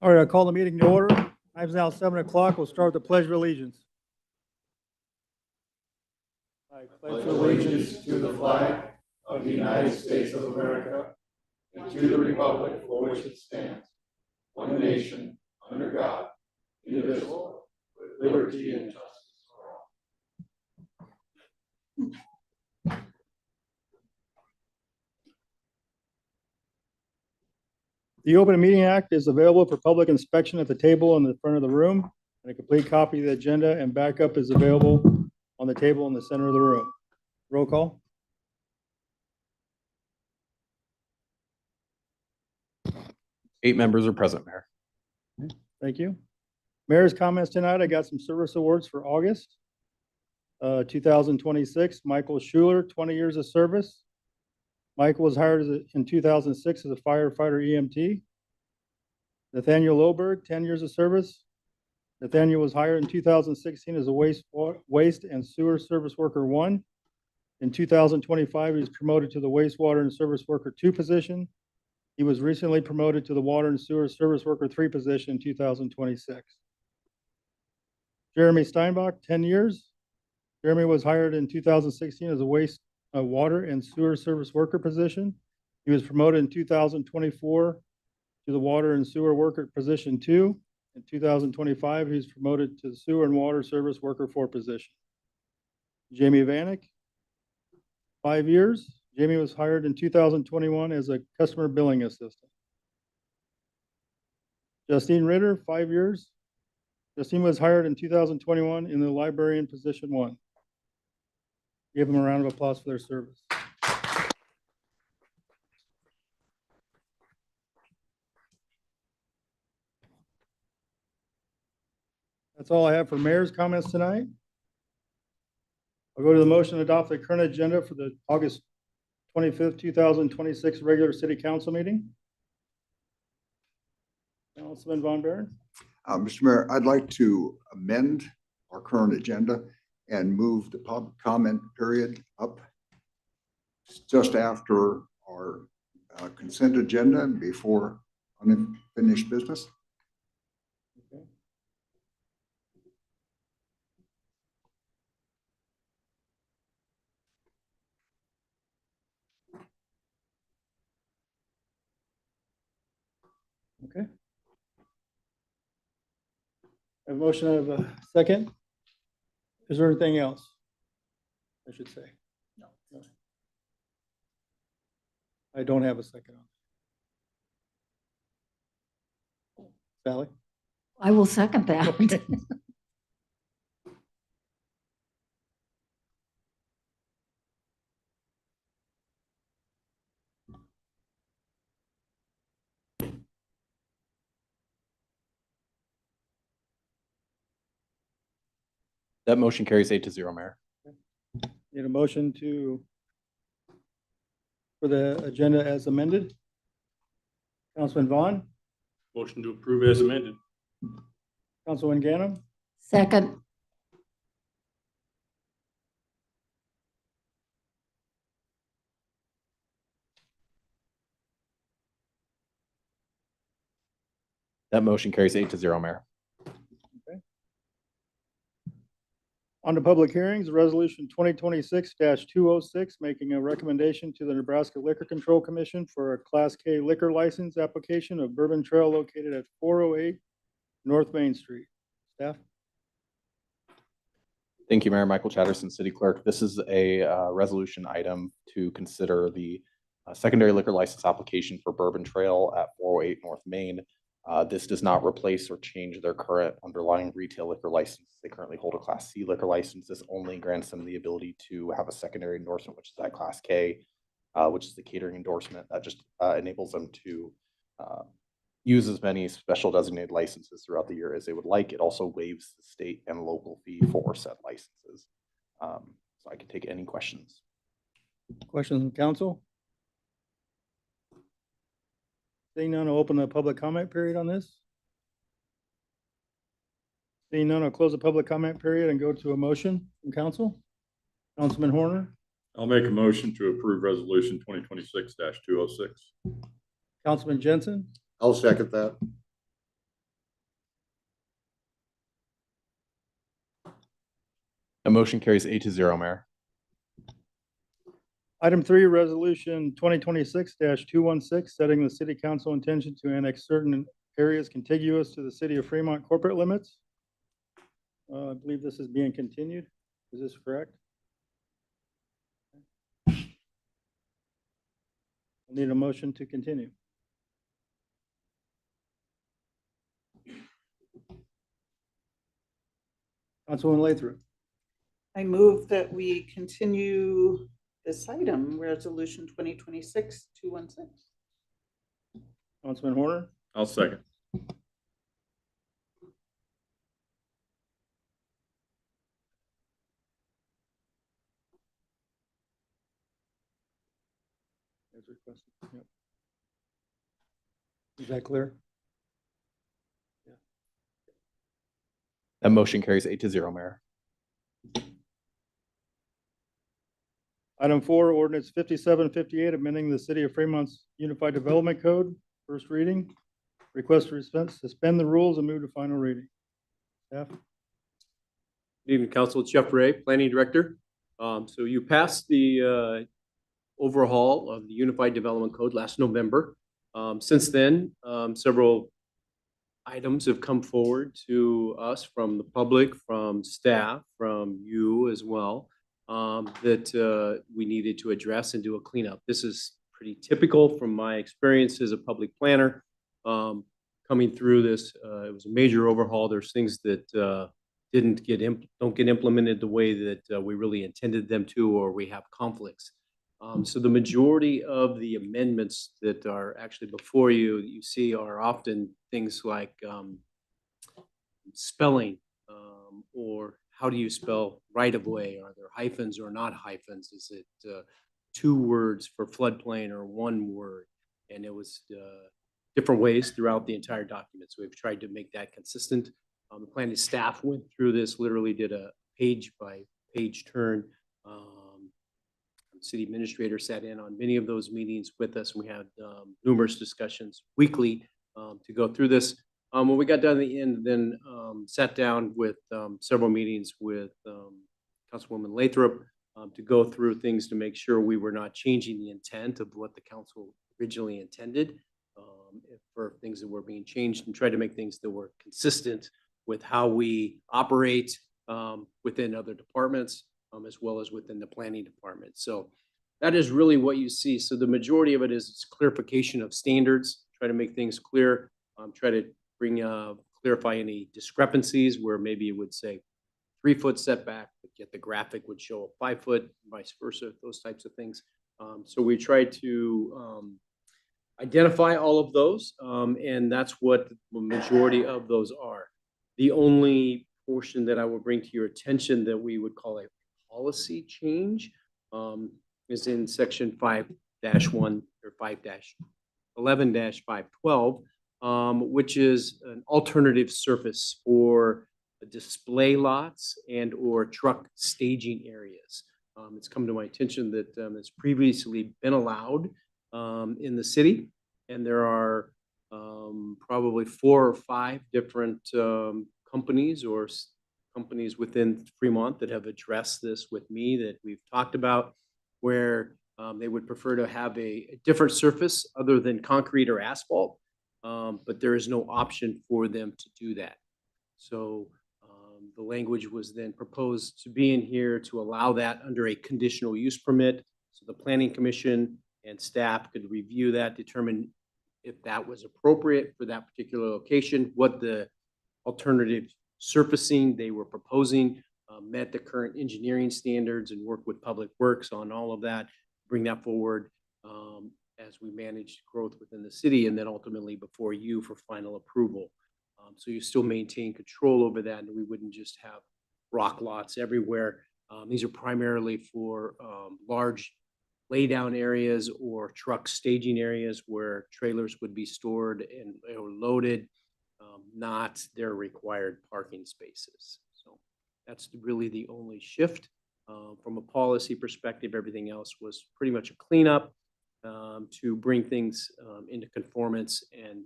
All right, I call the meeting to order. Time's now 7 o'clock. We'll start with the Pledge of Allegiance. I Pledge allegiance to the flag of the United States of America and to the republic for which it stands, one nation, under God, indivisible, with liberty and justice for all. The Open Meeting Act is available for public inspection at the table in the front of the room, and a complete copy of the agenda and backup is available on the table in the center of the room. Roll call. Eight members are present, Mayor. Thank you. Mayor's comments tonight. I got some service awards for August 2026. Michael Schuler, 20 years of service. Michael was hired in 2006 as a firefighter EMT. Nathaniel Loberg, 10 years of service. Nathaniel was hired in 2016 as a waste and sewer service worker 1. In 2025, he was promoted to the wastewater and service worker 2 position. He was recently promoted to the water and sewer service worker 3 position in 2026. Jeremy Steinbach, 10 years. Jeremy was hired in 2016 as a water and sewer service worker position. He was promoted in 2024 to the water and sewer worker position 2. In 2025, he was promoted to the sewer and water service worker 4 position. Jamie Vanek, 5 years. Jamie was hired in 2021 as a customer billing assistant. Justine Ritter, 5 years. Justine was hired in 2021 in the librarian position 1. Give them a round of applause for their service. That's all I have for mayor's comments tonight. I'll go to the motion to adopt the current agenda for the August 25th, 2026 regular city council meeting. Councilman Von Baron. Mr. Mayor, I'd like to amend our current agenda and move the public comment period up just after our consent agenda and before unfinished business. Okay. Okay. A motion of a second. Is there anything else? I should say. No. I don't have a second on. Sally? I will second that. That motion carries 8-0, Mayor. Need a motion for the agenda as amended? Councilman Vaughn, Motion to approve as amended. Councilman Ganem, Second, That motion carries 8-0, Mayor. on to public hearings, resolution 2026-206, making a recommendation to the Nebraska Liquor Control Commission for a Class K liquor license application of Bourbon Trail located at 408 North Main Street. Staff? Thank you, Mayor. Michael Chatterson, City Clerk. This is a resolution item to consider the secondary liquor license application for Bourbon Trail at 408 North Main. This does not replace or change their current underlying retail liquor license. They currently hold a Class C liquor license. This only grants them the ability to have a secondary endorsement, which is that Class K, which is the catering endorsement that just enables them to use as many special designated licenses throughout the year as they would like. It also waives the state and local fee for said licenses. So I can take any questions. Questions from council? Seeing none, I'll open the public comment period on this. Seeing none, I'll close the public comment period and go to a motion from council. Councilman Horner, I'll make a motion to approve resolution 2026-206. Councilman Jensen, I'll second that. That motion carries 8-0, Mayor. Item 3, resolution 2026-216, setting the city council intention to annex certain areas contiguous to the city of Fremont corporate limits. I believe this is being continued. Is this correct? I need a motion to continue. Councilwoman Lathrop. I move that we continue this item, resolution 2026-216. Councilman Horner. I'll second. As requested. Yep. Is that clear? That motion carries 8-0, Mayor. Item 4, ordinance 5758, amending the City of Fremont's Unified Development Code, first reading. Request to suspend the rules and move to final reading. Staff? Good evening, Council. It's Jeff Ray, Planning Director. So you passed the overhaul of the Unified Development Code last November. Since then, several items have come forward to us from the public, from staff, from you as well, that we needed to address and do a cleanup. This is pretty typical from my experience as a public planner. Coming through this, it was a major overhaul. There's things that don't get implemented the way that we really intended them to, or we have conflicts. So the majority of the amendments that are actually before you, you see, are often things like spelling, or how do you spell right of way? Are there hyphens or not hyphens? Is it 2 words for floodplain or 1 word? And it was different ways throughout the entire document. So we've tried to make that consistent. The planning staff went through this, literally did a page by page turn. City administrator sat in on many of those meetings with us. We had numerous discussions weekly to go through this. When we got done at the end, then sat down with several meetings with Councilwoman Lathrop to go through things to make sure we were not changing the intent of what the council originally intended for things that were being changed, and try to make things that were consistent with how we operate within other departments, as well as within the planning department. So that is really what you see. So the majority of it is clarification of standards, try to make things clear, try to bring clarify any discrepancies where maybe it would say 3-foot setback, but yet the graphic would show a 5-foot, vice versa, those types of things. So we try to identify all of those, and that's what the majority of those are. The only portion that I will bring to your attention that we would call a policy change is in section 5-1 or 5-11-512, which is an alternative surface for display lots and or truck staging areas. It's come to my attention that it's previously been allowed in the city, and there are probably 4 or 5 different companies or companies within Fremont that have addressed this with me that we've talked about, where they would prefer to have a different surface other than concrete or asphalt, but there is no option for them to do that. So the language was then proposed to be in here to allow that under a conditional use permit. So the Planning Commission and staff could review that, determine if that was appropriate for that particular location, what the alternative surfacing they were proposing met the current engineering standards, and work with Public Works on all of that, bring that forward as we manage growth within the city, and then ultimately before you for final approval. So you still maintain control over that, and we wouldn't just have rock lots everywhere. These are primarily for large laydown areas or truck staging areas where trailers would be stored and or loaded, not their required parking spaces. So that's really the only shift. From a policy perspective, everything else was pretty much a cleanup to bring things into conformance and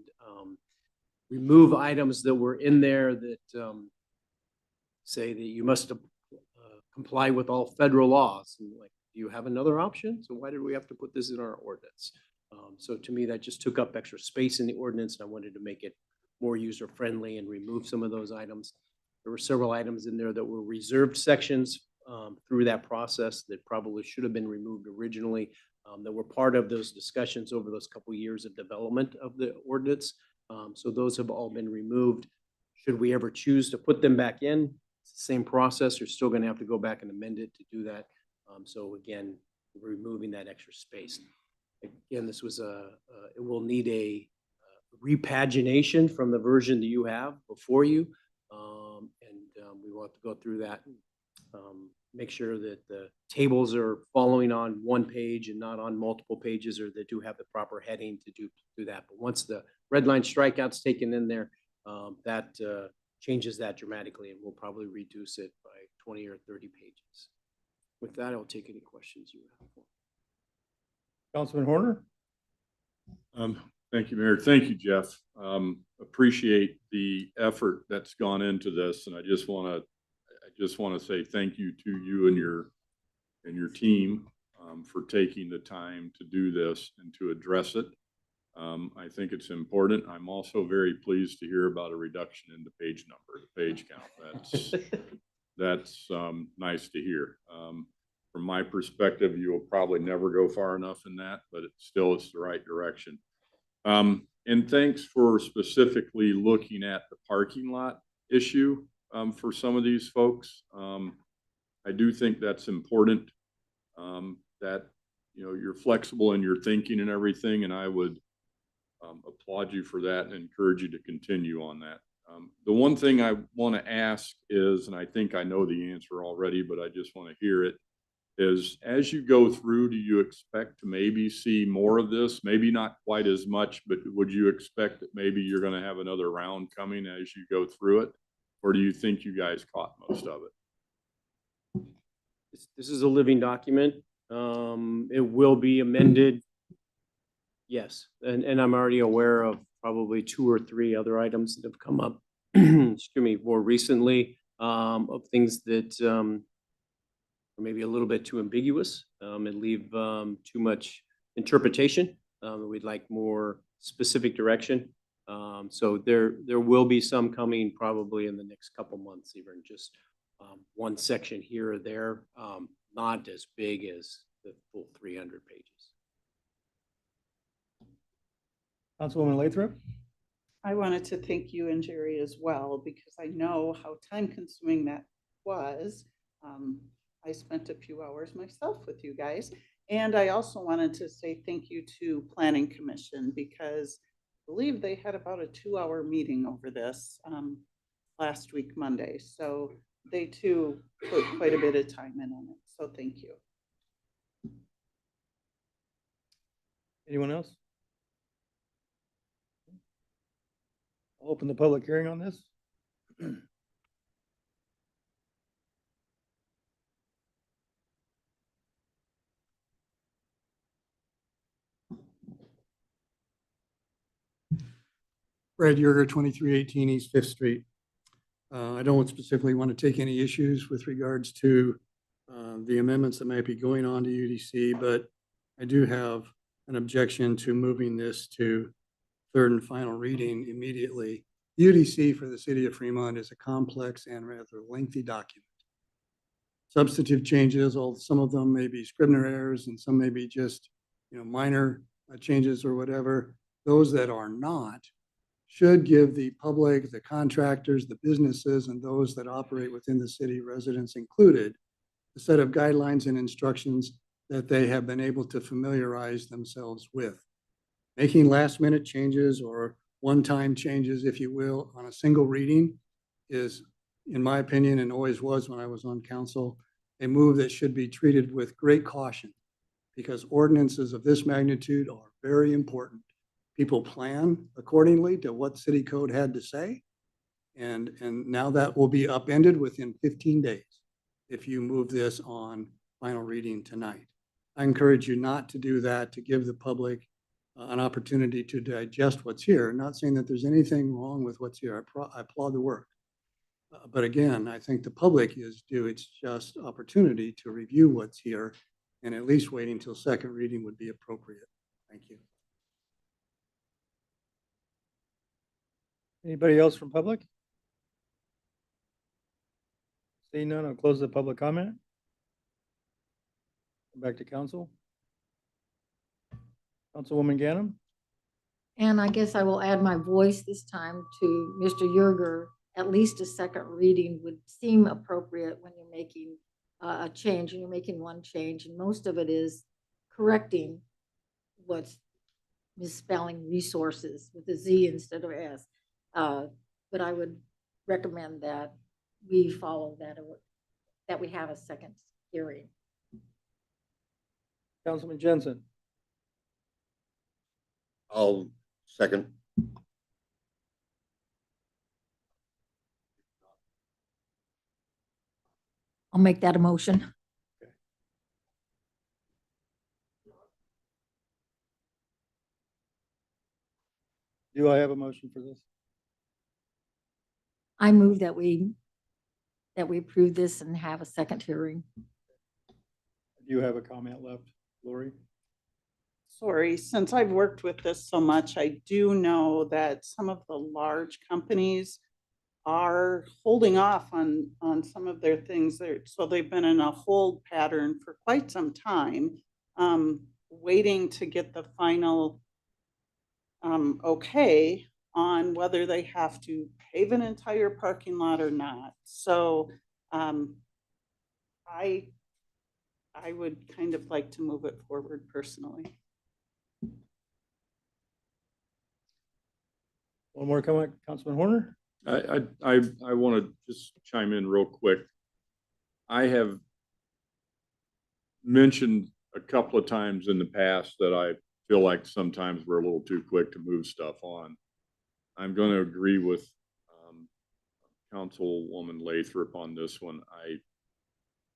remove items that were in there that say that you must comply with all federal laws. And like, do you have another option? So why did we have to put this in our ordinance? So to me, that just took up extra space in the ordinance, and I wanted to make it more user-friendly and remove some of those items. There were several items in there that were reserved sections through that process that probably should have been removed originally, that were part of those discussions over those couple years of development of the ordinance. So those have all been removed. Should we ever choose to put them back in, it's the same process. You're still going to have to go back and amend it to do that. So again, removing that extra space. Again, this was it will need a repagination from the version that you have before you. We will have to go through that and make sure that the tables are following on one page and not on multiple pages, or they do have the proper heading to do that. But once the red line strikeout's taken in there, that changes that dramatically, and we'll probably reduce it by 20 or 30 pages. With that, I'll take any questions you have. Councilman Horner? Thank you, Mayor. Thank you, Jeff. Appreciate the effort that's gone into this, and I just want to say thank you to you and your team for taking the time to do this and to address it. I think it's important. I'm also very pleased to hear about a reduction in the page number, the page count. That's nice to hear. From my perspective, you will probably never go far enough in that, but it's the right direction. And thanks for specifically looking at the parking lot issue for some of these folks. I do think that's important, that you're flexible in your thinking and everything, and I would applaud you for that and encourage you to continue on that. The one thing I want to ask is, and I think I know the answer already, but I just want to hear it, is as you go through, do you expect to maybe see more of this? Maybe not quite as much, but would you expect that maybe you're going to have another round coming as you go through it? Or do you think you guys caught most of it? This is a living document. It will be amended. Yes, and I'm already aware of probably 2 or 3 other items that have come up, excuse me, more recently, of things that are maybe a little bit too ambiguous and leave too much interpretation. We'd like more specific direction. So there will be some coming probably in the next couple months, even just one section here or there, not as big as the full 300 pages. Councilwoman Lathrop? I wanted to thank you and Jerry as well, because I know how time consuming that was. I spent a few hours myself with you guys. And I also wanted to say thank you to Planning Commission, because I believe they had about a 2-hour meeting over this last week, Monday. So they too put quite a bit of time in on it. So thank you. Anyone else? I'll open the public hearing on this. Brad Yerger, 2318 East Fifth Street. I don't specifically want to take any issues with regards to the amendments that might be going on to UDC, but I do have an objection to moving this to third and final reading immediately. UDC for the city of Fremont is a complex and rather lengthy document. Substantive changes, some of them may be Scrivener errors and some may be just minor changes or whatever. Those that are not should give the public, the contractors, the businesses, and those that operate within the city, residents included, a set of guidelines and instructions that they have been able to familiarize themselves with. Making last minute changes or one-time changes, if you will, on a single reading is, in my opinion, and always was when I was on council, a move that should be treated with great caution, because ordinances of this magnitude are very important. People plan accordingly to what city code had to say. And now that will be upended within 15 days if you move this on final reading tonight. I encourage you not to do that, to give the public an opportunity to digest what's here. Not saying that there's anything wrong with what's here. I applaud the work. But again, I think the public is due its just opportunity to review what's here, and at least waiting until second reading would be appropriate. Thank you. Anybody else from public? Seeing none, I'll close the public comment. Back to council. Councilwoman Ganem? And I guess I will add my voice this time to Mr. Yerger. At least a second reading would seem appropriate when you're making a change, and you're making one change, and most of it is correcting what's misspelling resources with a Z instead of S. But I would recommend that we follow that, that we have a second hearing. Councilman Jensen? I'll second. I'll make that a motion. Do I have a motion for this? I move that we approve this and have a second hearing. Do you have a comment left, Lori? Sorry, since I've worked with this so much, I do know that some of the large companies are holding off on some of their things there. So they've been in a hold pattern for quite some time, waiting to get the final okay on whether they have to pave an entire parking lot or not. So I would kind of like to move it forward personally. One more comment, Councilman Horner? I want to just chime in real quick. I have mentioned a couple of times in the past that I feel like sometimes we're a little too quick to move stuff on. I'm going to agree with Councilwoman Lathrop on this one.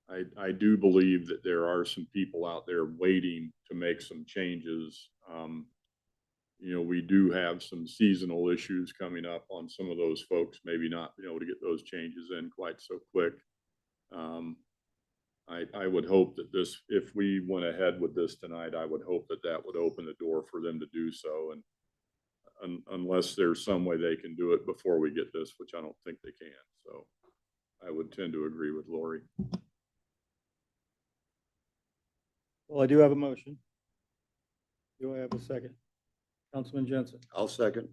I do believe that there are some people out there waiting to make some changes. You know, we do have some seasonal issues coming up on some of those folks, maybe not being able to get those changes in quite so quick. I would hope that this, if we went ahead with this tonight, I would hope that that would open the door for them to do so. And unless there's some way they can do it before we get this, which I don't think they can. So I would tend to agree with Lori. Well, I do have a motion. Do I have a second? Councilman Jensen? I'll second.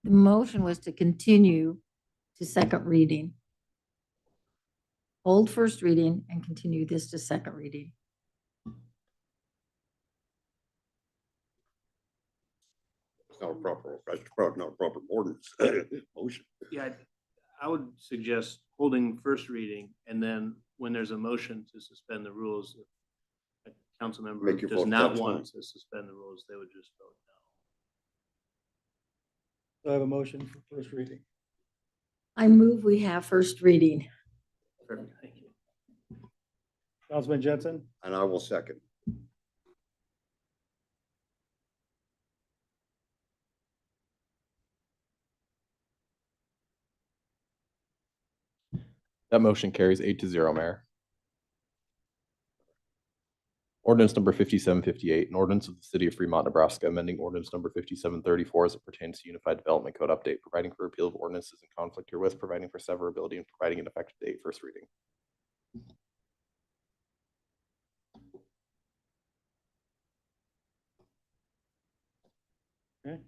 The motion was to continue to second reading. Hold first reading and continue this to second reading. It's not a proper, that's not a proper ordinance. Motion. Yeah, I would suggest holding first reading, and then when there's a motion to suspend the rules, if a council member Make your does vote, not that's want fine. to suspend the rules, they would just vote Do I have a motion for first reading? I move we have first reading. no. Perfect, thank you. Councilman Jensen? And I will second. That motion carries 8-0, Mayor. Ordinance number 5758, an ordinance of the city of Fremont, Nebraska, amending ordinance number 5734 as it pertains to Unified Development Code update, providing for repeal of ordinances in conflict herewith, providing for severability, and providing an effective date. First reading. Okay.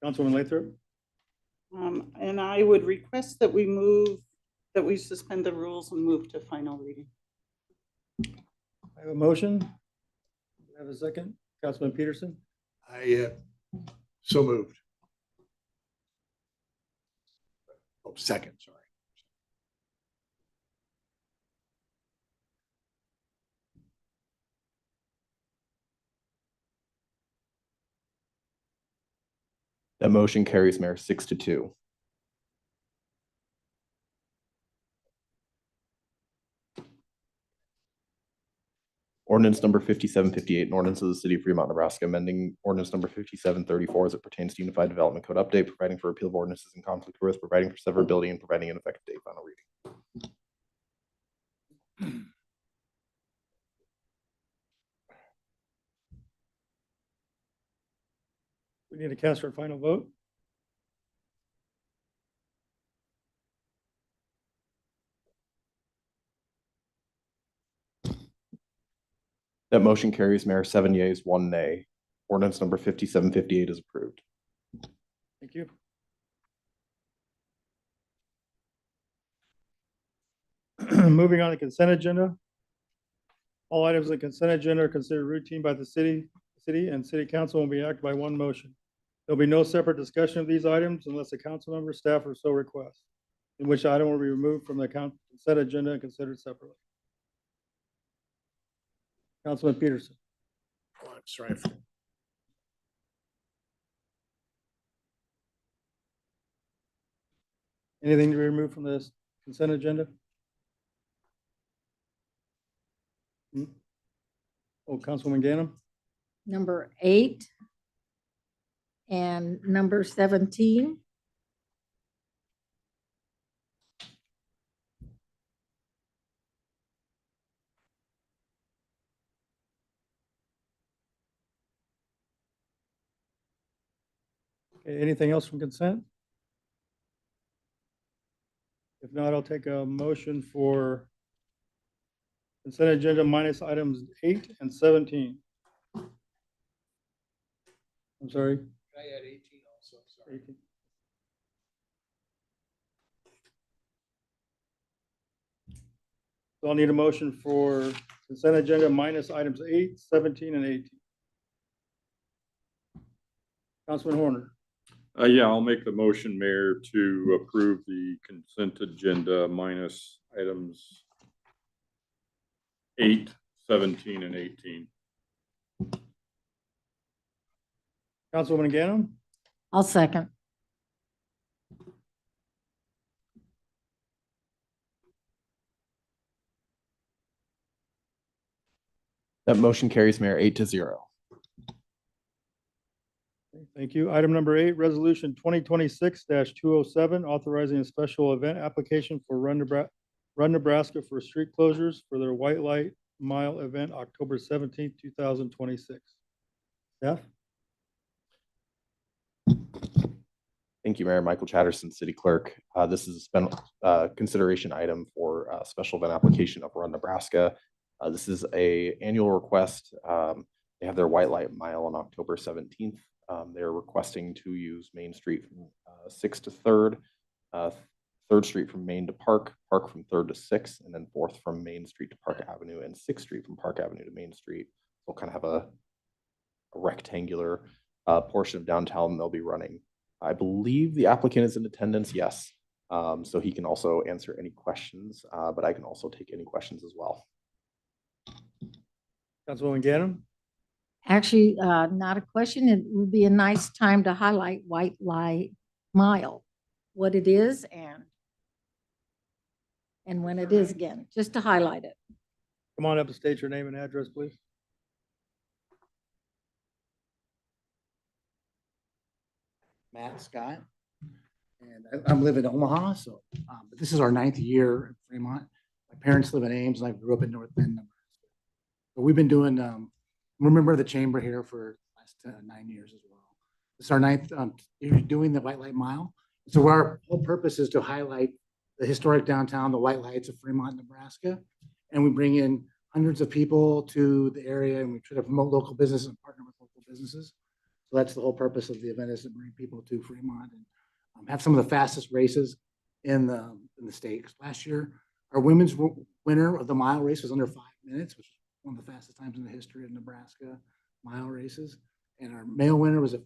Councilwoman Lathrop? And I would request that that we suspend the rules and move to final reading. I have a motion. Do I have a second? Councilman Peterson? So moved. Oh, second, sorry. That motion carries, Mayor, 6-2. Ordinance number 5758, an ordinance of the city of Fremont, Nebraska, amending ordinance number 5734 as it pertains to Unified Development Code update, providing for repeal of ordinances in conflict with, providing for severability, and providing an effective date. Final reading. We need to cast our final vote. That motion carries, Mayor, 7 yeas, 1 nay. Ordinance number 5758 is approved. Thank you. Moving on to consent agenda. All items on the consent agenda are considered routine by the city and city council will be acted by one motion. There'll be no separate discussion of these items unless a council member, staff, or so requests, in which item will be removed from the consent agenda and considered separately. Councilman Peterson. Oh, I'm sorry. Anything to be removed from this consent agenda? Oh, Councilwoman Ganem? Number 8 and number 17. Okay, anything else from consent? If not, I'll take a motion for consent agenda minus items 8 and 17. I'm sorry. I had 18 also, sorry. 18. So I'll need a motion for consent agenda minus items 8, 17, and 18. Councilman Horner. Yeah, I'll make the motion, Mayor, to approve the consent agenda minus items 8, 17, and 18. Councilwoman Ganem. I'll second. That motion carries, Mayor, 8-0. Thank you. Item number 8, resolution 2026-207, authorizing a special event application for Run Nebraska for street closures for their White Light Mile event, October 17th, 2026. Staff? Thank you, Mayor. Michael Chatterson, City Clerk. This is a consideration item for a special event application of Run Nebraska. This is a annual request. They have their White Light Mile on October 17th. They're requesting to use Main Street from 6th to 3rd, 3rd Street from Main to Park, Park from 3rd to 6th, and then 4th from Main Street to Park Avenue, and 6th Street from Park Avenue to Main Street. They'll kind of have a rectangular portion of downtown they'll be running. I believe the applicant is in attendance, yes. So he can also answer any questions, but I can also take any questions as well. Councilwoman Ganem? Actually, not a question. It would be a nice time to highlight White Light Mile, what it is and when it is again, just to highlight it. Come on up and state your name and address, please. Matt Scott, and I'm living in Omaha, so, but this is our 9th year in Fremont. My parents live in Ames, and I grew up in North Bend, Nebraska. But we've been doing, remember the chamber here for the last 9 years as well. This is our 9th year doing the White Light Mile. So our whole purpose is to highlight the historic downtown, the white lights of Fremont, Nebraska. And we bring in hundreds of people to the area, and we try to promote local business and partner with local businesses. So that's the whole purpose of the event, is to bring people to Fremont and have some of the fastest races in the state. Last year, our women's winner of the mile race was under 5 minutes, which is one of the fastest times in the history of Nebraska mile races. And our male winner was at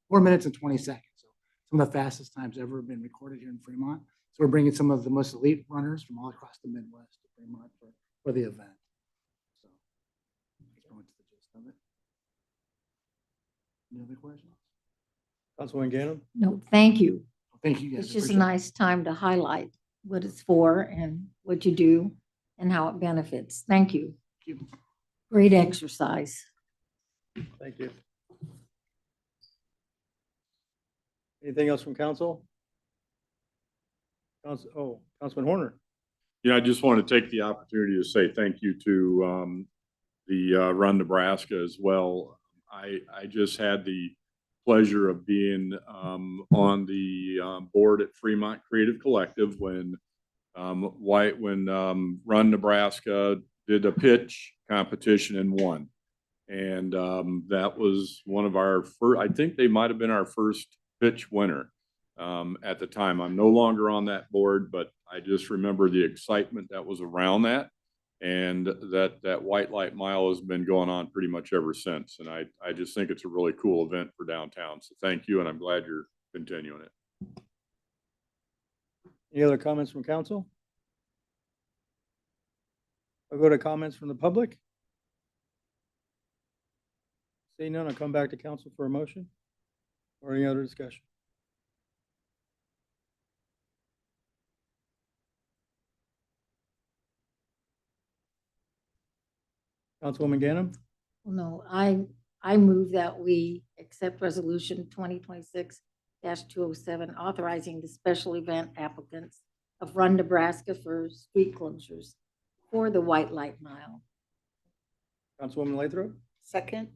4 minutes and 20 seconds. So some of the fastest times ever been recorded here in Fremont. So we're bringing some of the most elite runners from all across the Midwest to Fremont for the event. So that's pretty much the gist of it. Any other questions? Councilwoman Ganem? No, thank you. Thank you guys. It's just a Appreciate it. nice time to highlight what it's for and what you do and how it benefits. Thank you. Thank you. Great exercise. Thank you. Anything else from council? Councilman Horner. Yeah, I just want to take the opportunity to say thank you to the Run Nebraska as well. I just had the pleasure of being on the board at Fremont Creative Collective when Run Nebraska did a pitch competition and won. And that was one of our first, I think they might have been our first pitch winner at the time. I'm no longer on that board, but I just remember the excitement that was around that. And that White Light Mile has been going on pretty much ever since. And I just think it's a really cool event for downtown. So thank you, and I'm glad you're continuing it. Any other comments from council? I'll go to comments from the public. Seeing none, I'll come back to council for a motion or any other discussion. Councilwoman Ganem, No, I move that we accept resolution 2026-207, authorizing the special event applicants of Run Nebraska for street closures for the White Light Mile. Councilwoman Lathrop, Second.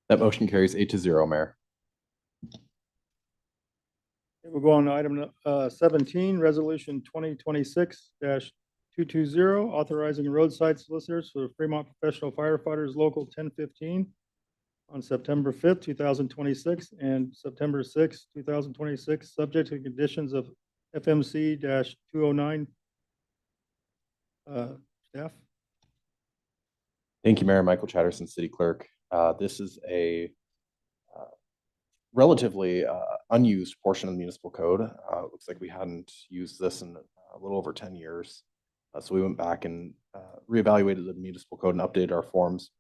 That motion carries 8-0, Mayor. we'll go on to item 17, resolution 2026-220, authorizing roadside solicitors for the Fremont Professional Firefighters Local 1015 on September 5th, 2026 and September 6th, 2026, subject to conditions of FMC-209. Staff? Thank you, Mayor. Michael Chatterson, City Clerk. This is a relatively unused portion of the municipal code. Looks like we hadn't used this in a little over 10 years. So we went back and reevaluated the municipal code and updated our forms.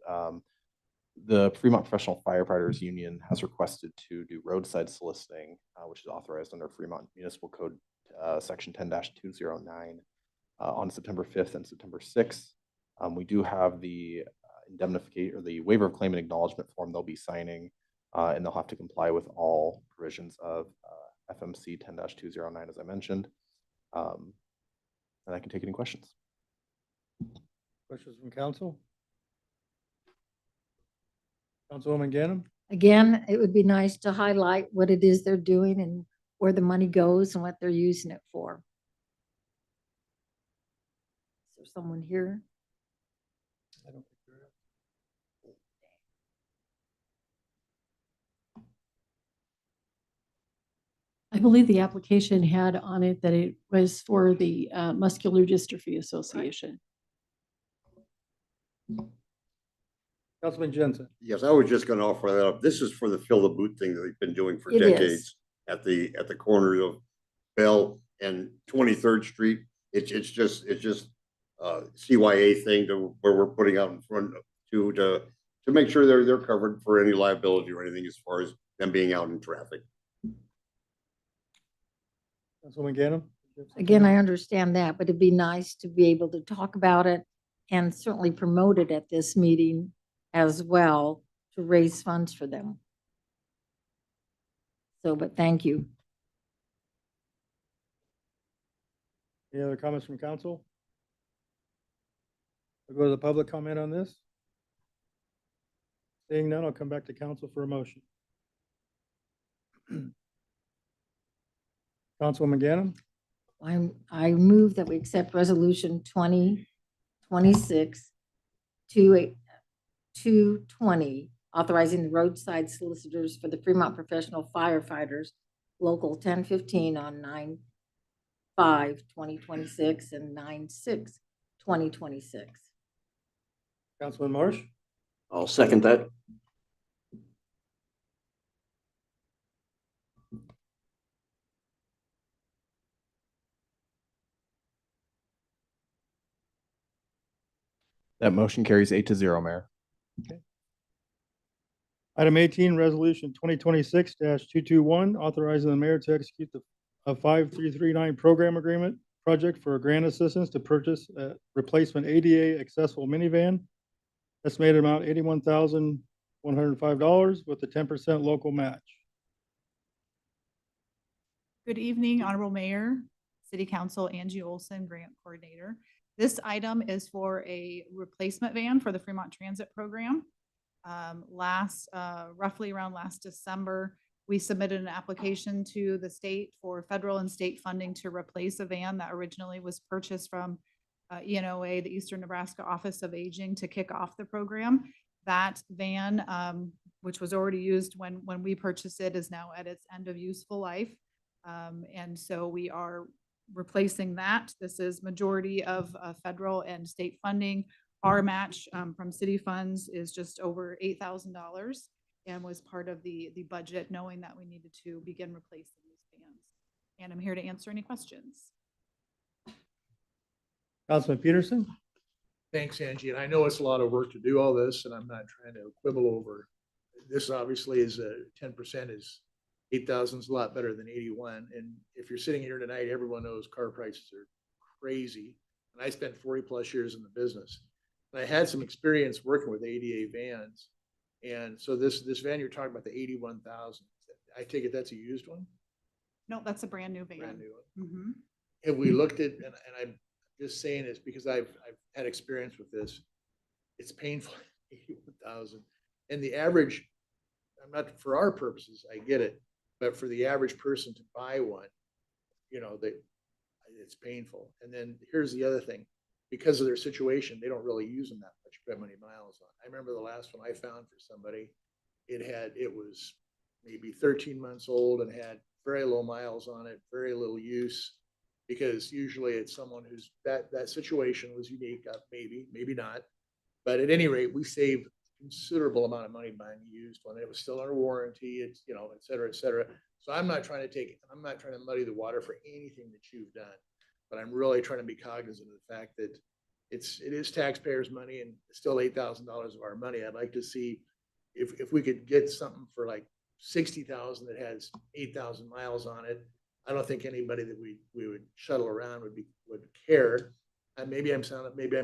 The Fremont Professional Firefighters Union has requested to do roadside soliciting, which is authorized under Fremont Municipal Code Section 10-209 on September 5th and September 6th. We do have the indemnification or the waiver of claim and acknowledgement form they'll be signing, and they'll have to comply with all provisions of FMC 10-209, as I mentioned. And I can take any questions. Questions from council? Councilwoman Ganem? Again, it would be nice to highlight what it is they're doing and where the money goes and what they're using it for. Is there someone here? I don't think there is. I believe the application had on it that it was for the Muscular Dystrophy Association. Councilman Jensen? Yes, I was just gonna offer that up. This is for the fill the boot thing that they've been doing for It is. decades at the corner of Bell and 23rd Street. It's just CYA thing where we're putting out in front to make sure they're covered for any liability or anything as far as them being out in traffic. Councilwoman Ganem? Again, I understand that, but it'd be nice to be able to talk about it and certainly promote it at this meeting as well to raise funds for them. So, but thank you. Any other comments from council? We'll go to the public comment on this. Seeing none, I'll come back to council for a motion. Councilwoman Ganem? I move that we accept resolution 2026-220, authorizing the roadside solicitors for the Fremont Professional Firefighters Local 1015 on 9/5/2026 and 9/6/2026. Councilman Marsh? I'll second that. That motion carries 8-0, Mayor. Item 18, Resolution 2026-221, authorizing the mayor to execute a 5339 program agreement project for grant assistance to purchase a replacement ADA accessible minivan. Estimated amount $81,105 with a 10% local match. Good evening, Honorable Mayor, City Council, Angie Olson, Grant Coordinator. This item is for a replacement van for the Fremont Transit Program. Roughly around last December, we submitted an application to the state for federal and state funding to replace a van that originally was purchased from ENOA, the Eastern Nebraska Office of Aging, to kick off the program. That van, which was already used when we purchased it, is now at its end of useful life. And so we are replacing that. This is majority of federal and state funding. Our match from city funds is just over $8,000 and was part of the budget, knowing that we needed to begin replacing these vans. And I'm here to answer any questions. Councilman Peterson? Thanks, Angie. And I know it's a lot of work to do all this, and I'm not trying to quibble over. This obviously is 10% is 8,000 is a lot better than 81. And if you're sitting here tonight, everyone knows car prices are crazy. And I spent 40 plus years in the business. And I had some experience working with ADA vans. And so this van you're talking about, the 81,000, I take it that's a used one? No, that's a brand new van. Brand new one. Mhm. Have we looked at, and I'm just saying this because I've had experience with this, it's painful, 81,000. And the average, I'm not, for our purposes, I get it, but for the average person to buy one, it's painful. And then here's the other thing, because of their situation, they don't really use them that much, put many miles on. I remember the last one I found for somebody, it was maybe 13 months old and had very low miles on it, very little use, because usually it's someone who's, that situation was unique, maybe not. But at any rate, we saved a considerable amount of money buying a used one. It was still under warranty, it's, et cetera, et cetera. So I'm not trying to muddy the water for anything that you've done, but I'm really trying to be cognizant of the fact that it is taxpayers' money and it's still $8,000 of our money. I'd like to see if we could get something for like 60,000 that has 8,000 miles on it. I don't think anybody that we would shuttle around would care. And maybe I'm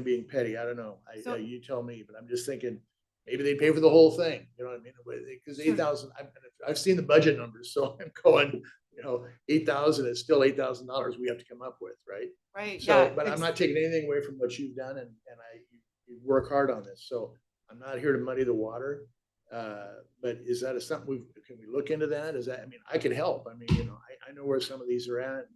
being petty. I don't know. You tell me, but I'm just thinking maybe they pay for the whole thing. You know what I mean? Because 8,000, I've seen the budget numbers, so I'm going, 8,000 is still $8,000 we have to come up with, right? Right. So, Yeah, but I'm not taking anything away from what you've done, and you work hard on this. So I'm not here to muddy the water. But is that something can we look into that? I could help. I know where some of these are at.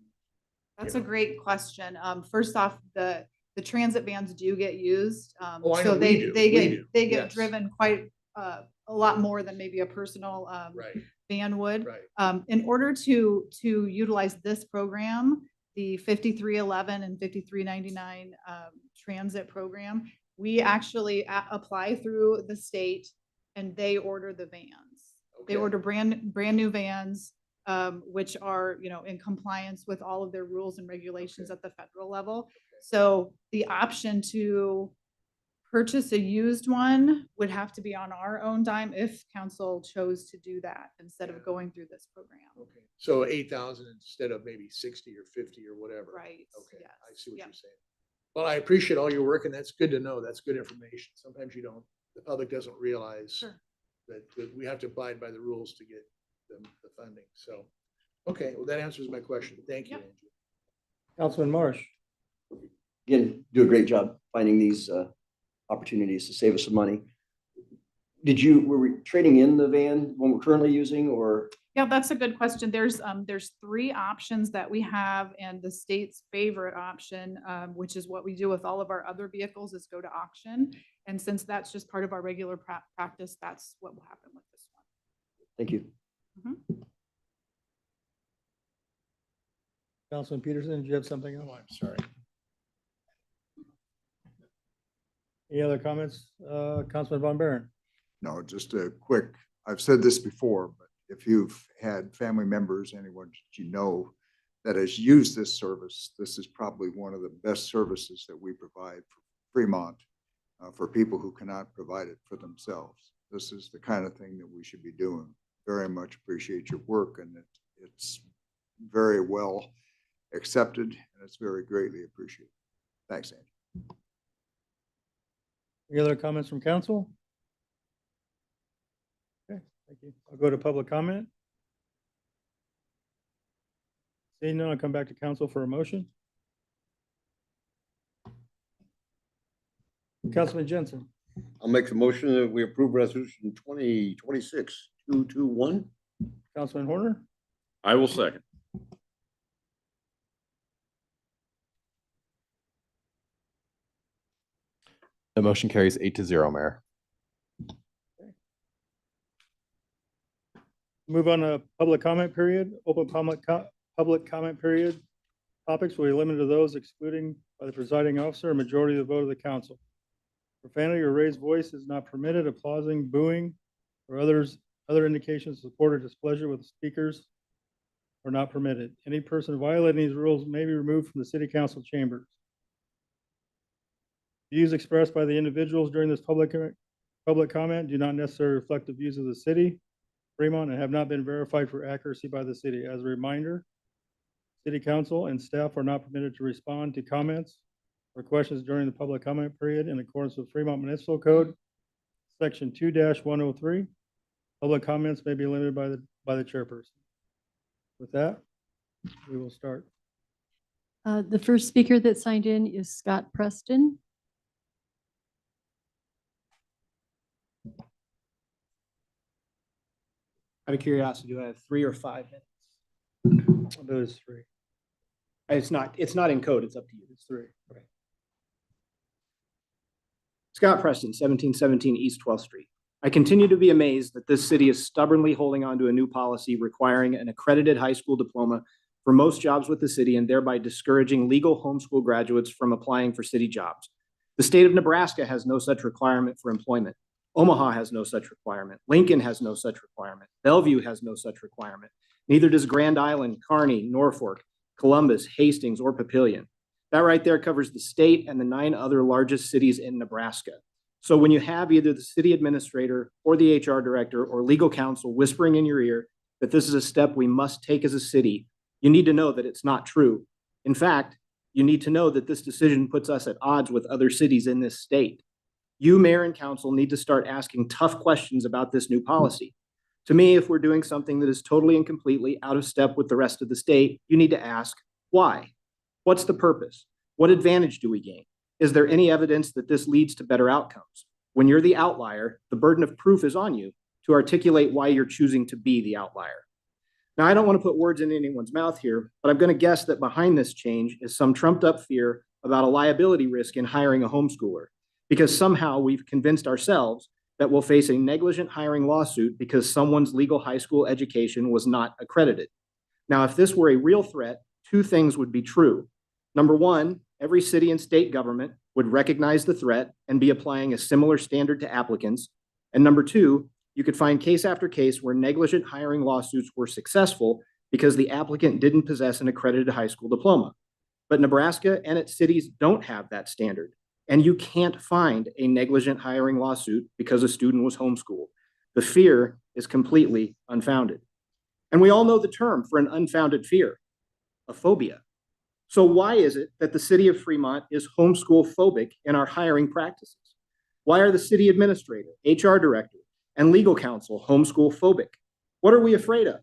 That's a great question. First off, the transit vans do get used. I know So we do. they get Yes. driven quite a lot more than maybe a personal Right. van would. Right. In order to utilize this program, the 5311 and 5399 transit program, we actually apply through the state and they order the vans. They Okay. order brand new vans, which are, in compliance with all of their rules and regulations at the federal level. So the option to purchase a used one would have to be on our own dime if council chose to do that instead of going through this program. Okay. So 8,000 instead of maybe 60 or 50 or whatever. Right. Okay. Yes. I see what Yeah. you're saying. Well, I appreciate all your work, and that's good to know. That's good information. Sometimes the public doesn't realize Sure. that we have to abide by the rules to get the funding. So, okay, well, that answers my question. Thank you, Yep. Angie. Councilman Marsh? Again, do a great job finding these opportunities to save us some money. Were we trading in the van, one we're currently using, or? Yeah, that's a good question. There's 3 options that we have, and the state's favorite option, which is what we do with all of our other vehicles, is go to auction. And since that's just part of our regular practice, that's what will happen with this one. Thank you. Councilman Peterson, did you have something else? Oh, I'm sorry. Any other comments? Councilman Von Baeren? No, just a quick, I've said this before, but if you've had family members, anyone that you know that has used this service, this is probably one of the best services that we provide for Fremont, for people who cannot provide it for themselves. this is the kind of thing that we should be doing. Very much appreciate your work, and it's very well accepted, and it's very greatly appreciated. Thanks, Andy. Any other comments from council? Okay, thank you. I'll go to public comment. Seeing none, I'll come back to council for a motion. Councilman Jensen, I'll make the motion that we approve resolution 2026-221. Councilman Horner, I will second. The motion carries 8-0, Mayor. move on to public comment period. Open public comment period. Topics will be limited to those excluding by the presiding officer, a majority of the vote of the council. Profanity or raised voice is not permitted. Applauding, booing, or other indications of support or displeasure with the speakers are not permitted. Any person violating these rules may be removed from the city council chambers. Views expressed by the individuals during this public comment do not necessarily reflect the views of the city, Fremont, and have not been verified for accuracy by the city. As a reminder, city council and staff are not permitted to respond to comments or questions during the public comment period in accordance with Fremont Municipal Code, Section 2-103. Public comments may be limited by the chairperson. With that, we will start. The first speaker that signed in is Scott Preston. Out of curiosity, do I have 3 or 5 minutes? Those 3. It's not in code. It's up to you. It's 3. Okay. Scott Preston, 1717 East 12th Street. I continue to be amazed that this city is stubbornly holding on to a new policy requiring an accredited high school diploma for most jobs with the city and thereby discouraging legal homeschool graduates from applying for city jobs. The state of Nebraska has no such requirement for employment. Omaha has no such requirement. Lincoln has no such requirement. Bellevue has no such requirement. Neither does Grand Island, Kearney, Norfolk, Columbus, Hastings, or Papillion. That right there covers the state and the 9 other largest cities in Nebraska. So when you have either the city administrator or the HR director or legal counsel whispering in your ear that this is a step we must take as a city, you need to know that it's not true. In fact, you need to know that this decision puts us at odds with other cities in this state. You, mayor and council, need to start asking tough questions about this new policy. To me, if we're doing something that is totally and completely out of step with the rest of the state, you need to ask, why? What's the purpose? What advantage do we gain? Is there any evidence that this leads to better outcomes? When you're the outlier, the burden of proof is on you to articulate why you're choosing to be the outlier. Now, I don't want to put words in anyone's mouth here, but I'm going to guess that behind this change is some trumped up fear about a liability risk in hiring a homeschooler, because somehow we've convinced ourselves that we'll face a negligent hiring lawsuit because someone's legal high school education was not accredited. Now, if this were a real threat, 2 things would be true. Number 1, every city and state government would recognize the threat and be applying a similar standard to applicants. And number 2, you could find case after case where negligent hiring lawsuits were successful because the applicant didn't possess an accredited high school diploma. But Nebraska and its cities don't have that standard. And you can't find a negligent hiring lawsuit because a student was homeschooled. The fear is completely unfounded. And we all know the term for an unfounded fear, a phobia. So why is it that the city of Fremont is homeschool phobic in our hiring practices? Why are the city administrator, HR director, and legal counsel homeschool phobic? What are we afraid of?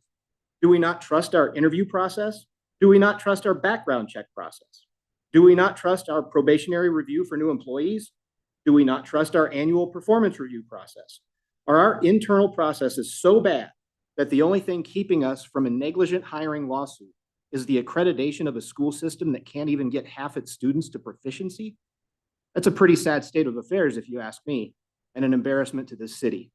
Do we not trust our interview process? Do we not trust our background check process? Do we not trust our probationary review for new employees? Do we not trust our annual performance review process? Are our internal processes so bad that the only thing keeping us from a negligent hiring lawsuit is the accreditation of a school system that can't even get half its students to proficiency? That's a pretty sad state of affairs, if you ask me, and an embarrassment to this city.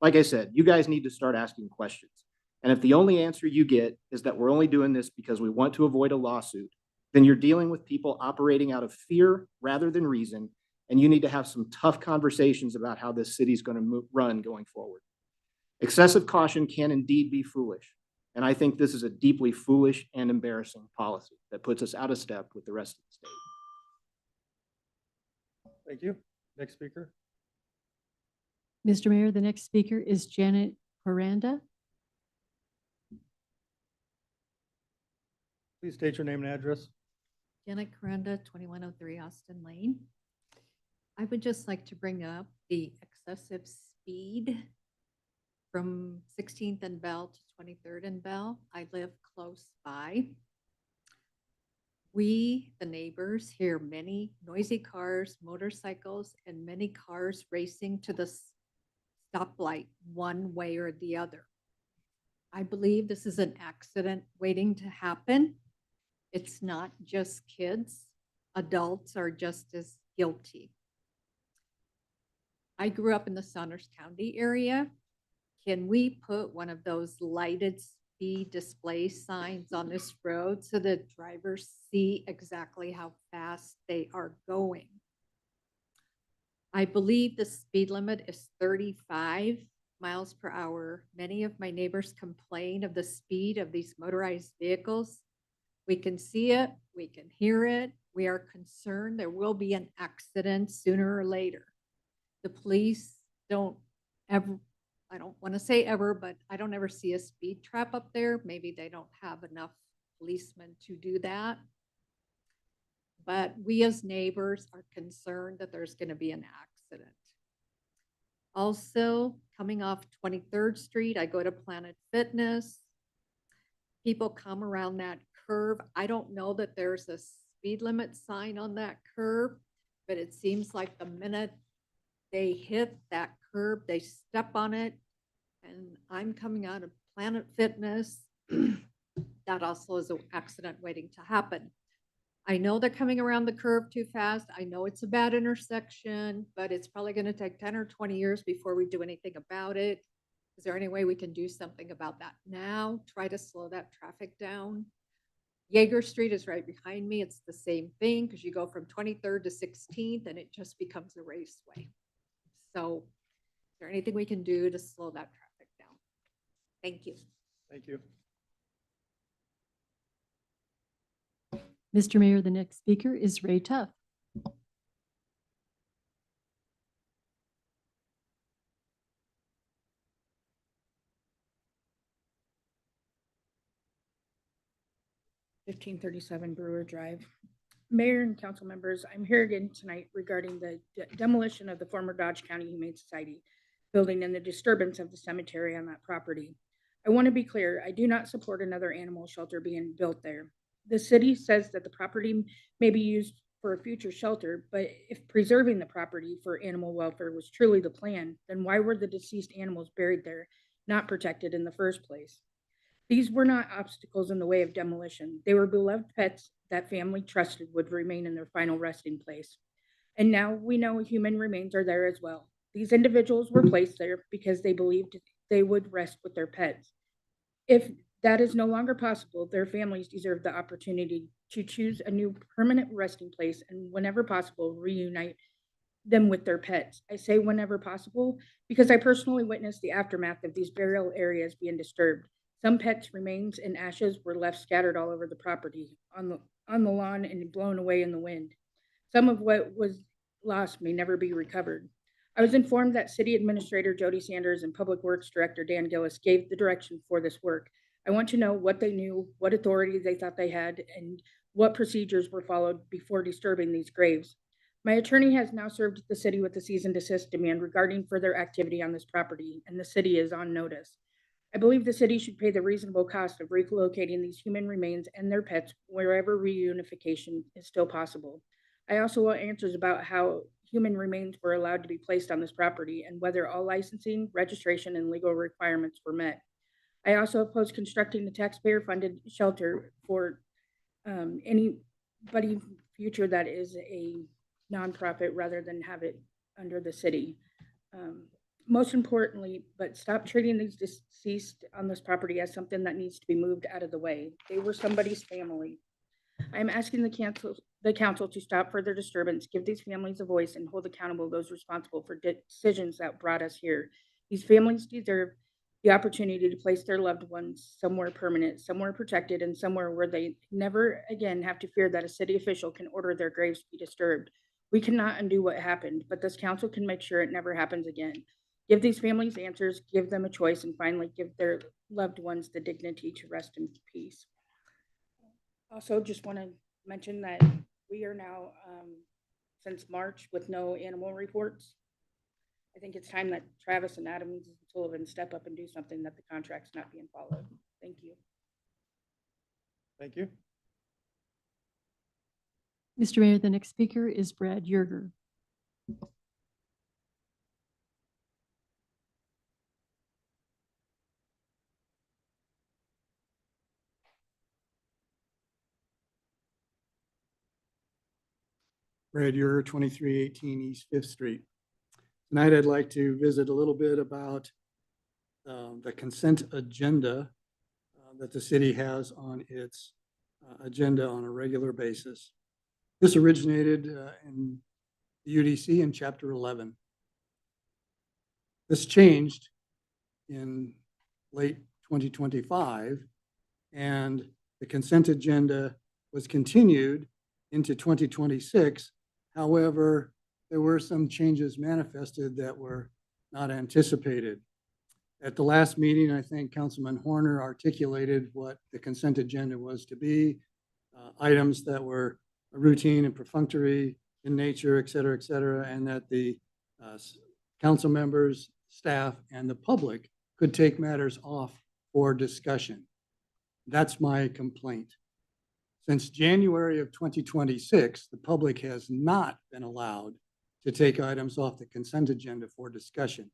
Like I said, you guys need to start asking questions. And if the only answer you get is that we're only doing this because we want to avoid a lawsuit, then you're dealing with people operating out of fear rather than reason, and you need to have some tough conversations about how this city's going to run going forward. Excessive caution can indeed be foolish, and I think this is a deeply foolish and embarrassing policy that puts us out of step with the rest of the state. Thank you. Next speaker. Mr. Mayor, the next speaker is Janet Miranda. Please state your name and address. Janet Corenda, 2103 Austin Lane. I would just like to bring up the excessive speed from 16th and Bell to 23rd and Bell. I live close by. We, the neighbors, hear many noisy cars, motorcycles, and many cars racing to the stoplight one way or the other. I believe this is an accident waiting to happen. It's not just kids. Adults are just as guilty. I grew up in the Saunders County area. Can we put one of those lighted speed display signs on this road so that drivers see exactly how fast they are going? I believe the speed limit is 35 miles per hour. Many of my neighbors complain of the speed of these motorized vehicles. We can see it, we can hear it. We are concerned there will be an accident sooner or later. The police don't ever, I don't want to say ever, but I don't ever see a speed trap up there. Maybe they don't have enough policemen to do that. But we as neighbors are concerned that there's going to be an accident. Also, coming off 23rd Street, I go to Planet Fitness. People come around that curve. I don't know that there's a speed limit sign on that curve, but it seems like the minute they hit that curb, they step on it. And I'm coming out of Planet Fitness. That also is an accident waiting to happen. I know they're coming around the curve too fast. I know it's a bad intersection, but it's probably going to take 10 or 20 years before we do anything about it. Is there any way we can do something about that now? Try to slow that traffic down. Jaeger Street is right behind me. It's the same thing because you go from 23rd to 16th and it just becomes a raceway. So is there anything we can do to slow that traffic down? Thank you. Thank you. Mr. Mayor, the next speaker is Ray Tuff. (1537) Brewer Drive. Mayor and council members, I'm here again tonight regarding the demolition of the former Dodge County Humane Society building and the disturbance of the cemetery on that property. I want to be clear, I do not support another animal shelter being built there. The city says that the property may be used for a future shelter, but if preserving the property for animal welfare was truly the plan, then why were the deceased animals buried there, not protected in the first place? These were not obstacles in the way of demolition. They were beloved pets that family trusted would remain in their final resting place. And now we know human remains are there as well. These individuals were placed there because they believed they would rest with their pets. If that is no longer possible, their families deserve the opportunity to choose a new permanent resting place and whenever possible, reunite them with their pets. I say whenever possible because I personally witnessed the aftermath of these burial areas being disturbed. Some pets' remains and ashes were left scattered all over the property, on the lawn, and blown away in the wind. Some of what was lost may never be recovered. I was informed that City Administrator Jody Sanders and Public Works Director Dan Gillis gave the direction for this work. I want to know what they knew, what authority they thought they had, and what procedures were followed before disturbing these graves. My attorney has now served the city with a cease and desist demand regarding further activity on this property, and the city is on notice. I believe the city should pay the reasonable cost of relocating these human remains and their pets wherever reunification is still possible. I also want answers about how human remains were allowed to be placed on this property and whether all licensing, registration, and legal requirements were met. I also oppose constructing a taxpayer-funded shelter for anybody future that is a nonprofit rather than have it under the city. Most importantly, but stop treating these deceased on this property as something that needs to be moved out of the way. They were somebody's family. I'm asking the council to stop further disturbance, give these families a voice, and hold accountable those responsible for decisions that brought us here. These families deserve the opportunity to place their loved ones somewhere permanent, somewhere protected, and somewhere where they never again have to fear that a city official can order their graves be disturbed. We cannot undo what happened, but this council can make sure it never happens again. Give these families answers, give them a choice, and finally give their loved ones the dignity to rest in peace. Also, just want to mention that we are now, since March, with no animal reports. I think it's time that Travis and Adams and Sullivan step up and do something that the contract's not being followed. Thank you. Thank you. Mr. Mayor, the next speaker is Brad Yerger. Brad Yerger, 2318 East Fifth Street. Tonight, I'd like to visit a little bit about the consent agenda that the city has on its agenda on a regular basis. This originated in the UDC in Chapter 11. This changed in late 2025, and the consent agenda was continued into 2026. However, there were some changes manifested that were not anticipated. At the last meeting, I think Councilman Horner articulated what the consent agenda was to be, items that were routine and perfunctory in nature, et cetera, and that the council members, staff, and the public could take matters off for discussion. That's my complaint. Since January of 2026, the public has not been allowed to take items off the consent agenda for discussion.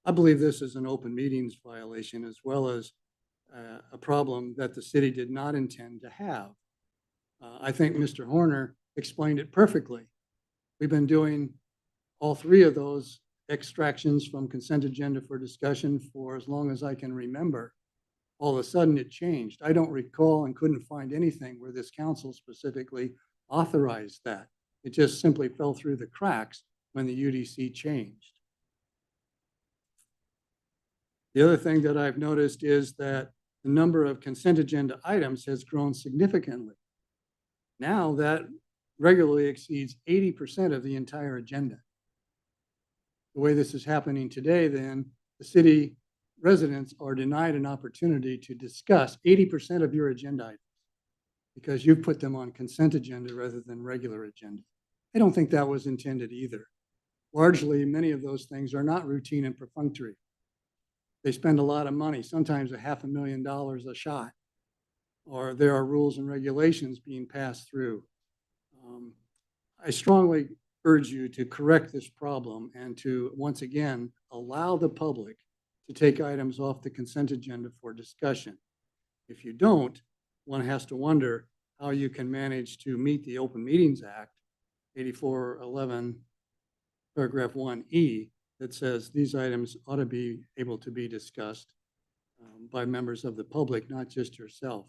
I believe this is an open meetings violation, as well as a problem that the city did not intend to have. I think Mr. Horner explained it perfectly. We've been doing all three of those extractions from consent agenda for discussion for as long as I can remember. All of a sudden it changed. I don't recall and couldn't find anything where this council specifically authorized that. It just simply fell through the cracks when the UDC changed. The other thing that I've noticed is that the number of consent agenda items has grown significantly. Now that regularly exceeds 80% of the entire agenda. The way this is happening today, then, the city residents are denied an opportunity to discuss 80% of your agenda items because you put them on consent agenda rather than regular agenda. I don't think that was intended either. Largely, many of those things are not routine and perfunctory. They spend a lot of money, sometimes $500,000 a shot, or there are rules and regulations being passed through. I strongly urge you to correct this problem and to, once again, allow the public to take items off the consent agenda for discussion. If you don't, one has to wonder how you can manage to meet the Open Meetings Act, 8411, paragraph 1E, that says these items ought to be able to be discussed by members of the public, not just yourself.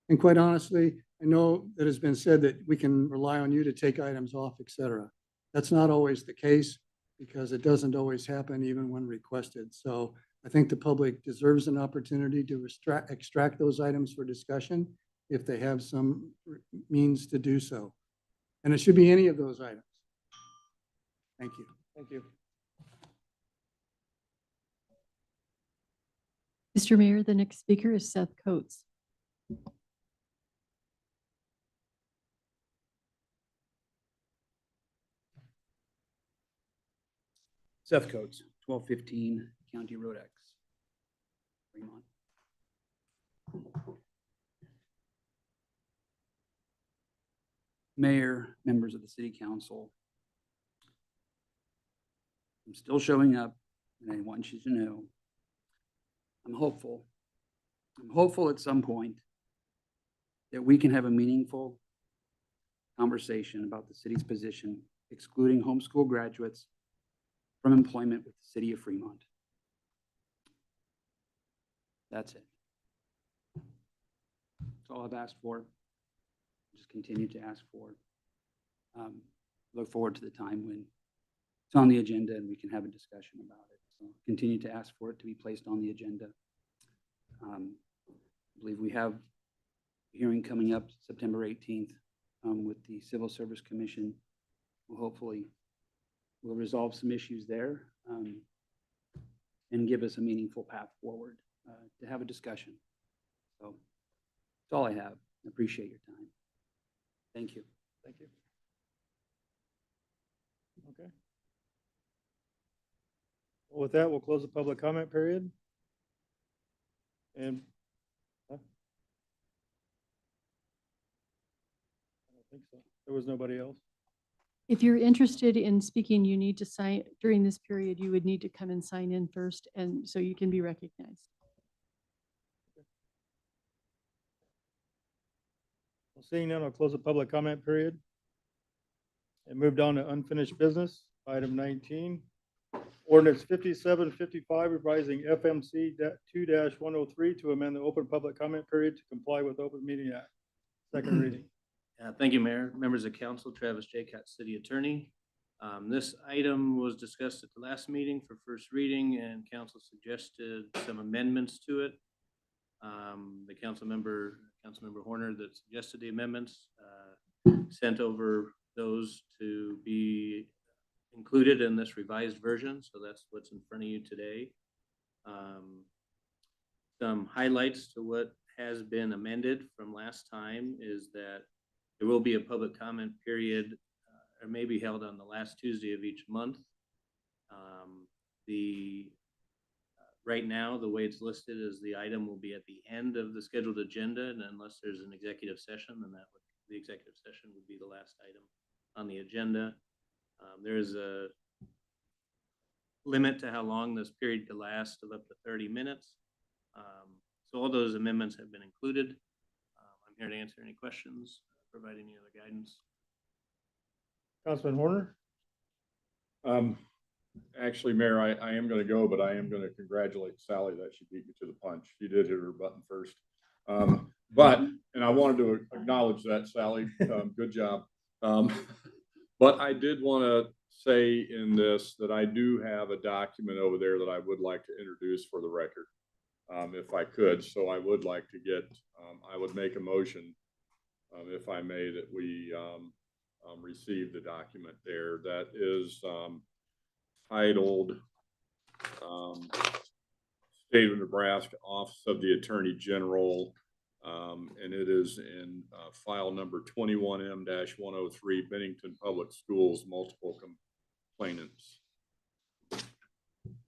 And quite honestly, I know that has been said that we can rely on you to take items off, et cetera. That's not always the case because it doesn't always happen even when requested. So I think the public deserves an opportunity to extract those items for discussion if they have some means to do so. And it should be any of those items. Thank you. Thank you. Mr. Mayor, the next speaker is Seth Coates. Seth Coates, 1215 County Road X, Fremont. Mayor, members of the city council, I'm still showing up, and I want you to know I'm hopeful. I'm hopeful at some point that we can have a meaningful conversation about the city's position excluding homeschool graduates from employment with the city of Fremont. That's it. That's all I've asked for. Just continue to ask for. Look forward to the time when it's on the agenda and we can have a discussion about it. So continue to ask for it to be placed on the agenda. I believe we have a hearing coming up September 18th with the Civil Service Commission. We'll hopefully resolve some issues there. and give us a meaningful path forward to have a discussion. So that's all I have. I appreciate your time. Thank you. Thank you. Okay. Well, with that, we'll close the public comment period. And huh? I don't think so. There was nobody else. If you're interested in speaking, you need to sign, during this period, you would need to come and sign in first, and so you can be recognized. Well, seeing none, I'll close the public comment period. And moved on to unfinished business, item 19. Ordinance 5755 revising FMC 2-103 to amend the open public comment period to comply with Open Meeting Act. Second reading. Thank you, Mayor. Members of council, Travis Jacat, City Attorney. This item was discussed at the last meeting for first reading, and council suggested some amendments to it. The Councilmember Horner that suggested the amendments sent over those to be included in this revised version, so that's what's in front of you today. Some highlights to what has been amended from last time is that there will be a public comment period, or may be held on the last Tuesday of each month. Right now, the way it's listed is the item will be at the end of the scheduled agenda, and unless there's an executive session, then the executive session would be the last item on the agenda. There is a limit to how long this period could last of up to 30 minutes. So all those amendments have been included. I'm here to answer any questions, provide any other guidance. Councilman Horner? Actually, Mayor, I am going to go, but I am going to congratulate Sally that she beat me to the punch. She did hit her button first. And I wanted to acknowledge that, Sally. Good job. But I did want to say in this that I do have a document over there that I would like to introduce for the record, if I could. So I would like to get, I would make a motion, if I may, that we receive the document there. That is titled State of Nebraska Office of the Attorney General, and it is in file number 21M-103, Bennington Public Schools, multiple complainants.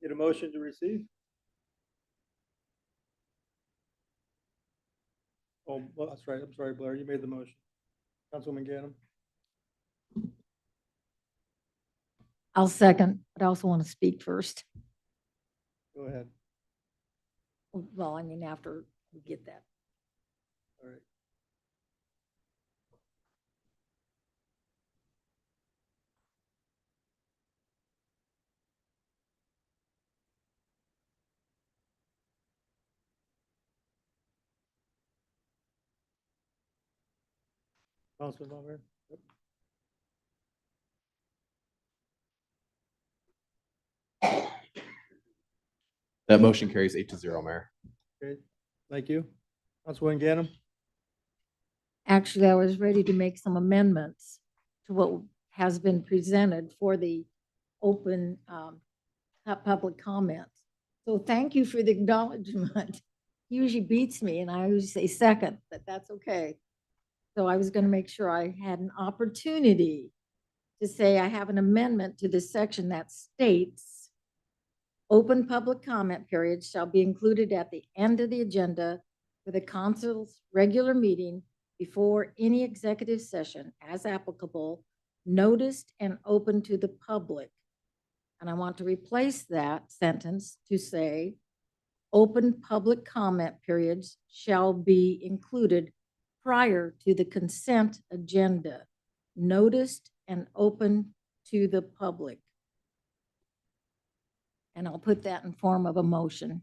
Get a motion to receive? Oh, well, that's right. I'm sorry, Blair, you made the motion. Councilwoman Ganem? I'll second, but I also want to speak first. Go ahead. Well, I mean, after we get that. All right. Councilman Palmer? Yep. That motion carries 8-0, Mayor. Okay, thank you. Councilwoman Ganem? Actually, I was ready to make some amendments to what has been presented for the open public comments. So thank you for the acknowledgement. He usually beats me and I always say second, but that's okay. So I was going to make sure I had an opportunity to say I have an amendment to this section that states open public comment periods shall be included at the end of the agenda for the council's regular meeting before any executive session as applicable, noticed and open to the public. And I want to replace that sentence to say, open public comment periods shall be included prior to the consent agenda, noticed and open to the public. And I'll put that in form of a motion.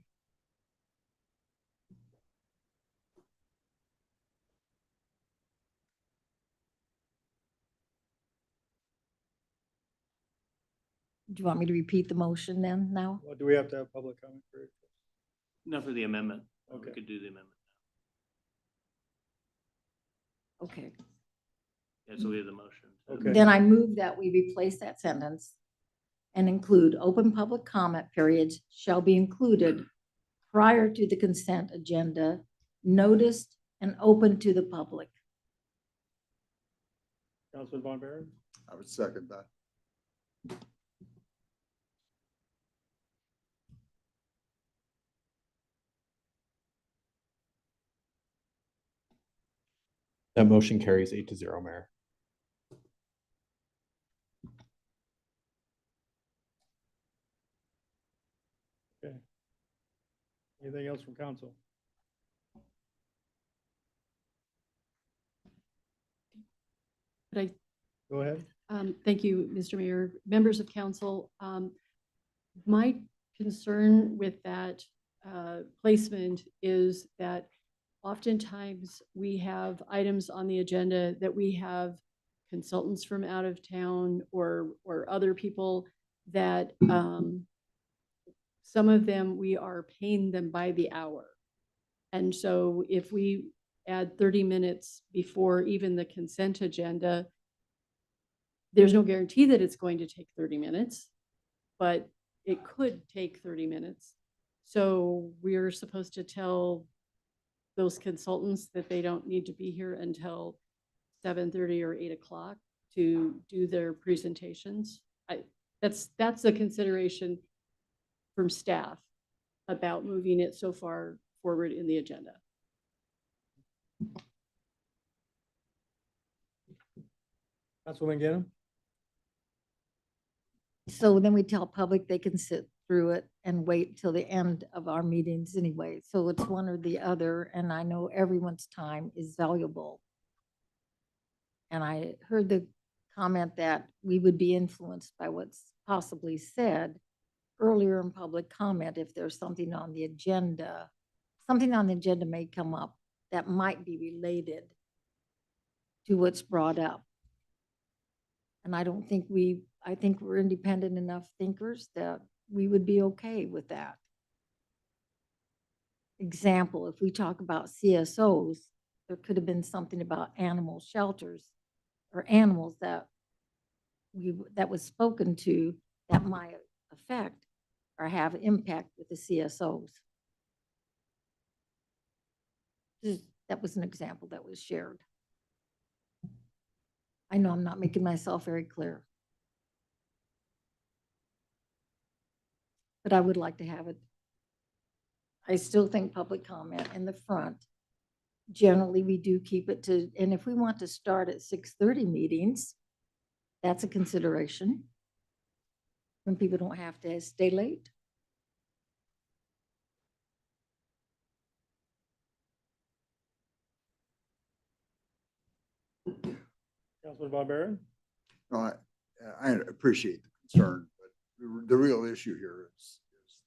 Do you want me to repeat the motion then now? Well, do we have to have public comment period? No, for the amendment. Okay. We could do the amendment. Okay. Yeah, so we have the motion. Okay. Then I move that we replace that sentence and include open public comment periods shall be included prior to the consent agenda, noticed and open to the public. Councilman Von Baron? I would second that. That motion carries 8-0, Mayor. Okay. Anything else from council? But I Go ahead. Thank you, Mr. Mayor. Members of council, my concern with that placement is that oftentimes we have items on the agenda that we have consultants from out of town or other people that some of them, we are paying them by the hour. And so if we add 30 minutes before even the consent agenda, there's no guarantee that it's going to take 30 minutes, but it could take 30 minutes. So we're supposed to tell those consultants that they don't need to be here until 7:30 or 8 o'clock to do their presentations. That's a consideration from staff about moving it so far forward in the agenda. Councilwoman Ganem? So then we tell public they can sit through it and wait till the end of our meetings anyway. So it's one or the other, and I know everyone's time is valuable. And I heard the comment that we would be influenced by what's possibly said earlier in public comment if there's something on the agenda. Something on the agenda may come up that might be related to what's brought up. And I don't think I think we're independent enough thinkers that we would be okay with that. Example, if we talk about CSOs, there could have been something about animal shelters or animals that was spoken to that might affect or have impact with the CSOs. That was an example that was shared. I know I'm not making myself very clear. But I would like to have it. I still think public comment in the front. Generally, we do keep it to, and if we want to start at 6:30 meetings, that's a consideration. When people don't have to stay late. Councilman Von Baron? No, I appreciate the concern, but the real issue here is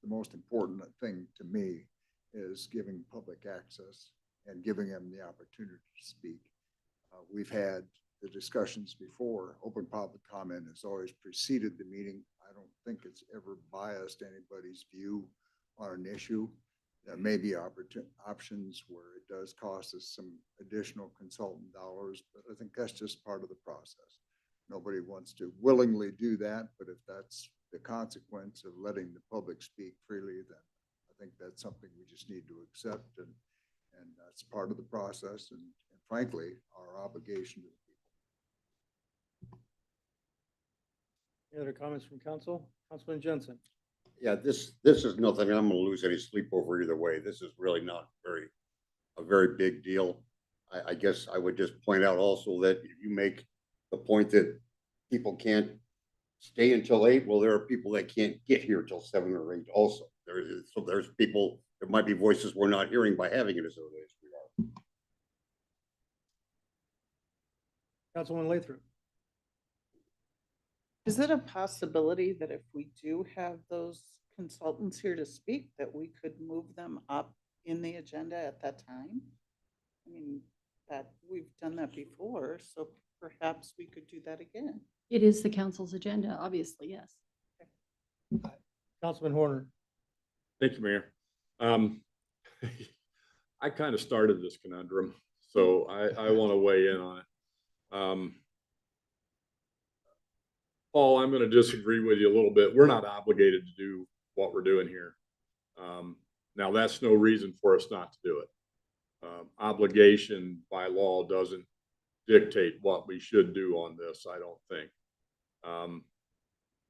the most important thing to me is giving public access and giving them the opportunity to speak. We've had the discussions before. Open public comment has always preceded the meeting. I don't think it's ever biased anybody's view on an issue. There may be options where it does cost us some additional consultant dollars, but I think that's just part of the process. Nobody wants to willingly do that, but if that's the consequence of letting the public speak freely, then I think that's something we just need to accept, and that's part of the process, and frankly, our obligation to the people. Any other comments from council? Councilman Jensen? Yeah, this is nothing I'm gonna lose any sleep over either way. This is really not a very big deal. I guess I would just point out also that if you make the point that people can't stay until 8, well, there are people that can't get here till 7 or 8 also. There's people, there might be voices we're not hearing by having it as early as we are. Councilman Lathrop? Is it a possibility that if we do have those consultants here to speak, that we could move them up in the agenda at that time? I mean, that we've done that before, so perhaps we could do that again. It is the council's agenda, obviously, yes. Councilman Horner? Thank you, Mayor. I kind of started this conundrum, so I want to weigh in on it. Paul, I'm gonna disagree with you a little bit. We're not obligated to do what we're doing here. Now, that's no reason for us not to do it. Obligation by law doesn't dictate what we should do on this, I don't think.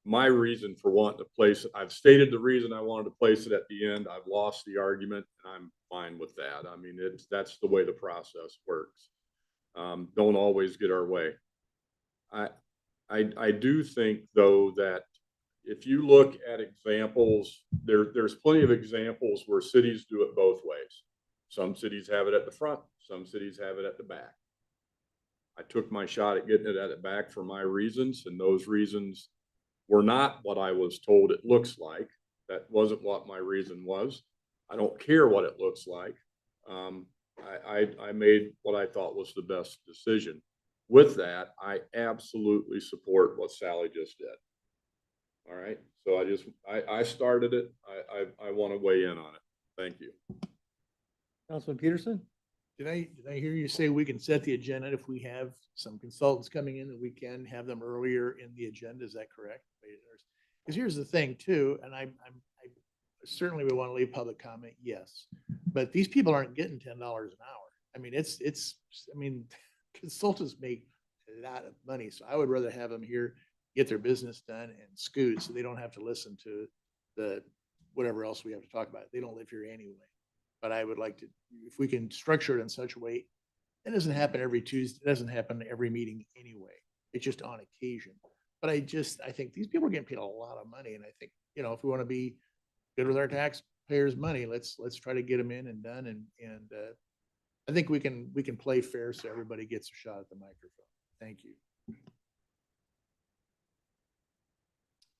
My reason for wanting to place it, I've stated the reason I wanted to place it at the end. I've lost the argument, and I'm fine with that. I mean, that's the way the process works. Don't always get our way. I do think, though, that if you look at examples, there's plenty of examples where cities do it both ways. Some cities have it at the front, some cities have it at the back. I took my shot at getting it at the back for my reasons, and those reasons were not what I was told it looks like. That wasn't what my reason was. I don't care what it looks like. I made what I thought was the best decision. With that, I absolutely support what Sally just did. All right, so I started it. I want to weigh in on it. Thank you. Councilman Peterson? Did I hear you say we can set the agenda if we have some consultants coming in, that we can have them earlier in the agenda? Is that correct? Because here's the thing too, and I certainly we want to leave public comment, yes, but these people aren't getting $10 an hour. I mean, I mean, consultants make a lot of money, so I would rather have them here, get their business done and scoot, so they don't have to listen to the whatever else we have to talk about. They don't live here anyway. But I would like to, if we can structure it in such a way, it doesn't happen every Tuesday, it doesn't happen every meeting anyway. It's just on occasion. But I think these people are getting paid a lot of money, and I think, if we want to be good with our taxpayers' money, let's try to get them in and done, and I think we can play fair so everybody gets a shot at the microphone. Thank you.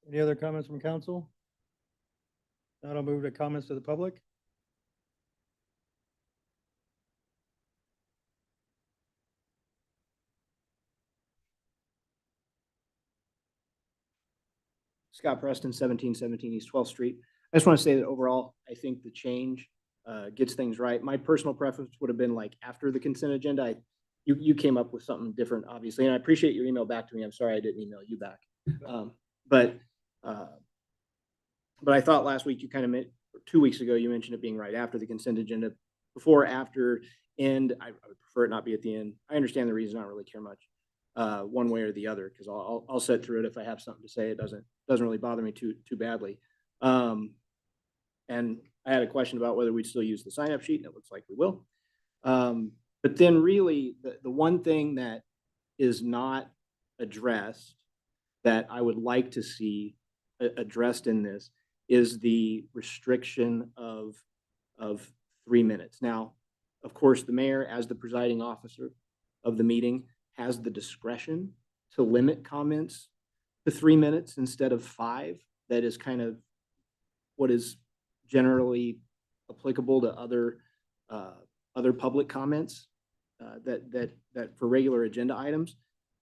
Any other comments from council? Now I'll move to comments to the public. Scott Preston, 1717 East 12th Street. I just want to say that overall, I think the change gets things right. My personal preference would have been like after the consent agenda. You came up with something different, obviously, and I appreciate your email back to me. I'm sorry I didn't email you back. But I thought last week you kind of meant, 2 weeks ago, you mentioned it being right after the consent agenda, before, after, and I would prefer it not be at the end. I understand the reason. I don't really care much one way or the other, because I'll sit through it if I have something to say. It doesn't really bother me too badly. And I had a question about whether we'd still use the sign-up sheet, and it looks like we will. But then really, the one thing that is not addressed that I would like to see addressed in this is the restriction of 3 minutes. Now, of course, the mayor, as the presiding officer of the meeting, has the discretion to limit comments to 3 minutes instead of 5. That is kind of what is generally applicable to other public comments that for regular agenda items.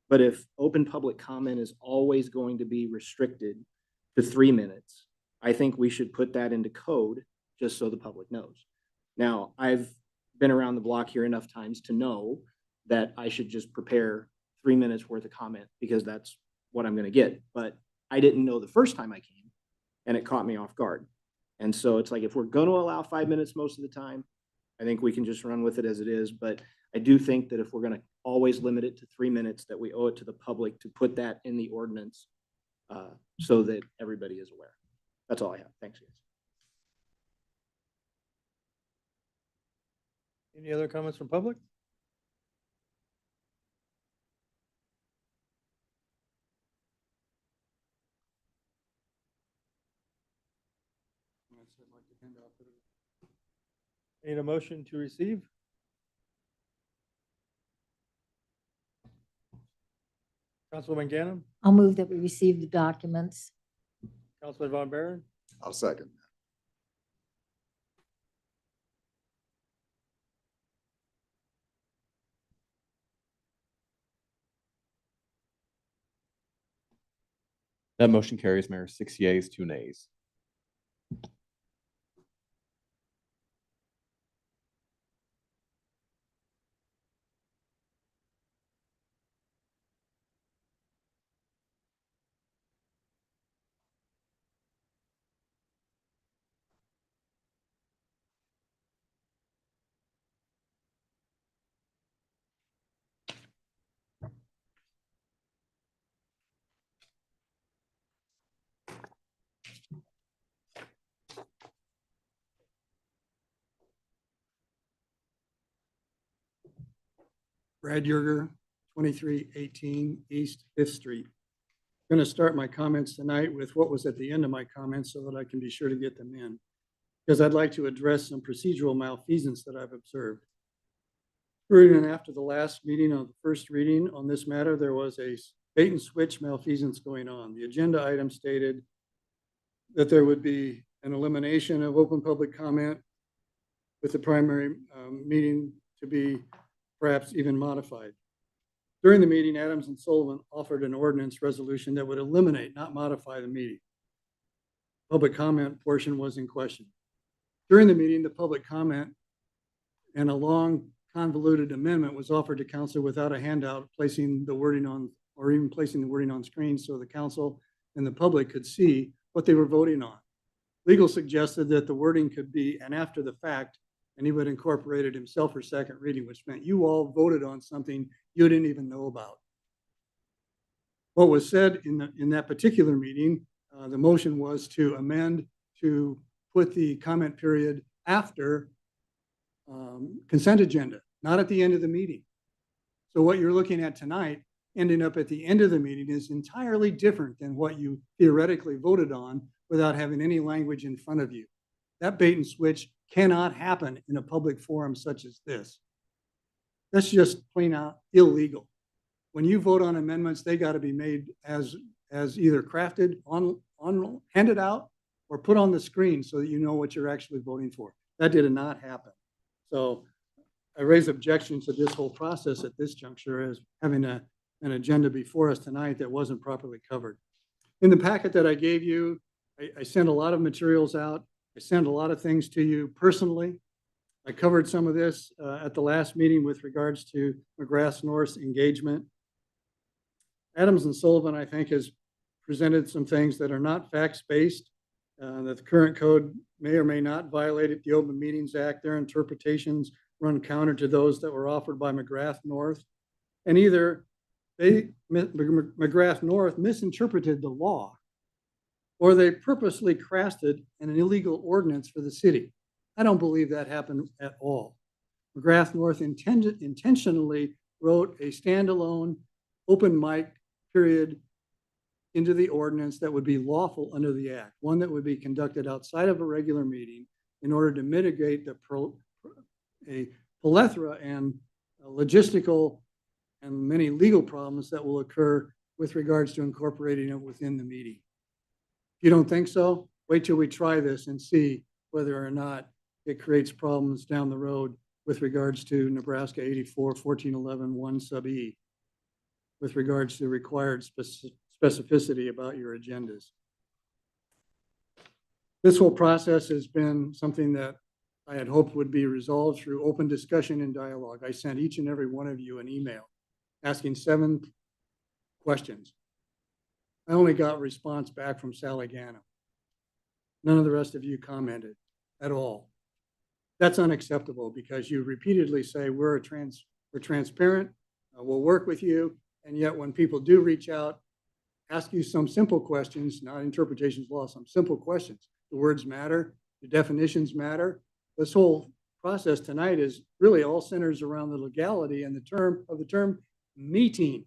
But if open public comment is always going to be restricted to 3 minutes, I think we should put that into code just so the public knows. Now, I've been around the block here enough times to know that I should just prepare 3 minutes worth of comment because that's what I'm going to get. But I didn't know the first time I came, and it caught me off guard. And so it's like, if we're going to allow 5 minutes most of the time, I think we can just run with it as it is. But I do think that if we're going to always limit it to 3 minutes, that we owe it to the public to put that in the ordinance so that everybody is aware. That's all I have. Thanks, guys. Any other comments from public? Need a motion to receive? Councilwoman Ganem, I'll move that we receive the documents. Councilman Von Baron, I'll second. That motion carries, Mayor, 6 yeas, 2 nays. Brad Yerger, 2318 East Fifth Street. Going to start my comments tonight with what was at the end of my comments so that I can be sure to get them in, because I'd like to address some procedural malfeasance that I've observed. During and after the last meeting of the first reading on this matter, there was a bait and switch malfeasance going on. The agenda item stated that there would be an elimination of open public comment with the primary meeting to be perhaps even modified. During the meeting, Adams and Sullivan offered an ordinance resolution that would eliminate, not modify the meeting. Public comment portion was in question. During the meeting, the public comment and a long convoluted amendment was offered to council without a handout, placing the wording on, or even placing the wording on screen so the council and the public could see what they were voting on. Legal suggested that the wording could be an after the fact, and he would incorporate it himself for second reading, which meant you all voted on something you didn't even know about. What was said in that particular meeting, the motion was to amend to put the comment period after consent agenda, not at the end of the meeting. So what you're looking at tonight, ending up at the end of the meeting, is entirely different than what you theoretically voted on without having any language in front of you. That bait and switch cannot happen in a public forum such as this. That's just plain out illegal. When you vote on amendments, they got to be made as either crafted handed out or put on the screen so that you know what you're actually voting for. That did not happen. So I raise objections to this whole process at this juncture as having an agenda before us tonight that wasn't properly covered. In the packet that I gave you, I sent a lot of materials out. I sent a lot of things to you personally. I covered some of this at the last meeting with regards to McGrath North's engagement. Adams and Sullivan, I think, has presented some things that are not facts-based, that the current code may or may not violate the Open Meetings Act. Their interpretations run counter to those that were offered by McGrath North. And either McGrath North misinterpreted the law, or they purposely crafted an illegal ordinance for the city. I don't believe that happened at all. McGrath North intentionally wrote a standalone open mic period into the ordinance that would be lawful under the act, one that would be conducted outside of a regular meeting in order to mitigate a plethora and logistical and many legal problems that will occur with regards to incorporating it within the meeting. If you don't think so, wait till we try this and see whether or not it creates problems down the road with regards to Nebraska 84-1411 1 sub E, with regards to required specificity about your agendas. This whole process has been something that I had hoped would be resolved through open discussion and dialogue. I sent each and every one of you an email asking 7 questions. I only got a response back from Sally Gano. None of the rest of you commented at all. That's unacceptable because you repeatedly say we're transparent, we'll work with you, and yet when people do reach out, ask you some simple questions, not interpretations law, some simple questions. The words matter, the definitions matter. This whole process tonight is really all centers around the legality and the term meeting,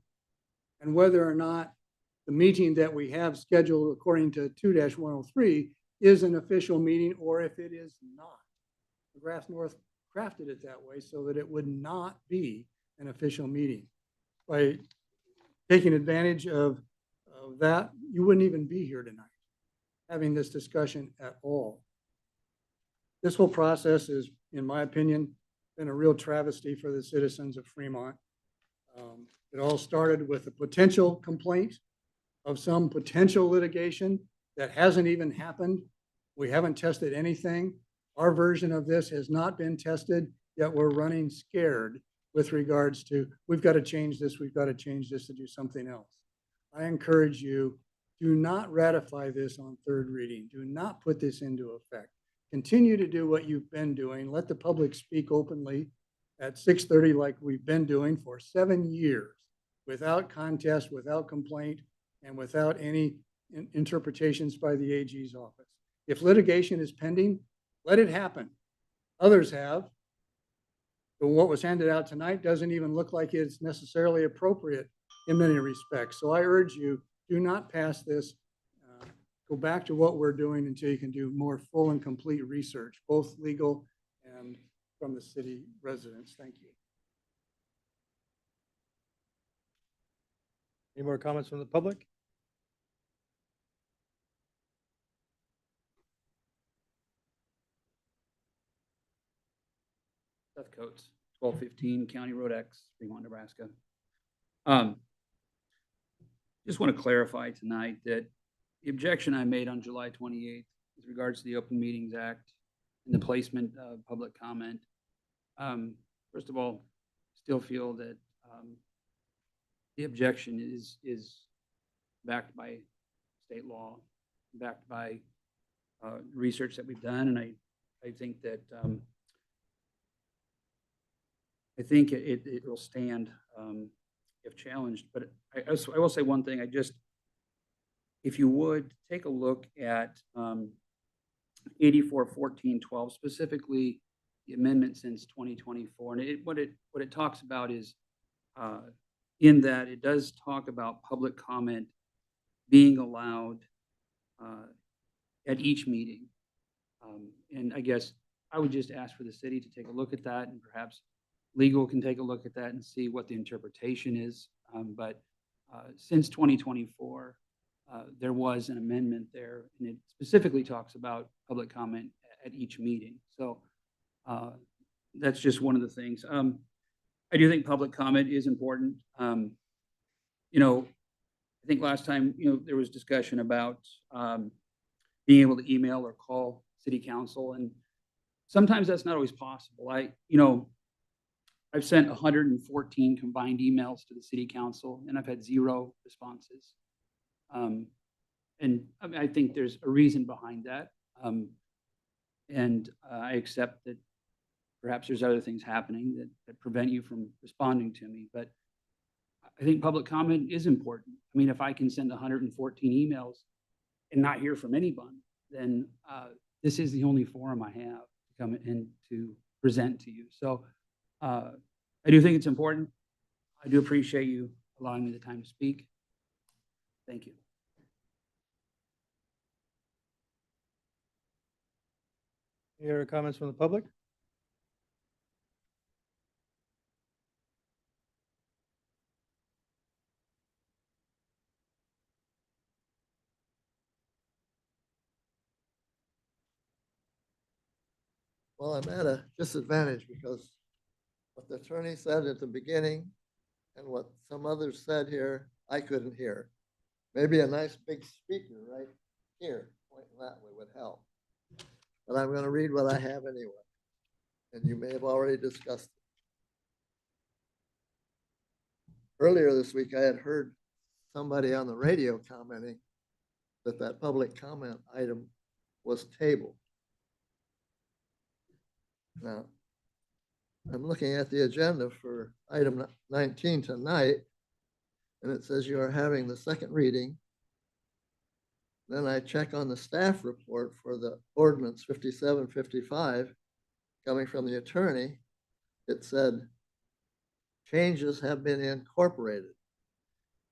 and whether or not the meeting that we have scheduled according to 2-103 is an official meeting or if it is not. McGrath North crafted it that way so that it would not be an official meeting. By taking advantage of that, you wouldn't even be here tonight having this discussion at all. This whole process is, in my opinion, been a real travesty for the citizens of Fremont. It all started with a potential complaint of some potential litigation that hasn't even happened. We haven't tested anything. Our version of this has not been tested, yet we're running scared with regards to, we've got to change this, we've got to change this to do something else. I encourage you, do not ratify this on third reading. Do not put this into effect. Continue to do what you've been doing. Let the public speak openly at 6:30 like we've been doing for 7 years, without contest, without complaint, and without any interpretations by the AG's office. If litigation is pending, let it happen. Others have. But what was handed out tonight doesn't even look like it's necessarily appropriate in many respects. So I urge you, do not pass this. Go back to what we're doing until you can do more full and complete research, both legal and from the city residents. Thank you. Any more comments from the public? Seth Coates, 1215 County Road X, Fremont, Nebraska. Just want to clarify tonight that the objection I made on July 28th with regards to the Open Meetings Act and the placement of public comment. First of all, still feel that the objection is backed by state law, backed by research that we've done, and I think that it will stand if challenged. But I will say one thing. If you would take a look at 84-14-12, specifically the amendment since 2024, and what it talks about is in that it does talk about public comment being allowed at each meeting. And I guess I would just ask for the city to take a look at that, and perhaps legal can take a look at that and see what the interpretation is. But since 2024, there was an amendment there, and it specifically talks about public comment at each meeting. So that's just one of the things. I do think public comment is important. I think last time, there was discussion about being able to email or call city council, and sometimes that's not always possible. I've sent 114 combined emails to the city council, and I've had 0 responses. And I think there's a reason behind that. And I accept that perhaps there's other things happening that prevent you from responding to me. But I think public comment is important. I mean, if I can send 114 emails and not hear from anyone, then this is the only forum I have to come in to present to you. So I do think it's important. I do appreciate you allowing me the time to speak. Thank you. Any other comments from the public? Well, I'm at a disadvantage because what the attorney said at the beginning and what some others said here, I couldn't hear. Maybe a nice big speaker right here, pointing that way would help. But I'm going to read what I have anyway. And you may have already discussed it. Earlier this week, I had heard somebody on the radio commenting that public comment item was tabled. Now, I'm looking at the agenda for item 19 tonight, and it says you are having the second reading. Then I check on the staff report for the ordinance 5755 coming from the attorney. It said changes have been incorporated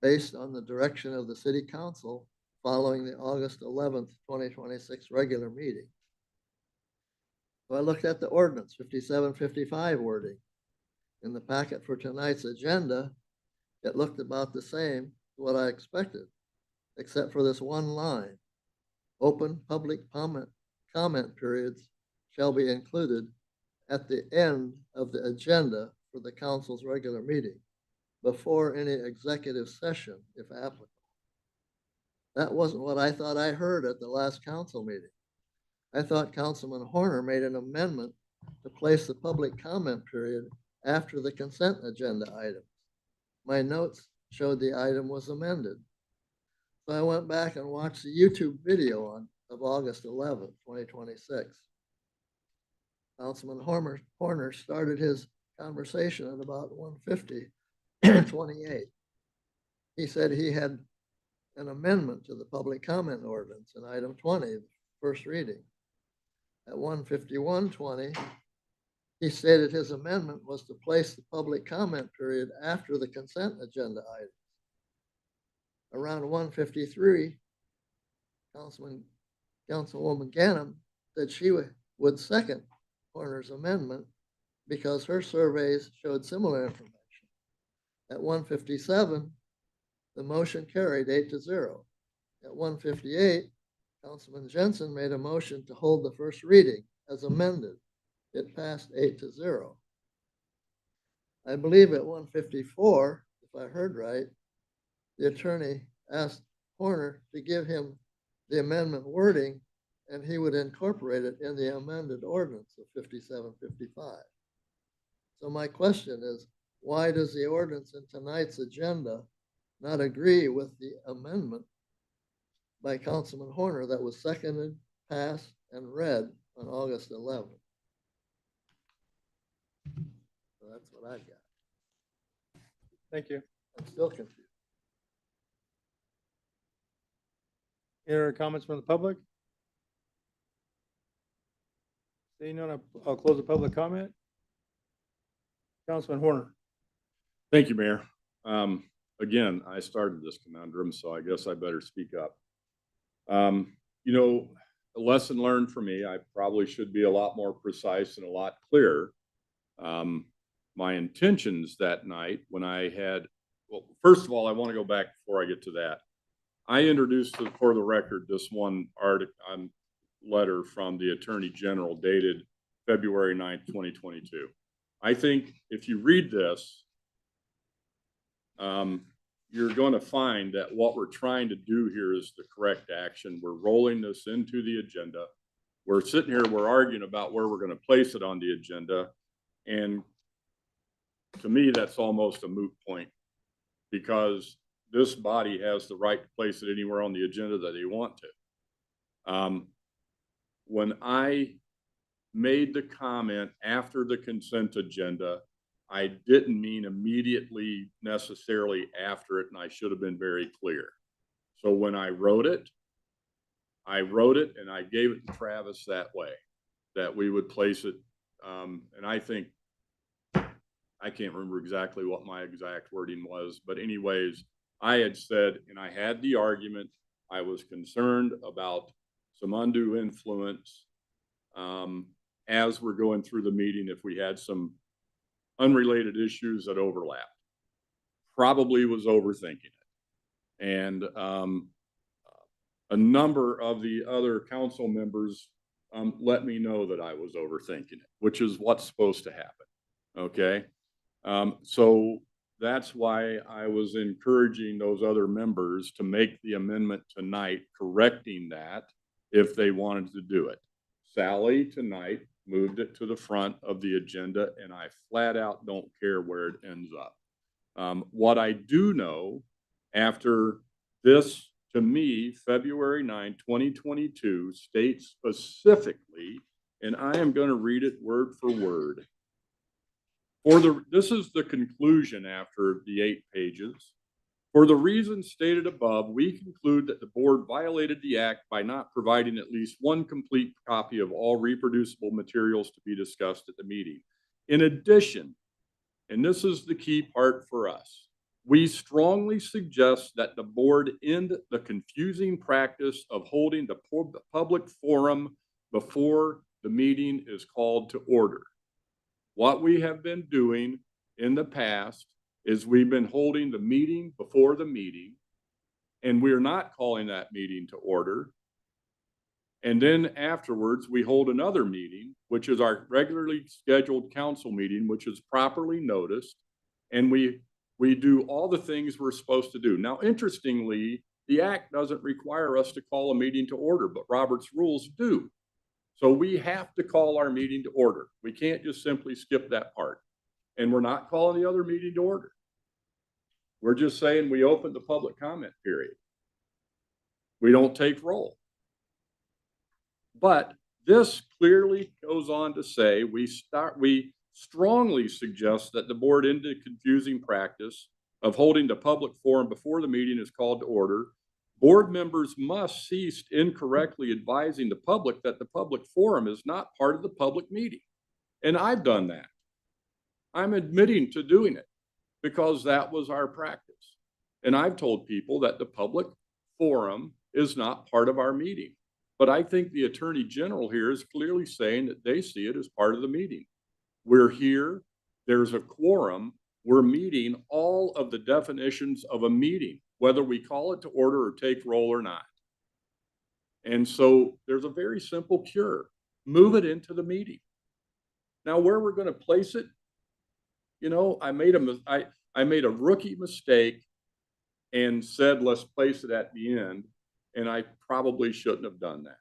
based on the direction of the city council following the August 11th, 2026 regular meeting. So I looked at the ordinance 5755 wording. In the packet for tonight's agenda, it looked about the same as what I expected, except for this one line. Open public comment periods shall be included at the end of the agenda for the council's regular meeting, before any executive session, if applicable. That wasn't what I thought I heard at the last council meeting. I thought Councilman Horner made an amendment to place the public comment period after the consent agenda items. My notes showed the item was amended. So I went back and watched the YouTube video of August 11th, 2026. Councilman Horner started his conversation at about 1:50:28. He said he had an amendment to the public comment ordinance in item 20, first reading. At 1:51:20, he stated his amendment was to place the public comment period after the consent agenda item. Around 1:53, Councilwoman Ganem said she would second Horner's amendment because her surveys showed similar information. At 1:57, the motion carried 8-0. At 1:58, Councilman Jensen made a motion to hold the first reading as amended. It passed 8-0. I believe at 1:54, if I heard right, the attorney asked Horner to give him the amendment wording and he would incorporate it in the amended ordinance of 5755. So my question is, why does the ordinance in tonight's agenda not agree with the amendment by Councilman Horner that was seconded, passed, and read on August 11th? So that's what I got. Thank you. I'm still confused. Any other comments from the public? Seeing none, I'll close the public comment. Councilman Horner. Thank you, Mayor. Again, I started this conundrum, so I guess I better speak up. You know, a lesson learned for me, I probably should be a lot more precise and a lot clearer. My intentions that night when I had, well, first of all, I want to go back before I get to that. I introduced for the record this one letter from the Attorney General dated February 9th, 2022. I think if you read this, you're going to find that what we're trying to do here is the correct action. We're rolling this into the agenda. We're sitting here, we're arguing about where we're going to place it on the agenda. And to me, that's almost a moot point because this body has the right to place it anywhere on the agenda that they want to. When I made the comment after the consent agenda, I didn't mean immediately necessarily after it, and I should have been very clear. So when I wrote it and I gave it to Travis that way, that we would place it. And I think, I can't remember exactly what my exact wording was, but anyways, I had said, and I had the argument, I was concerned about some undue influence as we're going through the meeting if we had some unrelated issues that overlap. Probably was overthinking it. And a number of the other council members let me know that I was overthinking it, which is what's supposed to happen. Okay. So that's why I was encouraging those other members to make the amendment tonight, correcting that if they wanted to do it. Sally tonight moved it to the front of the agenda, and I flat out don't care where it ends up. What I do know after this, to me, February 9, 2022 states specifically, and I am going to read it word for word. This is the conclusion after the 8 pages. For the reasons stated above, we conclude that the board violated the act by not providing at least one complete copy of all reproducible materials to be discussed at the meeting. In addition, and this is the key part for us, we strongly suggest that the board end the confusing practice of holding the public forum before the meeting is called to order. What we have been doing in the past is we've been holding the meeting before the meeting, and we're not calling that meeting to order. And then afterwards, we hold another meeting, which is our regularly scheduled council meeting, which is properly noticed. And we do all the things we're supposed to do. Now, interestingly, the act doesn't require us to call a meeting to order, but Robert's rules do. So we have to call our meeting to order. We can't just simply skip that part. And we're not calling the other meeting to order. We're just saying we open the public comment period. We don't take roll. But this clearly goes on to say we strongly suggest that the board end the confusing practice of holding the public forum before the meeting is called to order. Board members must cease incorrectly advising the public that the public forum is not part of the public meeting. And I've done that. I'm admitting to doing it because that was our practice. And I've told people that the public forum is not part of our meeting. But I think the Attorney General here is clearly saying that they see it as part of the meeting. We're here, there's a quorum, we're meeting all of the definitions of a meeting, whether we call it to order or take roll or not. And so there's a very simple cure. Move it into the meeting. Now, where we're going to place it, you know, I made a rookie mistake and said, let's place it at the end. And I probably shouldn't have done that.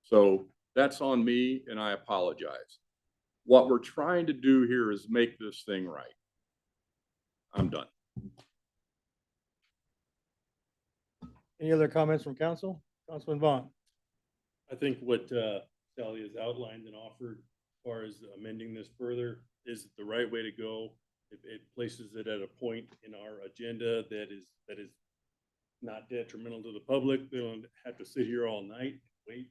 So that's on me, and I apologize. What we're trying to do here is make this thing right. I'm done. Any other comments from council? Councilman Vaughn? I think what Sally has outlined and offered as far as amending this further is the right way to go. It places it at a point in our agenda that is not detrimental to the public. They don't have to sit here all night, wait.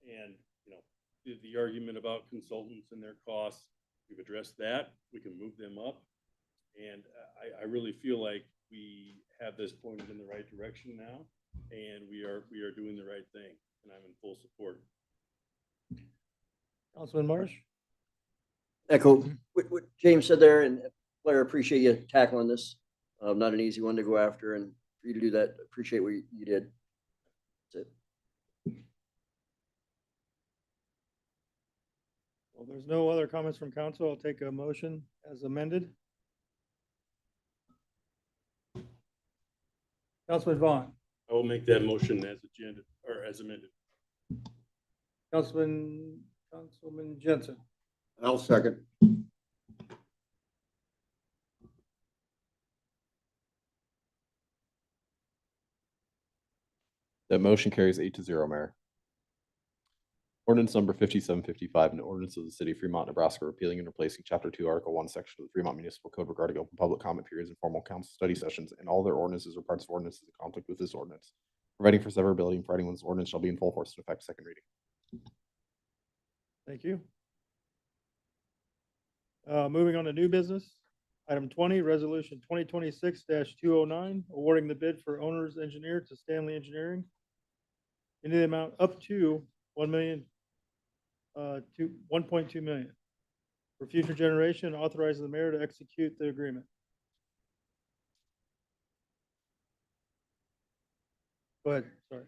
And, you know, the argument about consultants and their costs, we've addressed that. We can move them up. And I really feel like we have this pointed in the right direction now, and we are doing the right thing, and I'm in full support. Councilman Marsh? Echo what James said there, and Blair, appreciate you tackling this. Not an easy one to go after, and for you to do that, appreciate what you did. That's it. Well, there's no other comments from council. I'll take a motion as amended. Councilman Vaughn? I will make that motion as agenda or as amended. Councilman Jensen? I'll second. That motion carries 8-0, Mayor. Ordinance number 5755, an ordinance of the city of Fremont, Nebraska, repealing and replacing chapter 2, article 1, section of the Fremont Municipal Code regarding open public comment periods and formal council study sessions, and all their ordinances or parts of ordinances in conflict with this ordinance, providing for severability and providing when this ordinance shall be in full force and effect. Second reading. Thank you. Moving on to new business. Item 20, resolution 2026-209, awarding the bid for owner's engineer to Stanley Engineering in the amount up to $1.2 million for future generation, authorizing the mayor to execute the agreement. Go ahead, sorry.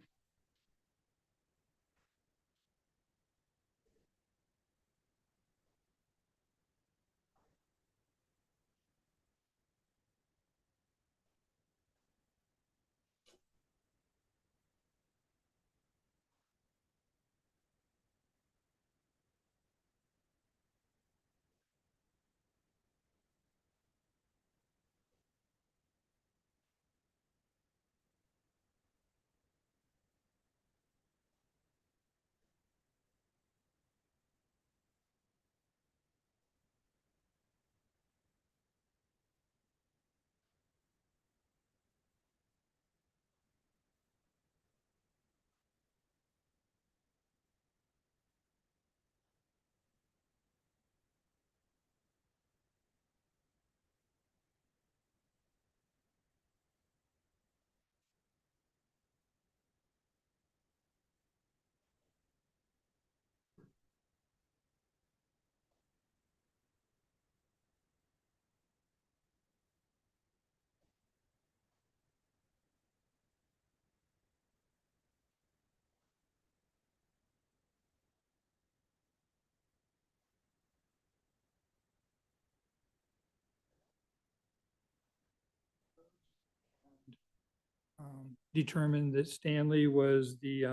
Determined that Stanley was the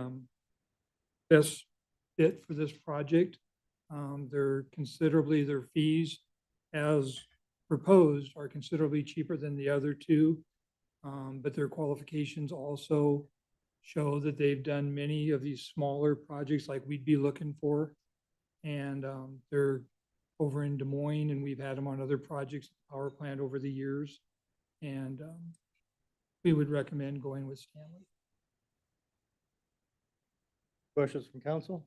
best fit for this project. Their fees as proposed are considerably cheaper than the other two. But their qualifications also show that they've done many of these smaller projects like we'd be looking for. And they're over in Des Moines, and we've had them on other projects, power plant over the years. And we would recommend going with Stanley. Questions from council?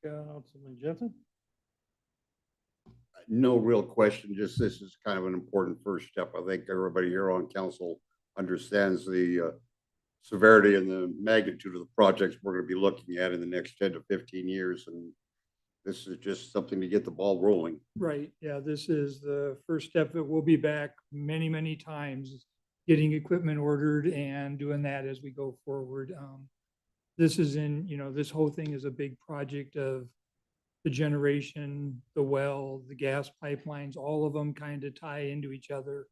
Councilman Jensen? No real question, just this is kind of an important first step. I think everybody here on council understands the severity and the magnitude of the projects we're gonna be looking at in the next 10 to 15 years, and this is just something to get the ball rolling. Right, yeah, this is the first step that we'll be back many, many times, getting equipment ordered and doing that as we go forward. This is this whole thing is a big project of the generation, the well, the gas pipelines, all of them kind of tie into each other.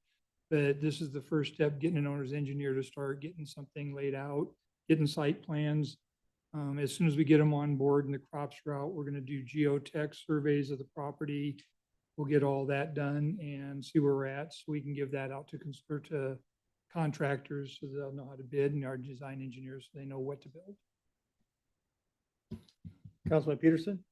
But this is the first step, getting an owner's engineer to start getting something laid out, getting site plans. As soon as we get them on board and the crops are out, we're gonna do geotech surveys of the property. We'll get all that done and see where we're at, so we can give that out to contractors, so they'll know how to bid, and our design engineers, so they know what to build. Councilman Peterson?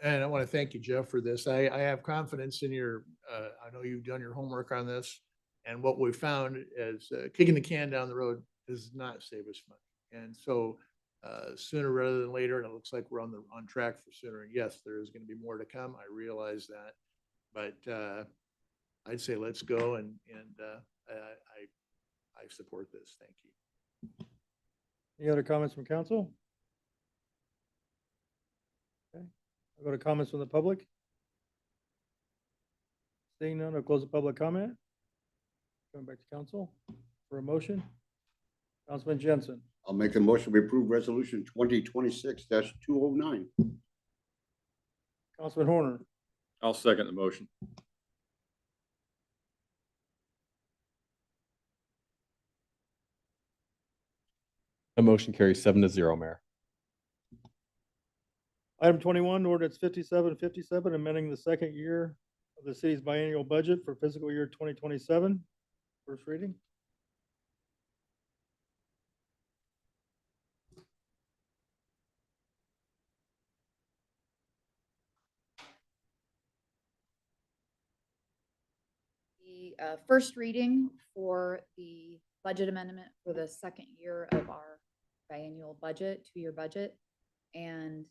And I want to thank you, Jeff, for this. I have confidence in your, I know you've done your homework on this. And what we found is kicking the can down the road does not save us money. And so sooner rather than later, and it looks like we're on track for sooner. And yes, there is going to be more to come. I realize that. But I'd say let's go, and I support this. Thank you. Any other comments from council? Okay, I'll go to comments from the public. Seeing none, I'll close the public comment. Going back to council for a motion. Councilman Jensen. I'll make the motion, we approve resolution 2026-209. Councilman Horner. I'll second the motion. The motion carries 7-0, Mayor. Item 21, ordinance 5757, amending the second year of the city's biennial budget for fiscal year 2027. First reading. The first reading for the budget amendment for the second year of our biannual budget, 2-year budget. And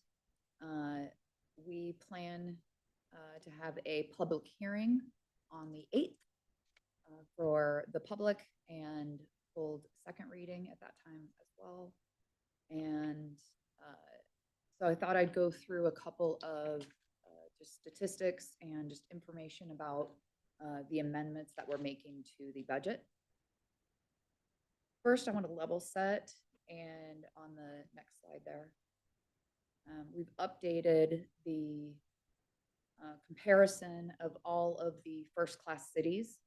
we plan to have a public hearing on the 8th for the public, and hold second reading at that time as well. And so I thought I'd go through a couple of just statistics and just information about the amendments that we're making to the budget. First, I want to level set, and on the next slide there, we've updated the comparison of all of the first-class cities,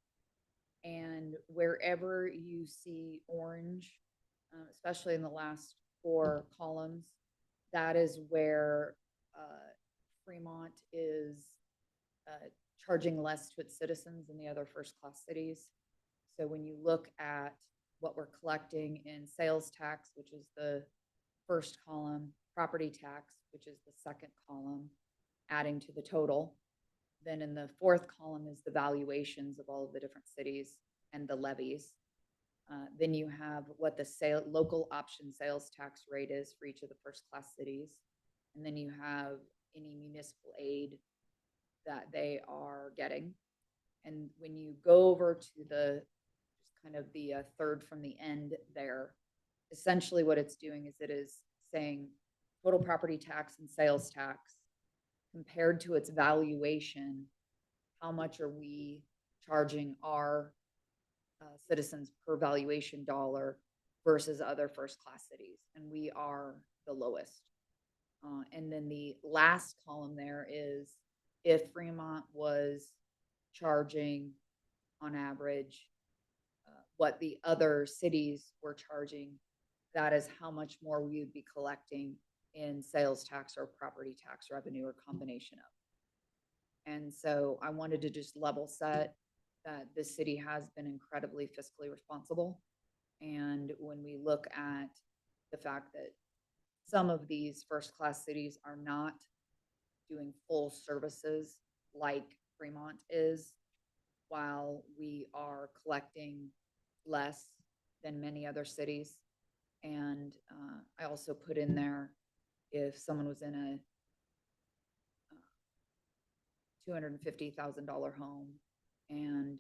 and wherever you see orange, especially in the last 4 columns, that is where Fremont is charging less to its citizens than the other first-class cities. So when you look at what we're collecting in sales tax, which is the first column, property tax, which is the second column, adding to the total, then in the 4th column is the valuations of all of the different cities and the levies. Then you have what the local option sales tax rate is for each of the first-class cities. And then you have any municipal aid that they are getting. And when you go over to the just kind of the third from the end there, essentially what it's doing is it is saying total property tax and sales tax compared to its valuation, how much are we charging our citizens per valuation dollar versus other first-class cities, and we are the lowest. And then the last column there is if Fremont was charging on average what the other cities were charging, that is how much more we would be collecting in sales tax or property tax revenue, or combination of. And so I wanted to just level set that this city has been incredibly fiscally responsible. And when we look at the fact that some of these first-class cities are not doing full services like Fremont is, while we are collecting less than many other cities. And I also put in there, if someone was in $250,000 home. And,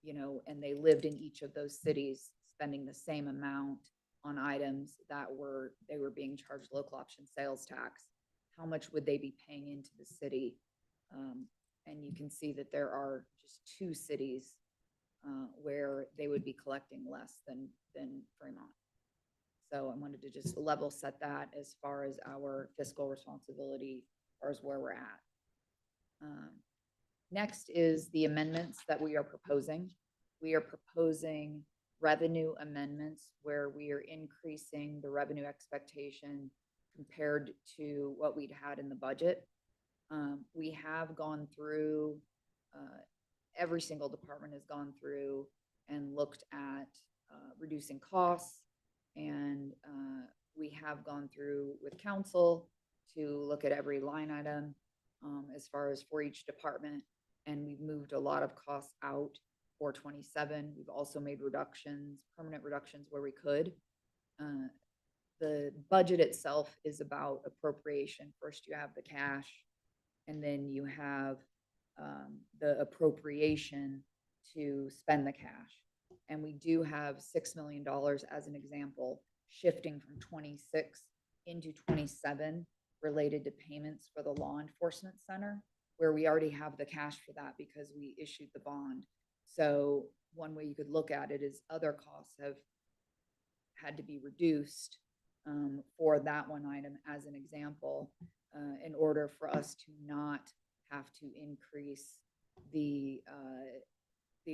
you know, and they lived in each of those cities, spending the same amount on items that they were being charged local option sales tax. How much would they be paying into the city? And you can see that there are just 2 cities where they would be collecting less than Fremont. So I wanted to just level set that as far as our fiscal responsibility, as far as where we're at. Next is the amendments that we are proposing. We are proposing revenue amendments where we are increasing the revenue expectation compared to what we'd had in the budget. We have gone through, every single department has gone through and looked at reducing costs. And we have gone through with council to look at every line item as far as for each department. And we've moved a lot of costs out for 27. We've also made reductions, permanent reductions where we could. The budget itself is about appropriation. First, you have the cash, and then you have the appropriation to spend the cash. And we do have $6 million as an example, shifting from 26 into 27 related to payments for the law enforcement center, where we already have the cash for that because we issued the bond. So one way you could look at it is other costs have had to be reduced for that one item as an example, in order for us to not have to increase the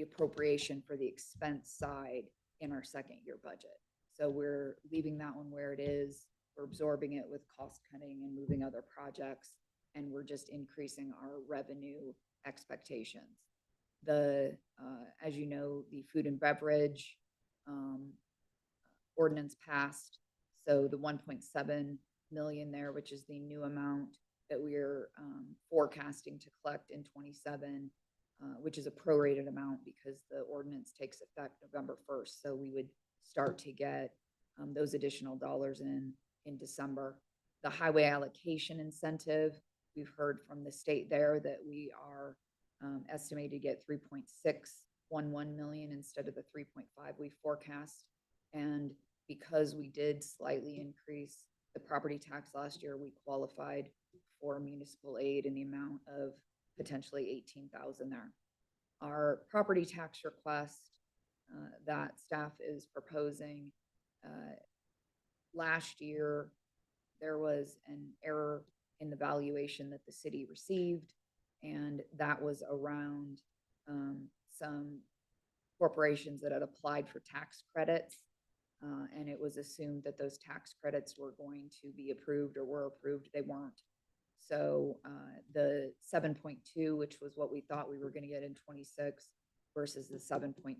appropriation for the expense side in our second year budget. So we're leaving that one where it is. We're absorbing it with cost cutting and moving other projects, and we're just increasing our revenue expectations. As you know, the food and beverage ordinance passed. So the 1.7 million there, which is the new amount that we're forecasting to collect in 27, which is a prorated amount because the ordinance takes effect November 1st. So we would start to get those additional dollars in December. The highway allocation incentive, we've heard from the state there that we are estimated to get 3.611 million instead of the 3.5 we forecast. And because we did slightly increase the property tax last year, we qualified for municipal aid in the amount of potentially 18,000 there. Our property tax request that staff is proposing, last year there was an error in the valuation that the city received, and that was around some corporations that had applied for tax credits, and it was assumed that those tax credits were going to be approved or were approved. They weren't. So the 7.2, which was what we thought we were going to get in 26 versus the 7.6,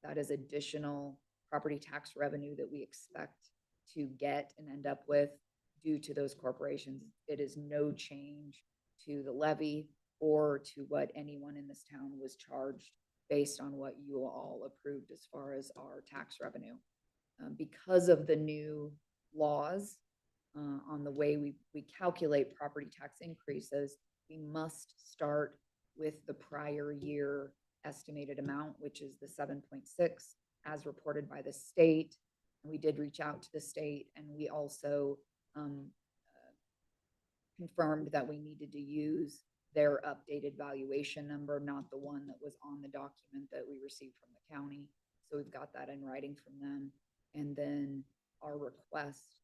that is additional property tax revenue that we expect to get and end up with due to those corporations. It is no change to the levy or to what anyone in this town was charged based on what you all approved as far as our tax revenue. Because of the new laws on the way we calculate property tax increases, we must start with the prior year estimated amount, which is the 7.6 as reported by the state. And we did reach out to the state, and we also confirmed that we needed to use their updated valuation number, not the one that was on the document that we received from the county. So we've got that in writing from them. And then our request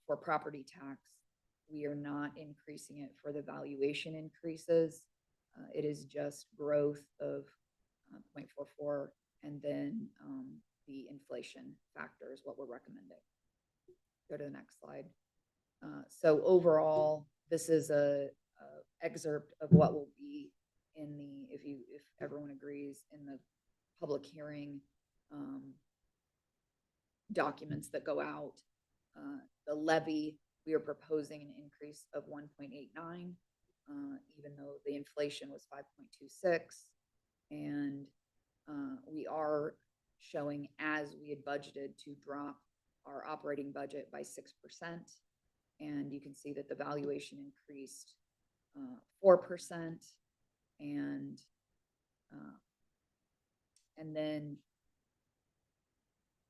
for property tax, we are not increasing it for the valuation increases. It is just growth of 0.44, and then the inflation factor is what we're recommending. Go to the next slide. So overall, this is a excerpt of what will be in the, if everyone agrees, in the public hearing documents that go out. The levy, we are proposing an increase of 1.89, even though the inflation was 5.26. And we are showing, as we had budgeted, to drop our operating budget by 6%. And you can see that the valuation increased 4%. And, and then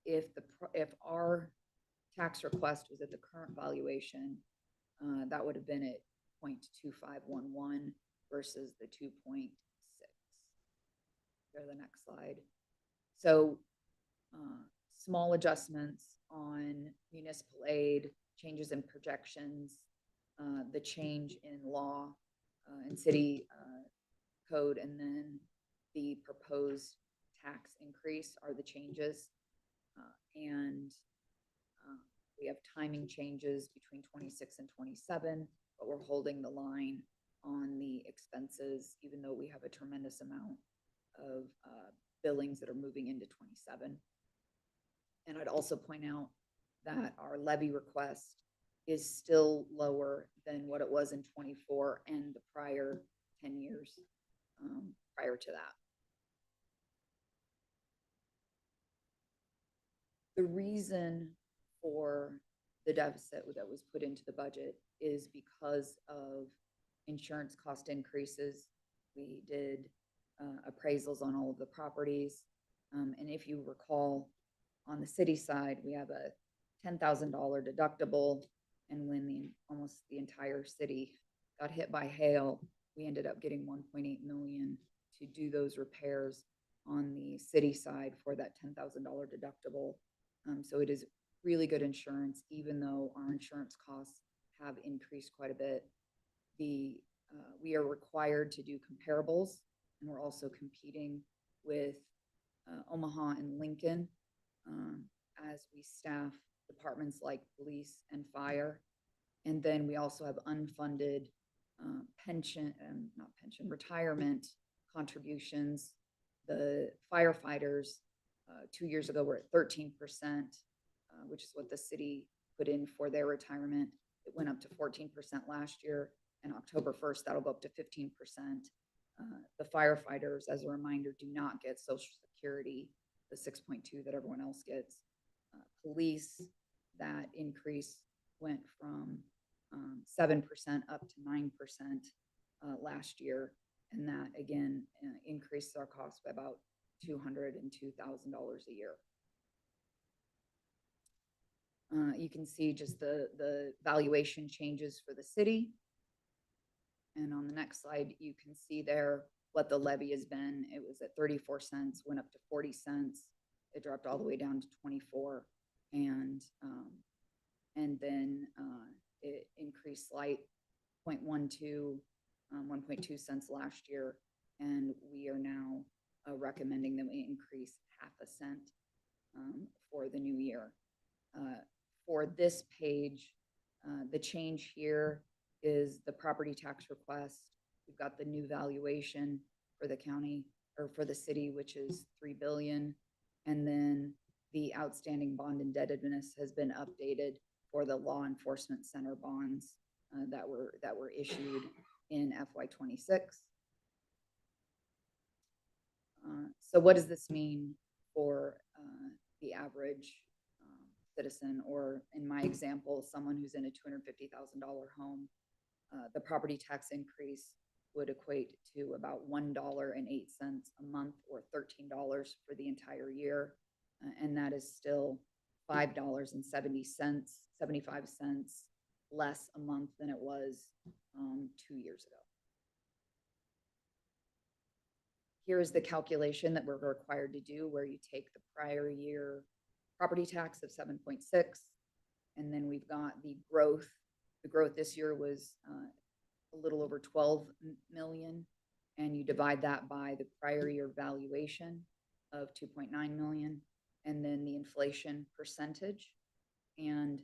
if our tax request was at the current valuation, that would have been at 0.2511 versus the 2.6. Go to the next slide. So small adjustments on municipal aid, changes in projections, the change in law and city code, and then the proposed tax increase are the changes. And we have timing changes between 26 and 27, but we're holding the line on the expenses, even though we have a tremendous amount of billings that are moving into 27. And I'd also point out that our levy request is still lower than what it was in 24 and the prior 10 years prior to that. The reason for the deficit that was put into the budget is because of insurance cost increases. We did appraisals on all of the properties. And if you recall, on the city side, we have a $10,000 deductible. And when almost the entire city got hit by hail, we ended up getting 1.8 million to do those repairs on the city side for that $10,000 deductible. So it is really good insurance, even though our insurance costs have increased quite a bit. We are required to do comparables, and we're also competing with Omaha and Lincoln as we staff departments like police and fire. And then we also have unfunded retirement contributions. The firefighters 2 years ago were at 13%, which is what the city put in for their retirement. It went up to 14% last year, and October 1st, that'll go up to 15%. The firefighters, as a reminder, do not get Social Security, the 6.2 that everyone else gets. Police, that increase went from 7% up to 9% last year, and that again increased our costs by about $202,000 a year. You can see just the valuation changes for the city. And on the next slide, you can see there what the levy has been. It was at 34 cents, went up to 40 cents. It dropped all the way down to 24. And then it increased slight 0.12, 1.2 cents last year. And we are now recommending that we increase 0.5 cent for the new year. For this page, the change here is the property tax request. We've got the new valuation for the county or for the city, which is $3 billion. And then the outstanding bond indebtedness has been updated for the law enforcement center bonds that were issued in FY26. So what does this mean for the average citizen, or in my example, someone who's in a $250,000 home? The property tax increase would equate to about $1.08 a month, or $13 for the entire year. And that is still $5.75 less a month than it was 2 years ago. Here is the calculation that we're required to do, where you take the prior year property tax of 7.6, and then we've got the growth. The growth this year was a little over 12 million, and you divide that by the prior year valuation of 2.9 million, and then the inflation percentage. And,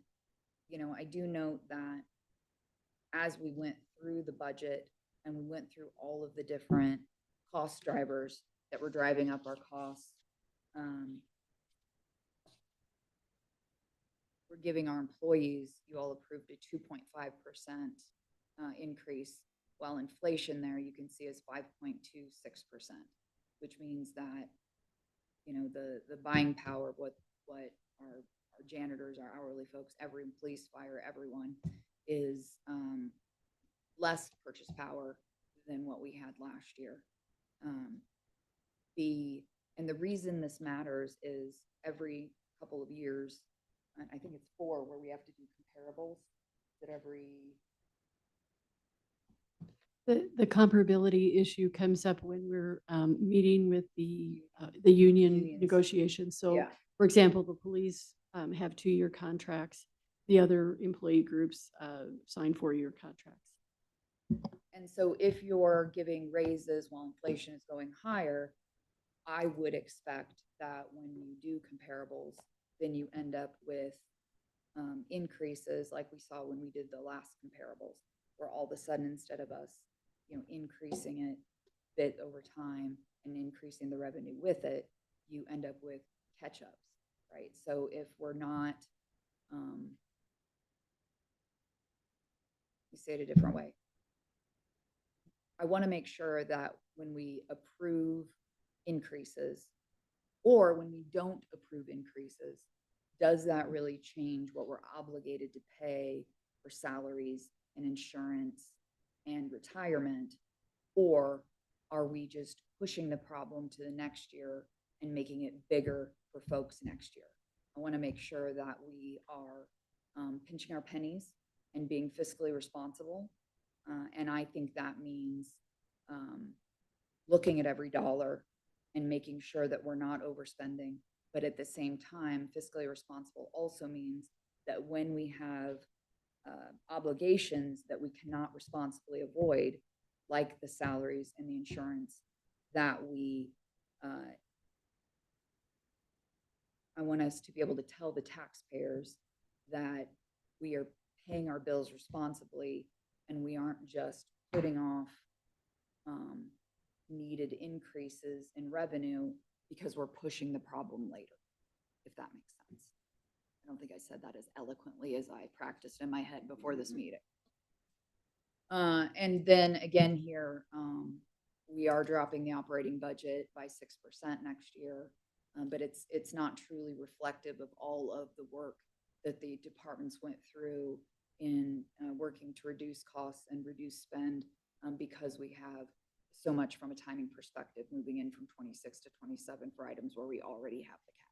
you know, I do note that as we went through the budget and we went through all of the different cost drivers that were driving up our costs, we're giving our employees, you all approved a 2.5% increase, while inflation there you can see is 5.26%, which means that, you know, the buying power of what our janitors, our hourly folks, every police, fire, everyone is less purchase power than what we had last year. And the reason this matters is every couple of years, and I think it's 4 where we have to do comparables, that The comparability issue comes up when we're meeting with the union Unions. negotiations. So, Yeah. for example, the police have 2-year contracts. The other employee groups sign 4-year contracts. And so if you're giving raises while inflation is going higher, I would expect that when you do comparables, then you end up with increases like we saw when we did the last comparables, where all of a sudden, instead of us, increasing it bit over time and increasing the revenue with it, you end up with catch-ups, right? So if we're not, let me say it a different way. I want to make sure that when we approve increases or when we don't approve increases, does that really change what we're obligated to pay for salaries and insurance and retirement? Or are we just pushing the problem to the next year and making it bigger for folks next year? I want to make sure that we are pinching our pennies and being fiscally responsible. And I think that means looking at every dollar and making sure that we're not overspending. But at the same time, fiscally responsible also means that when we have obligations that we cannot responsibly avoid, like the salaries and the insurance, that we, I want us to be able to tell the taxpayers that we are paying our bills responsibly and we aren't just putting off needed increases in revenue because we're pushing the problem later, if that makes sense. I don't think I said that as eloquently as I practiced in my head before this meeting. And then again here, we are dropping the operating budget by 6% next year, but it's not truly reflective of all of the work that the departments went through in working to reduce costs and reduce spend, because we have so much from a timing perspective moving in from 26 to 27 for items where we already have the cash.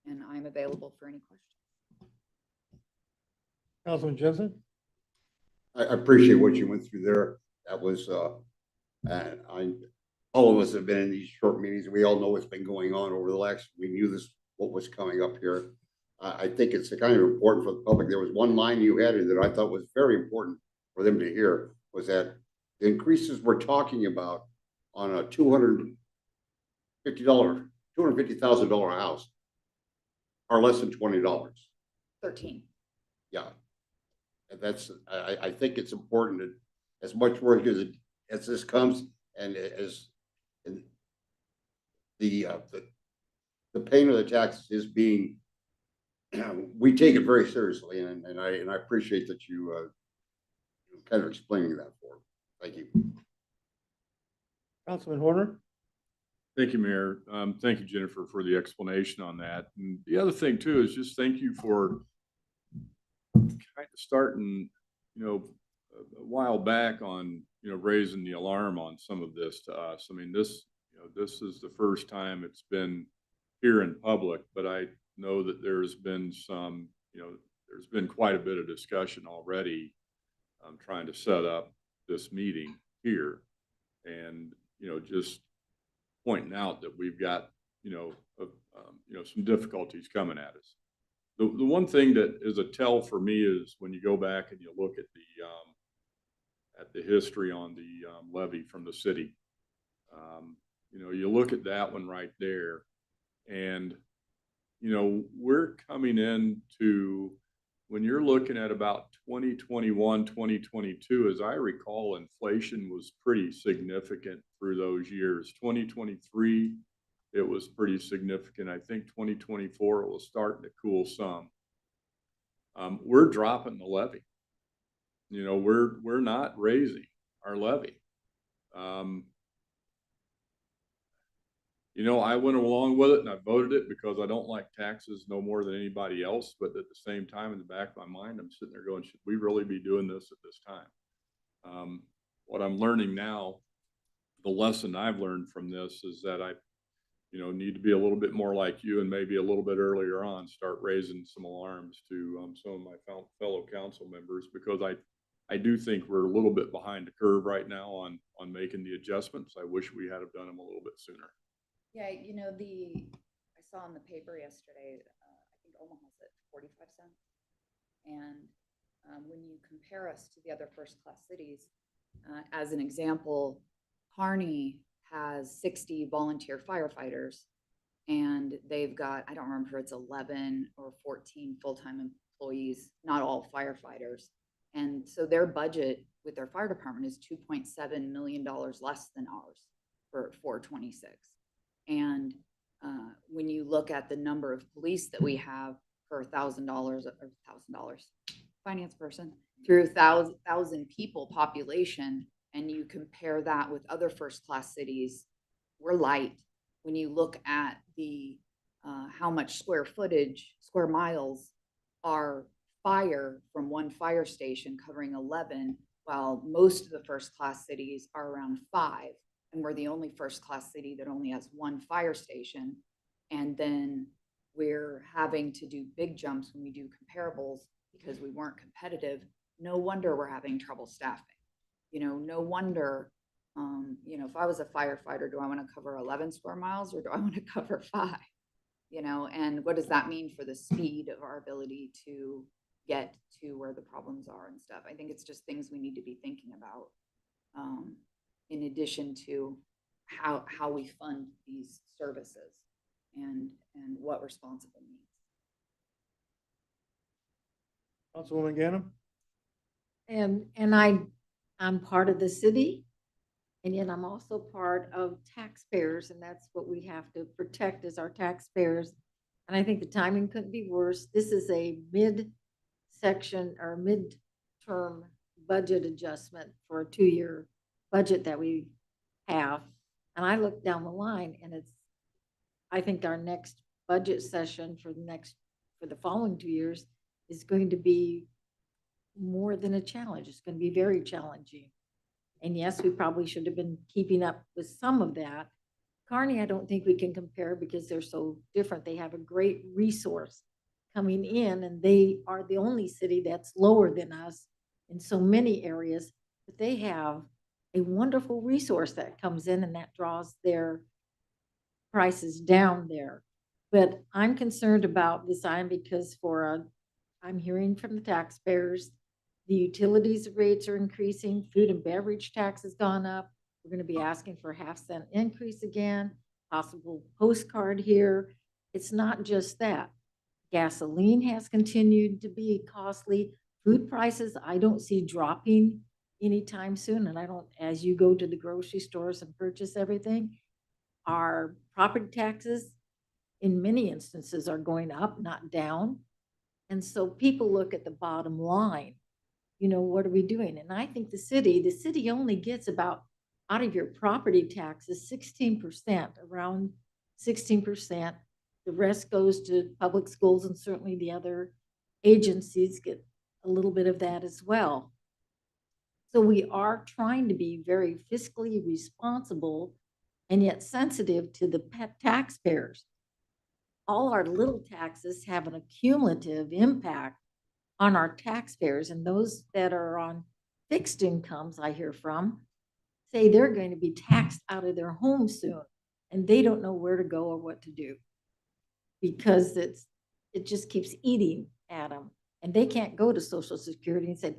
And I'm available for any questions. Councilman Jensen? I appreciate what you went through there. That was, all of us have been in these short meetings. We all know what's been going on over the last, we knew what was coming up here. I think it's kind of important for the public. There was one line you added that I thought was very important for them to hear, was that the increases we're talking about on a $250,000 house are less than $20. 13. Yeah. And that's, I think it's important that as much work as this comes and as the pain of the taxes is being, we take it very seriously, and I appreciate that you kind of explaining that for me. Thank you. Councilman Horner? Thank you, Mayor. Thank you, Jennifer, for the explanation on that. And the other thing too is just thank you for kind of starting, a while back on, raising the alarm on some of this to us. I mean, this is the first time it's been here in public, but I know that there's been some, there's been quite a bit of discussion already. Trying to set up this meeting here, and just pointing out that we've got some difficulties coming at us. The one thing that is a tell for me is when you go back and you look at the history on the levy from the city. You look at that one right there, and we're coming into, when you're looking at about 2021, 2022, as I recall, inflation was pretty significant through those years. 2023, it was pretty significant. I think 2024, it was starting to cool some. We're dropping the levy. We're not raising our levy. I went along with it and I voted it because I don't like taxes no more than anybody else. But at the same time, in the back of my mind, I'm sitting there going, should we really be doing this at this time? What I'm learning now, the lesson I've learned from this is that I, need to be a little bit more like you and maybe a little bit earlier on, start raising some alarms to some of my fellow council members, because I do think we're a little bit behind the curve right now on making the adjustments. I wish we had have done them a little bit sooner. Yeah, I saw in the paper yesterday, I think Omaha's at 45 cents. And when you compare us to the other first-class cities, as an example, Kearney has 60 volunteer firefighters, and they've got, I don't remember if it's 11 or 14 full-time employees, not all firefighters. And so their budget with their fire department is $2.7 million less than ours for 26. And when you look at the number of police that we have per $1,000 finance person through 1,000 people population, and you compare that with other first-class cities, we're light. When you look at the how much square miles are fire from one fire station covering 11, while most of the first-class cities are around 5, and we're the only first-class city that only has 1 fire station. And then we're having to do big jumps when we do comparables because we weren't competitive. No wonder we're having trouble staffing. No wonder, if I was a firefighter, do I want to cover 11 square miles or do I want to cover 5? And what does that mean for the speed of our ability to get to where the problems are and stuff? I think it's just things we need to be thinking about, in addition to how we fund these services and what responsible means. Councilwoman Ganem? And I'm part of the city, and yet I'm also part of taxpayers, and that's what we have to protect is our taxpayers. And I think the timing couldn't be worse. This is a mid-section or mid-term budget adjustment for a 2-year budget that we have. And I look down the line, and I think our next budget session for the following 2 years is going to be more than a challenge. It's going to be very challenging. And yes, we probably should have been keeping up with some of that. Kearney, I don't think we can compare because they're so different. They have a great resource coming in, and they are the only city that's lower than us in so many areas, but they have a wonderful resource that comes in and that draws their prices down there. But I'm concerned about this item because I'm hearing from the taxpayers, the utilities rates are increasing, food and beverage tax has gone up. We're going to be asking for a 0.5-cent increase again, possible postcard here. It's not just that. Gasoline has continued to be costly. Food prices, I don't see dropping anytime soon. And as you go to the grocery stores and purchase everything, our property taxes in many instances are going up, not down. And so people look at the bottom line, what are we doing? And I think the city only gets about out of your property taxes, 16%, around 16%. The rest goes to public schools, and certainly the other agencies get a little bit of that as well. So we are trying to be very fiscally responsible and yet sensitive to the taxpayers. All our little taxes have an accumulative impact on our taxpayers, and those that are on fixed incomes, I hear from, say they're going to be taxed out of their home soon, and they don't know where to go or what to do because it just keeps eating at them, and they can't go to Social Security and say,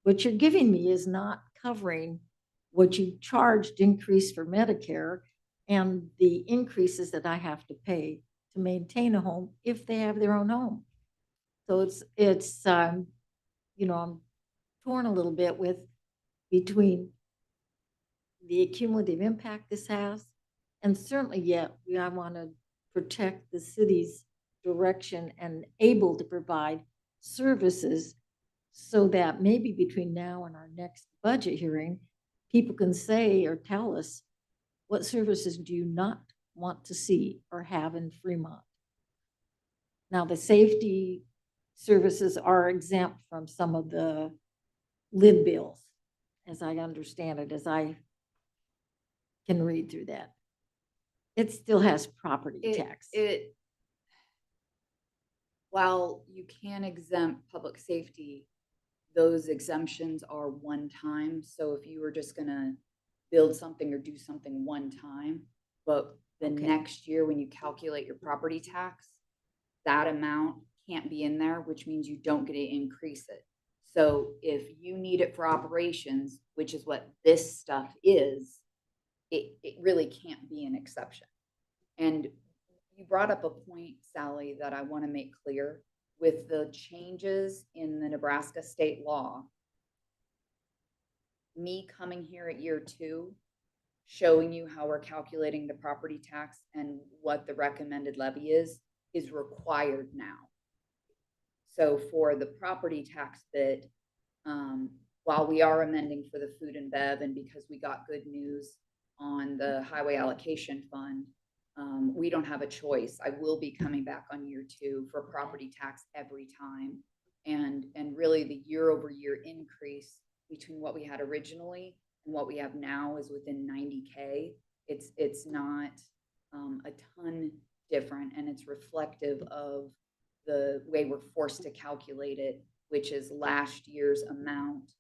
what you're giving me is not covering what you charged increase for Medicare and the increases that I have to pay to maintain a home if they have their own home. So I'm torn a little bit between the cumulative impact this has, and certainly I want to protect the city's direction and able to provide services so that maybe between now and our next budget hearing, people can say or tell us what services do you not want to see or have in Fremont. Now, the safety services are exempt from some of the lid bills. as I understand it, as I can read through that. It still has property tax. While you can exempt public safety, those exemptions are one time. So if you were just gonna build something or do something one time, but the Okay. next year when you calculate your property tax, that amount can't be in there, which means you don't get to increase it. So if you need it for operations, which is what this stuff is, it really can't be an exception. And you brought up a point, Sally, that I want to make clear. With the changes in the Nebraska state law, me coming here at year 2, showing you how we're calculating the property tax and what the recommended levy is required now. So for the property tax bit, while we are amending for the food and bev, and because we got good news on the highway allocation fund, we don't have a choice. I will be coming back on year 2 for property tax every time. And really the year over year increase between what we had originally and what we have now is within 90K. It's not a ton different, and it's reflective of the way we're forced to calculate it, which is last year's amount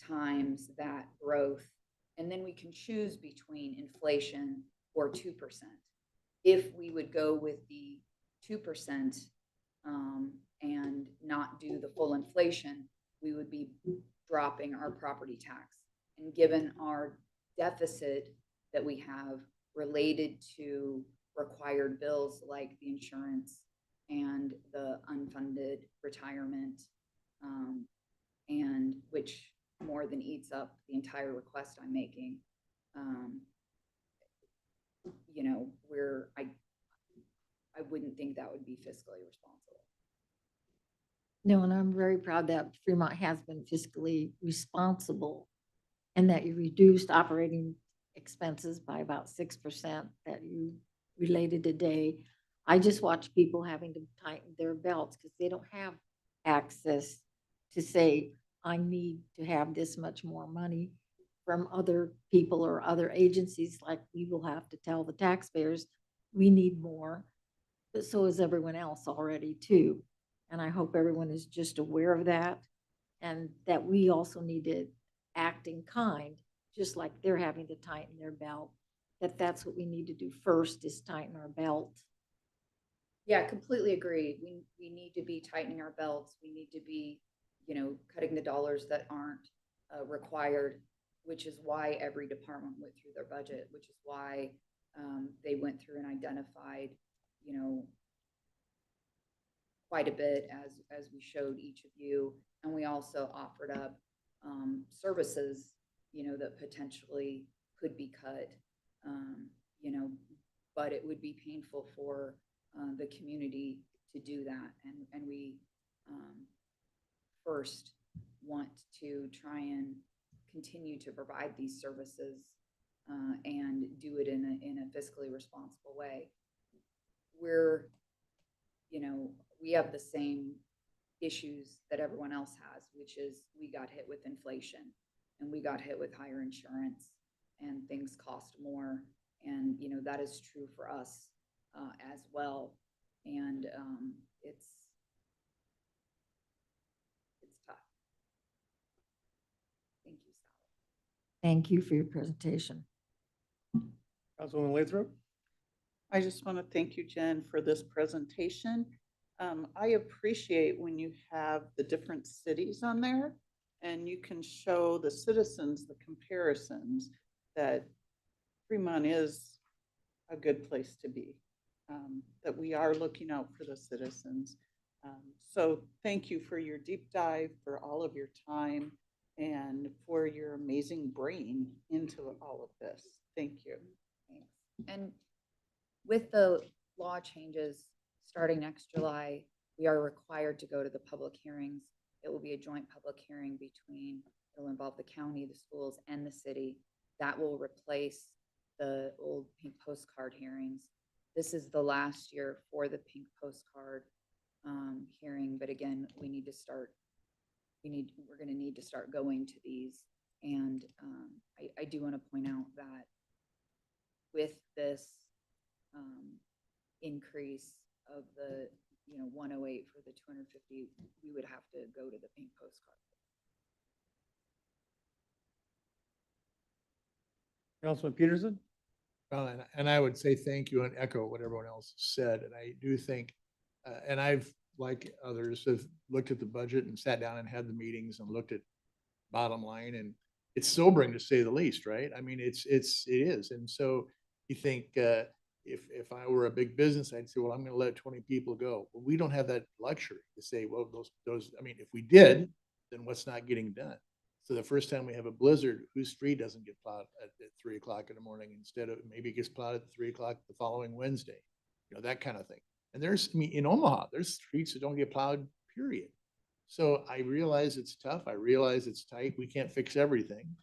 times that growth. And then we can choose between inflation or 2%. If we would go with the 2% and not do the full inflation, we would be dropping our property tax. And given our deficit that we have related to required bills like the insurance and the unfunded retirement, and which more than eats up the entire request I'm making, you know, I wouldn't think that would be fiscally responsible. No, and I'm very proud that Fremont has been fiscally responsible and that you reduced operating expenses by about 6% that you related today. I just watch people having to tighten their belts because they don't have access to say, I need to have this much more money from other people or other agencies. Like we will have to tell the taxpayers, we need more, but so is everyone else already too. And I hope everyone is just aware of that, and that we also need to act in kind, just like they're having to tighten their belt, that's what we need to do first, is tighten our belt. Yeah, completely agreed. We need to be tightening our belts. We need to be, you know, cutting the dollars that aren't required, which is why every department went through their budget, which is why they went through and identified, you know, quite a bit as we showed each of you. And we also offered up services, you know, that potentially could be cut, you know, but it would be painful for the community to do that. And we first want to try and continue to provide these services and do it in a fiscally responsible way. We're, you know, we have the same issues that everyone else has, which is we got hit with inflation and we got hit with higher insurance and things cost more. And, you know, that is true for us as well. And it's tough. Thank you, Sally. Thank you for your presentation. Councilwoman Lathrop? I just want to thank you, Jen, for this presentation. I appreciate when you have the different cities on there and you can show the citizens the comparisons that Fremont is a good place to be, that we are looking out for the citizens. So thank you for your deep dive, for all of your time, and for your amazing brain into all of this. Thank you. Thanks. And with the law changes starting next July, we are required to go to the public hearings. It will be a joint public hearing between, it'll involve the county, the schools, and the city. That will replace the old pink postcard hearings. This is the last year for the pink postcard hearing, but again, we're going to need to start going to these And I do want to point out that with this increase of the, 108 for the 250, we would have to go to the pink postcard. Councilman Peterson? Well, and I would say thank you and echo what everyone else said. And I do think, and I've, like others, have looked at the budget and sat down and had the meetings and looked at bottom line, and it's sobering to say the least, right? I mean, it is. And so you think, if I were a big business, I'd say, well, I'm going to let 20 people go. Well, we don't have that luxury to say, well, those, I mean, if we did, then what's not getting done? So the first time we have a blizzard, whose street doesn't get plowed at 3 o'clock in the morning instead of maybe it gets plowed at 3 o'clock the following Wednesday, that kind of thing. And I mean, in Omaha, there's streets that don't get plowed, period. So I realize it's tough. I realize it's tight. We can't fix everything,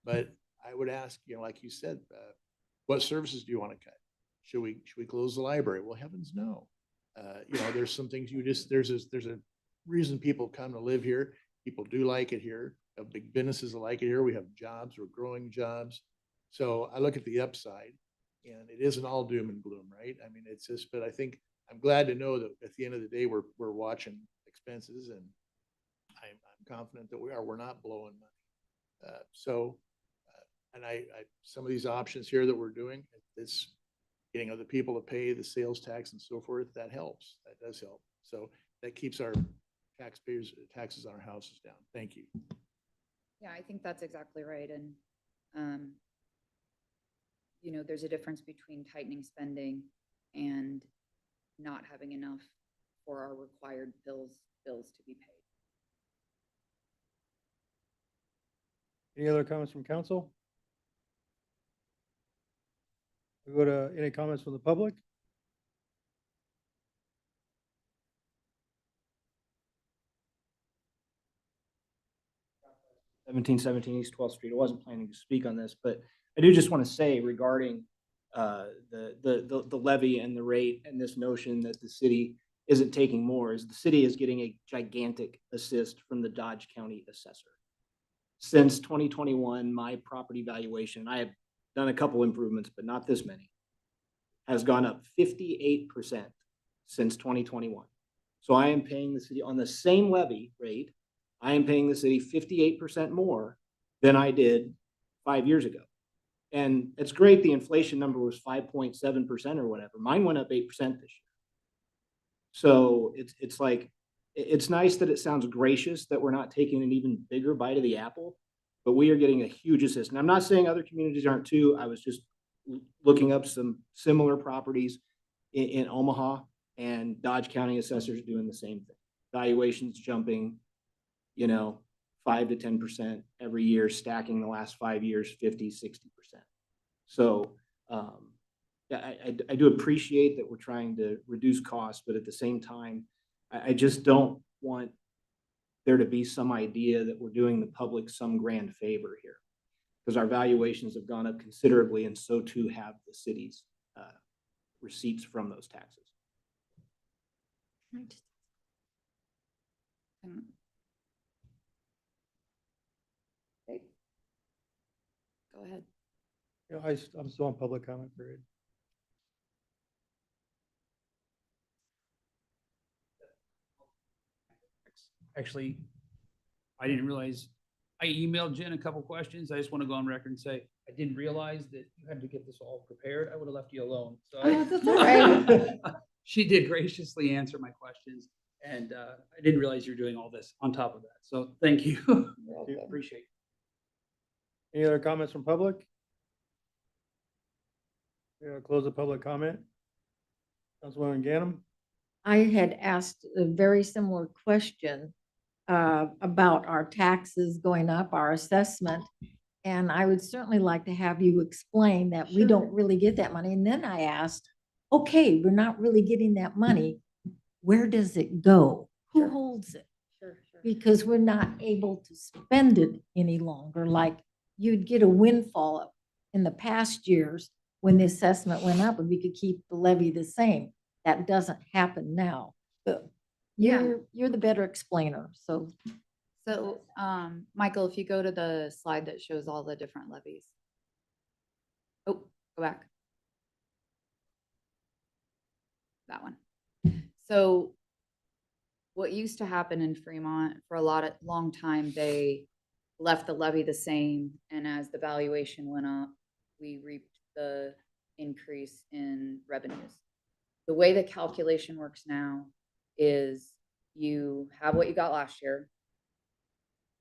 but I would ask, like you said, what services do you want to cut? Should we close the library? Well, heavens no. There's some things there's a reason people come to live here. People do like it here. We have big businesses that like it here. We have jobs. We're growing jobs. So I look at the upside, and it isn't all doom and gloom, right? I mean, it's just, but I think I'm glad to know that at the end of the day, we're watching expenses, and I'm confident that we're not blowing money. And some of these options here that we're doing, it's getting other people to pay the sales tax and so forth. That helps. That does help. So that keeps our taxes on our houses down. Thank you. Yeah, I think that's exactly right. And, there's a difference between tightening spending and not having enough for our required bills to be paid. Any other comments from council? We go to any comments from the public? East 12th Street. I wasn't planning to speak on this, but I do just want to say regarding the levy and the rate and this notion that the city isn't taking more, is the city is getting a gigantic assist from the Dodge County assessor. Since 2021, my property valuation, I have done a couple improvements, but not this many, has gone up 58% since 2021. So I am paying the city on the same levy rate. I am paying the city 58% more than I did 5 years ago. And it's great. The inflation number was 5.7% or whatever. Mine went up 8% this year. So it's like, it's nice that it sounds gracious that we're not taking an even bigger bite of the apple, but we are getting a huge assist. And I'm not saying other communities aren't too. I was just looking up some similar properties in Omaha, and Dodge County assessors doing the same thing. Valuations jumping, 5 to 10% every year, stacking the last 5 years, 50, 60%. So I do appreciate that we're trying to reduce costs, but at the same time, I just don't want there to be some idea that we're doing the public some grand favor here, because our valuations have gone up considerably, and so too have the city's receipts from those taxes. Okay. Go ahead. I'm still on public comment period. Actually, I didn't realize, I emailed Jen a couple questions. I just want to go on record and say, I didn't realize that you had to get this all prepared. I would have left you alone. So that's all right. She did graciously answer my questions, and I didn't realize you're doing all this on top of that. So thank you. Appreciate it. Any other comments from public? Close the public comment. Councilwoman Ganem? I had asked a very similar question about our taxes going up, our assessment. And I would certainly like to have you explain that we don't really get that money. And then I asked, okay, we're not really getting that money. Where does it go? Who holds it? Because we're not able to spend it any longer. Like you'd get a windfall in the past years when the assessment went up and we could keep the levy the same. That doesn't happen now. But you're the better explainer. So So, Michael, if you go to the slide that shows all the different levies. Oh, go back. That one. So what used to happen in Fremont for a long time, they left the levy the same, and as the valuation went up, we reaped the increase in revenues. The way the calculation works now is you have what you got last year.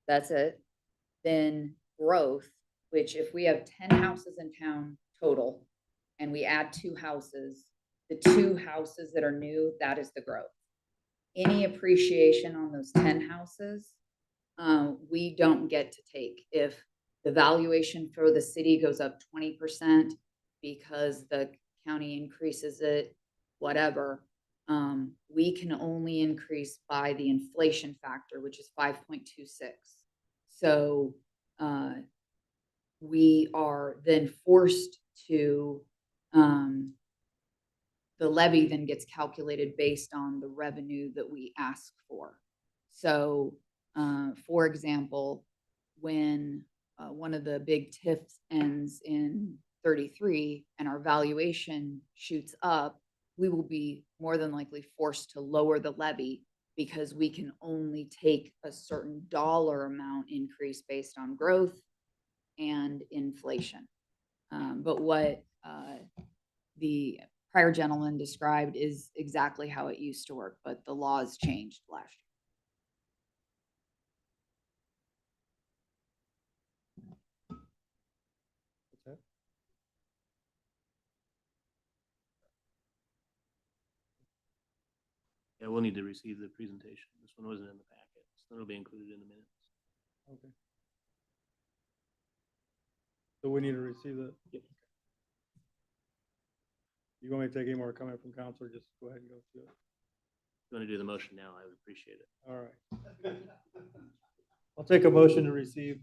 That's it. Then growth, which if we have 10 houses in town total and we add 2 houses, the 2 houses that are new, that is the growth. Any appreciation on those 10 houses, we don't get to take. If the valuation for the city goes up 20% because the county increases it, whatever, we can only increase by the inflation factor, which is 5.26. So we are then forced to, the levy then gets calculated based on the revenue that we ask for. So, for example, when one of the big TIFs ends in 33 and our valuation shoots up, we will be more than likely forced to lower the levy because we can only take a certain dollar amount increase based on growth and inflation. But what the prior gentleman described is exactly how it used to work, but the laws changed last year. Yeah, we'll need to receive the presentation. This one wasn't in the packet, so it'll be included in the minutes. Okay. So we need to receive the. Yep. You want me to take any more comment from council, or just go ahead and go through it? If you want to do the motion now, I would appreciate it. All right. I'll take a motion to receive.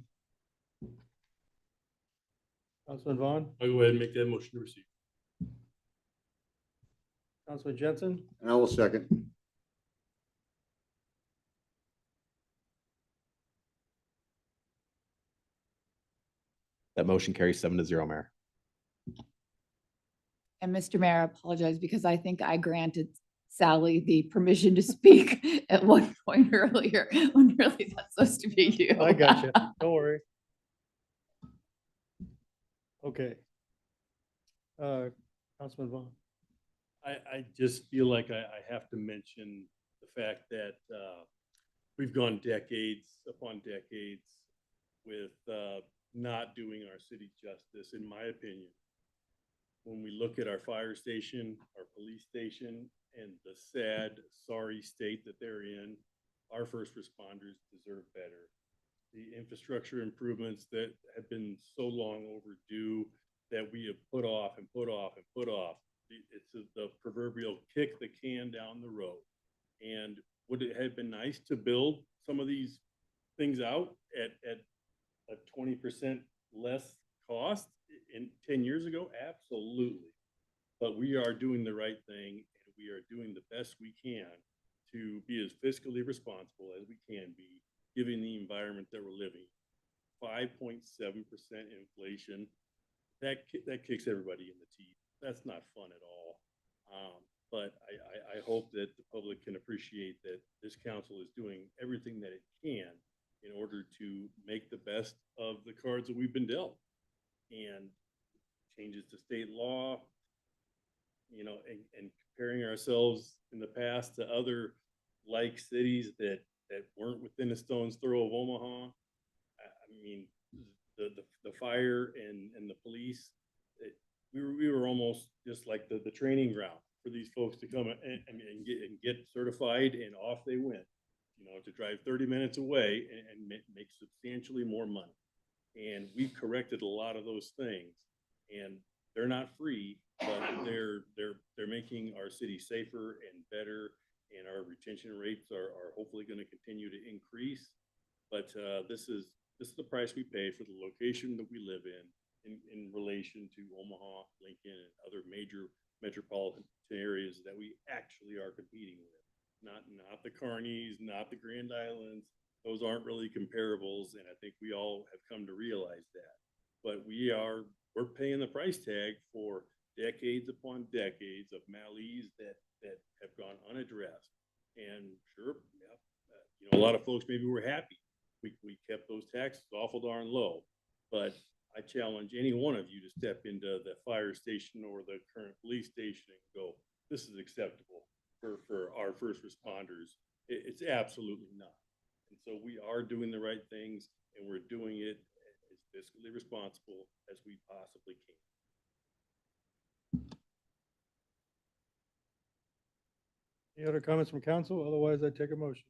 Councilman Vaughn, I'll go ahead and make that motion to receive. Councilman Jensen, And I will second. That motion carries 7-0, Mayor. And Mr. Mayor, I apologize because I think I granted Sally the permission to speak at one point earlier when really that's supposed to be you. I got you. Don't worry. Okay. Councilman Vaughn. I just feel like I have to mention the fact that we've gone decades upon decades with not doing our city justice, in my opinion. When we look at our fire station, our police station, and the sad, sorry state that they're in, our first responders deserve better. The infrastructure improvements that have been so long overdue that we have put off and put off and put off. It's the proverbial kick the can down the road. And would it have been nice to build some of these things out at a 20% less cost in 10 years ago? Absolutely. But we are doing the right thing, and we are doing the best we can to be as fiscally responsible as we can be, given the environment that we're living. 5.7% inflation, that kicks everybody in the teeth. That's not fun at all. But I hope that the public can appreciate that this council is doing everything that it can in order to make the best of the cards that we've been dealt. And changes to state law, you know, and comparing ourselves in the past to other like cities that weren't within a stone's throw of Omaha. I mean, the fire and the police, we were almost just like the training ground for these folks to come and get certified, and off they went, you know, to drive 30 minutes away and make substantially more money. And we've corrected a lot of those things, and they're not free, but they're making our city safer and better, and our retention rates are hopefully going to continue to increase. But this is the price we pay for the location that we live in relation to Omaha, Lincoln, and other major metropolitan areas that we actually are competing with. Not the Carneys, not the Grand Islands, those aren't really comparables, and I think we all have come to realize that. But we're paying the price tag for decades upon decades of malaise that have gone unaddressed. And sure, yeah, a lot of folks maybe were happy. We kept those taxes awful darn low. But I challenge any one of you to step into the fire station or the current police station and go, this is acceptable for our first responders. It's absolutely not. And so we are doing the right things, and we're doing it as fiscally responsible as we possibly can. Any other comments from council? Otherwise, I take a motion.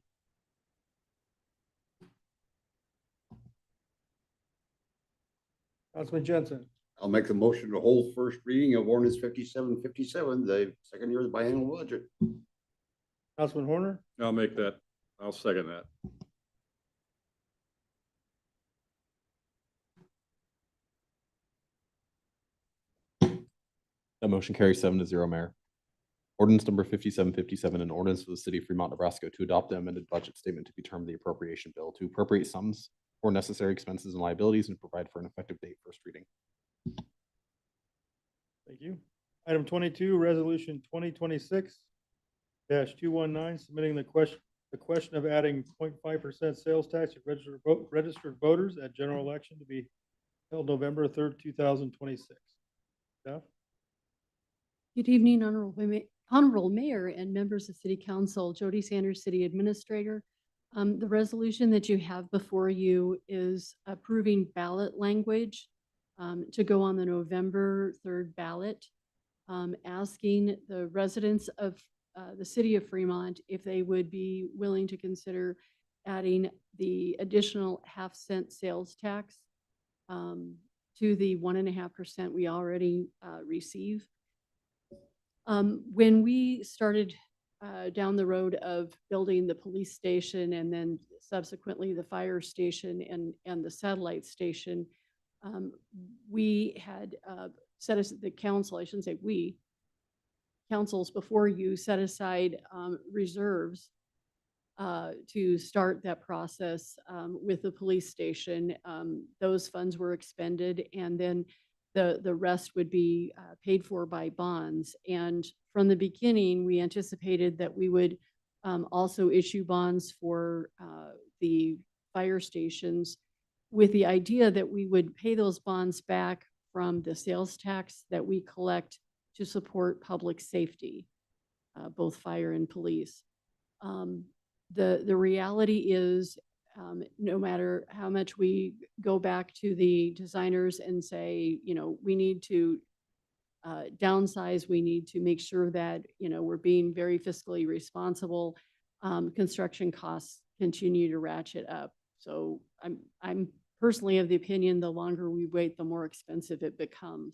Councilman Jensen, I'll make the motion to hold first reading of ordinance 5757, the second year of the biennial budget. Councilman Horner, I'll second that. That motion carries 7-0, Mayor. Ordinance number 5757, an ordinance for the city of Fremont, Nebraska to adopt the amended budget statement to be termed the appropriation bill to appropriate sums for necessary expenses and liabilities and provide for an effective date. First reading. thank you. Item 22, resolution 2026-219, submitting the question of adding 0.5% sales tax to registered voters at general election to be held November 3rd, 2026. Staff? Good evening, Honorable Mayor and members of City Council. Jody Sanders, City Administrator. The resolution that you have before you is approving ballot language to go on the November 3rd ballot, asking the residents of the city of Fremont if they would be willing to consider adding the additional half-cent sales tax to the 1.5% we already receive. When we started down the road of building the police station and then subsequently the fire station and the satellite station, we had set us, the council, I shouldn't say we, councils before you set aside reserves to start that process with the police station. Those funds were expended, and then the rest would be paid for by bonds. And from the beginning, we anticipated that we would also issue bonds for the fire stations with the idea that we would pay those bonds back from the sales tax that we collect to support public safety, both fire and police. The reality is, no matter how much we go back to the designers and say, we need to downsize, we need to make sure that, we're being very fiscally responsible, construction costs continue to ratchet up. So I'm personally of the opinion the longer we wait, the more expensive it becomes.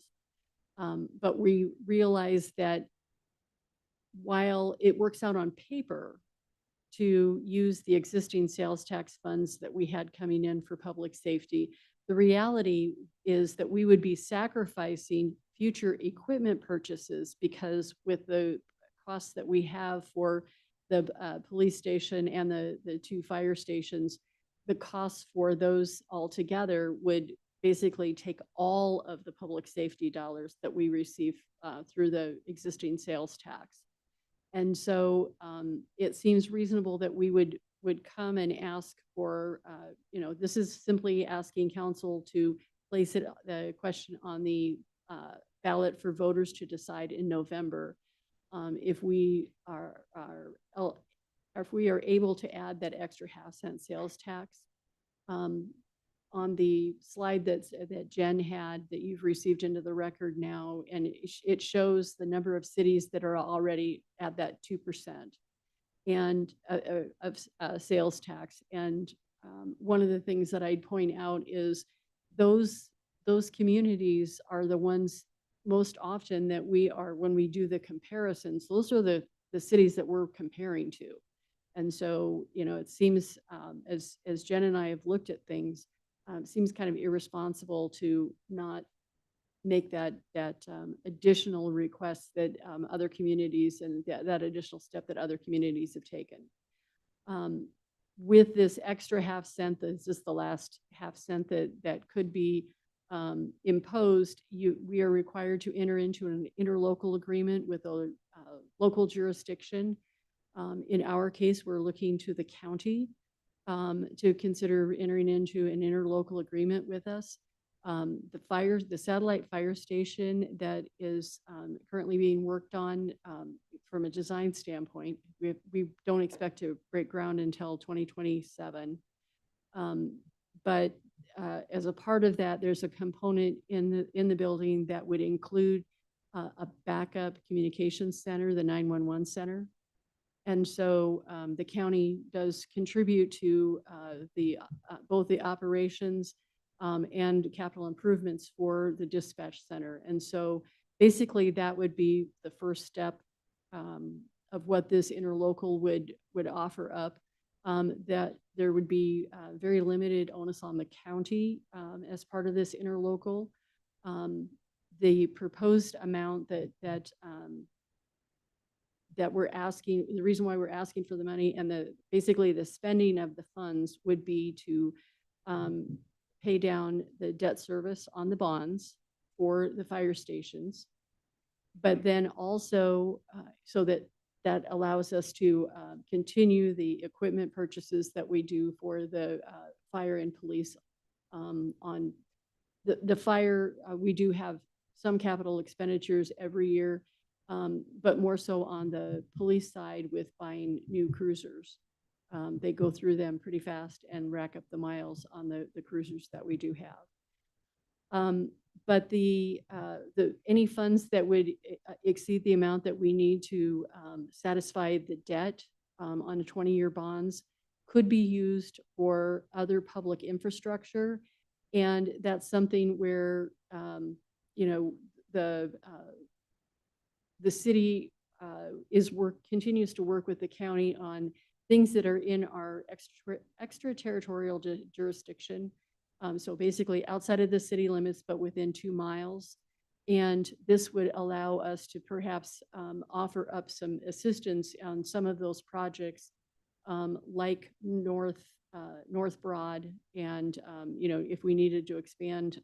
But we realize that while it works out on paper to use the existing sales tax funds that we had coming in for public safety, the reality is that we would be sacrificing future equipment purchases, because with the costs that we have for the police station and the two fire stations, the costs for those altogether would basically take all of the public safety dollars that we receive through the existing sales tax. And so it seems reasonable that we would come and ask for, this is simply asking council to place the question on the ballot for voters to decide in November. If we are able to add that extra half-cent sales tax. On the slide that Jen had that you've received into the record now, and it shows the number of cities that are already at that 2% and of sales tax. And one of the things that I'd point out is those communities are the ones most often that when we do the comparisons, those are the cities that we're comparing to. And so, it seems, as Jen and I have looked at things, seems kind of irresponsible to not make that additional request that other communities and that additional step that other communities have taken. with this extra half cent, that's just the last half cent that could be imposed, we are required to enter into an interlocal agreement with a local jurisdiction. In our case, we're looking to the county to consider entering into an interlocal agreement with us. The satellite fire station that is currently being worked on from a design standpoint, we don't expect to break ground until 2027. But as a part of that, there's a component in the building that would include a backup communications center, the 911 center. And so the county does contribute to both the operations and capital improvements for the dispatch center. And so basically that would be the first step of what this interlocal would offer up, that there would be very limited onus on the county as part of this interlocal. The proposed amount that we're asking, the reason why we're asking for the money and basically the spending of the funds would be to pay down the debt service on the bonds for the fire stations. But then also so that allows us to continue the equipment purchases that we do for the fire and police. On the fire, we do have some capital expenditures every year, but more so on the police side with buying new cruisers. They go through them pretty fast and rack up the miles on the cruisers that we do have. But any funds that would exceed the amount that we need to satisfy the debt on a 20-year bonds could be used for other public infrastructure. And that's something where, the city continues to work with the county on things that are in our extraterritorial jurisdiction. So basically outside of the city limits, but within 2 miles. And this would allow us to perhaps offer up some assistance on some of those projects, like North Broad. And, if we needed to expand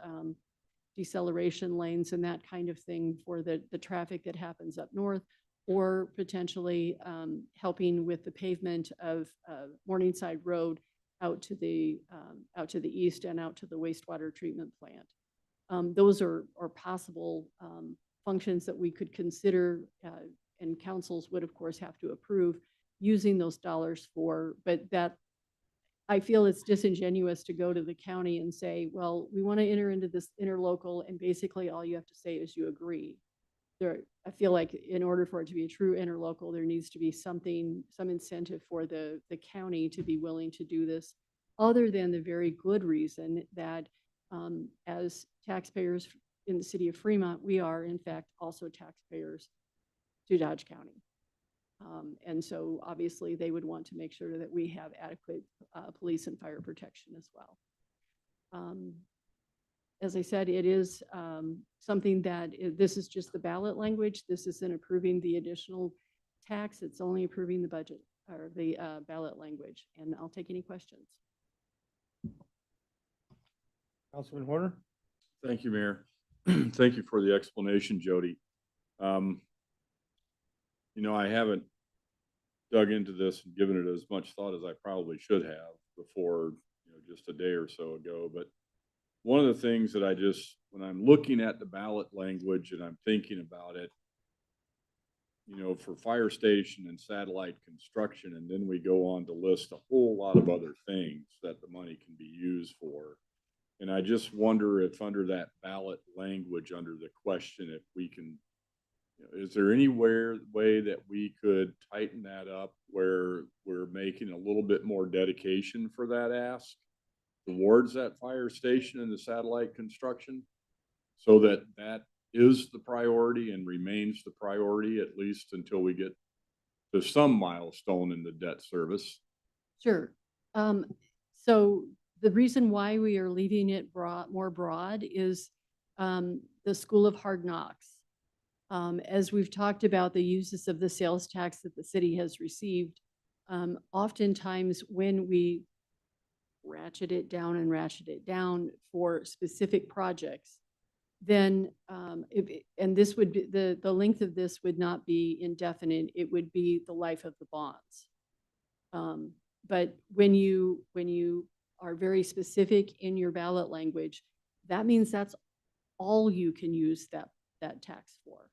deceleration lanes and that kind of thing for the traffic that happens up north, or potentially helping with the pavement of Morningside Road out to the east and out to the wastewater treatment plant. Those are possible functions that we could consider, and councils would of course have to approve using those dollars for, but that I feel it's disingenuous to go to the county and say, well, we want to enter into this interlocal, and basically all you have to say is you agree. I feel like in order for it to be a true interlocal, there needs to be some incentive for the county to be willing to do this, other than the very good reason that as taxpayers in the city of Fremont, we are in fact also taxpayers to Dodge County. And so obviously they would want to make sure that we have adequate police and fire protection as well. As I said, it is something that this is just the ballot language. This isn't approving the additional tax. It's only approving the budget or the ballot language. And I'll take any questions. Councilman Horner? Thank you, Mayor. Thank you for the explanation, Jody. I haven't dug into this and given it as much thought as I probably should have before, just a day or so ago. But one of the things that when I'm looking at the ballot language and I'm thinking about it, for fire station and satellite construction, and then we go on to list a whole lot of other things that the money can be used for. And I just wonder if under that ballot language, under the question, if we can, is there any way that we could tighten that up where we're making a little bit more dedication for that ask towards that fire station and the satellite construction, so that that is the priority and remains the priority, at least until we get to some milestone in the debt service? Sure. So the reason why we are leaving it more broad is the School of Hard Knocks. As we've talked about the uses of the sales tax that the city has received, Oftentimes when we ratchet it down for specific projects, then, and this would be, the length of this would not be indefinite, it would be the life of the bonds. But when you are very specific in your ballot language, that means that's all you can use that tax for.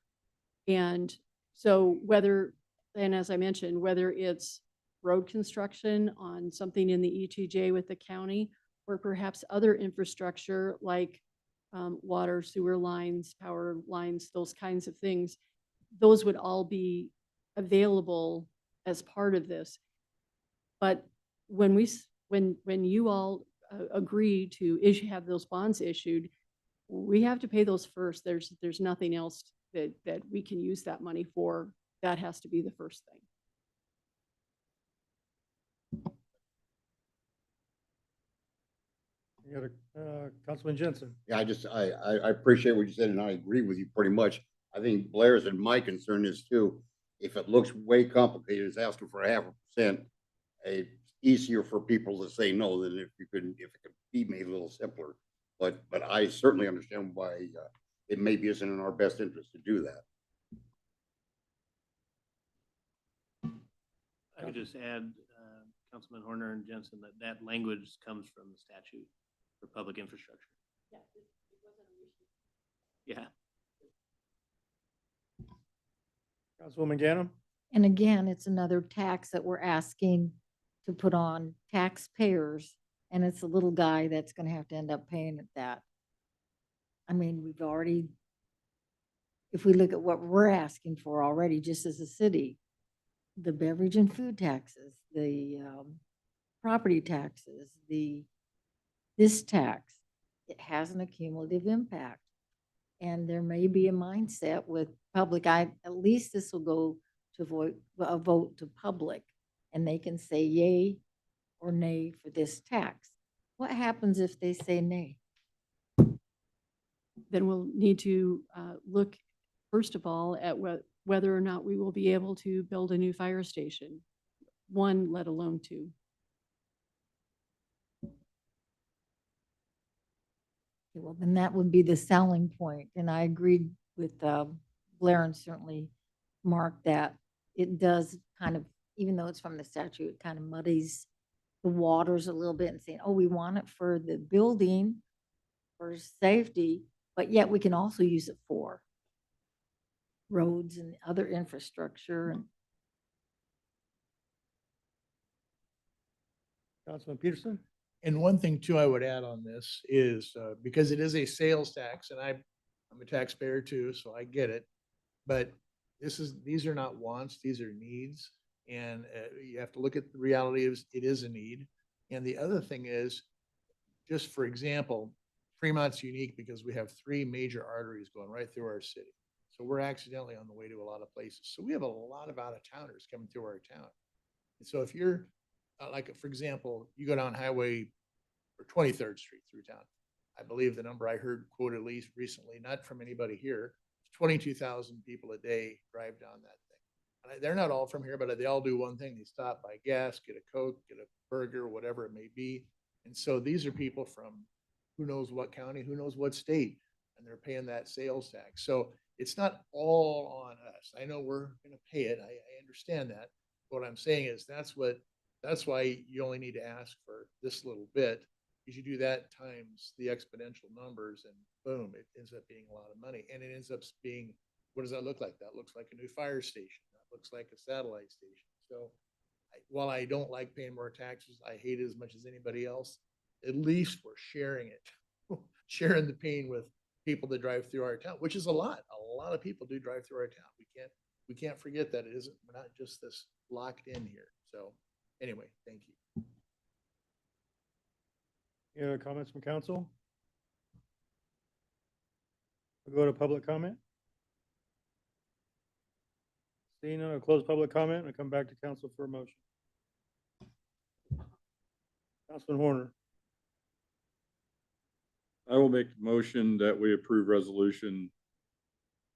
And so and as I mentioned, whether it's road construction on something in the ETJ with the county, or perhaps other infrastructure like water, sewer lines, power lines, those kinds of things, those would all be available as part of this. But when you all agree to have those bonds issued, we have to pay those first. There's nothing else that we can use that money for. That has to be the first thing. You got Councilman Jensen. Yeah, I appreciate what you said, and I agree with you pretty much. I think Blair's and my concern is too, if it looks way complicated, it's asking for 0.5%. It's easier for people to say no than if it could be made a little simpler. But I certainly understand why it maybe isn't in our best interest to do that. I would just add, Councilman Horner and Jensen, that language comes from the statute for public infrastructure. Yeah. Councilwoman Ganem. And again, it's another tax that we're asking to put on taxpayers, and it's a little guy that's gonna have to end up paying at that. I mean, we've already, if we look at what we're asking for already, just as a city, the beverage and food taxes, the property taxes, this tax, it has an accumulative impact. And there may be a mindset with public, at least this will go to a vote to public, and they can say yay or nay for this tax. What happens if they say nay? Then we'll need to look, first of all, at whether or not we will be able to build a new fire station, one, let alone two. Well, then that would be the selling point. And I agreed with Blair, and certainly Mark, that it does kind of, even though it's from the statute, it kind of muddies the waters a little bit and saying, oh, we want it for the building for safety, but yet we can also use it for roads and other infrastructure. And Councilman Peterson. And one thing too, I would add on this is, because it is a sales tax, and I'm a taxpayer too, so I get it. But these are not wants, these are needs. And you have to look at the reality of it is a need. And the other thing is, just for example, Fremont's unique because we have 3 major arteries going right through our city. So we're accidentally on the way to a lot of places. So we have a lot of out-of-towners coming through our town. And so if you're, like, for example, you go down Highway or 23rd Street through town. I believe the number I heard quoted at least recently, not from anybody here, 22,000 people a day drive down that thing. And they're not all from here, but they all do one thing. They stop, buy gas, get a Coke, get a burger, whatever it may be. And so these are people from who knows what county, who knows what state, and they're paying that sales tax. So it's not all on us. I know we're going to pay it. I understand that. What I'm saying is that's why you only need to ask for this little bit, because you do that times the exponential numbers, and boom, it ends up being a lot of money. And it ends up being, what does that look like? That looks like a new fire station. That looks like a satellite station. So while I don't like paying more taxes, I hate it as much as anybody else. At least we're sharing it, sharing the pain with people that drive through our town, which is a lot. A lot of people do drive through our town. We can't forget that we're not just this locked in here. So anyway, thank you. Any other comments from council? We'll go to public comment. Seeing none, I'll close public comment and come back to council for a motion. Councilman Horner. I will make the motion that we approve resolution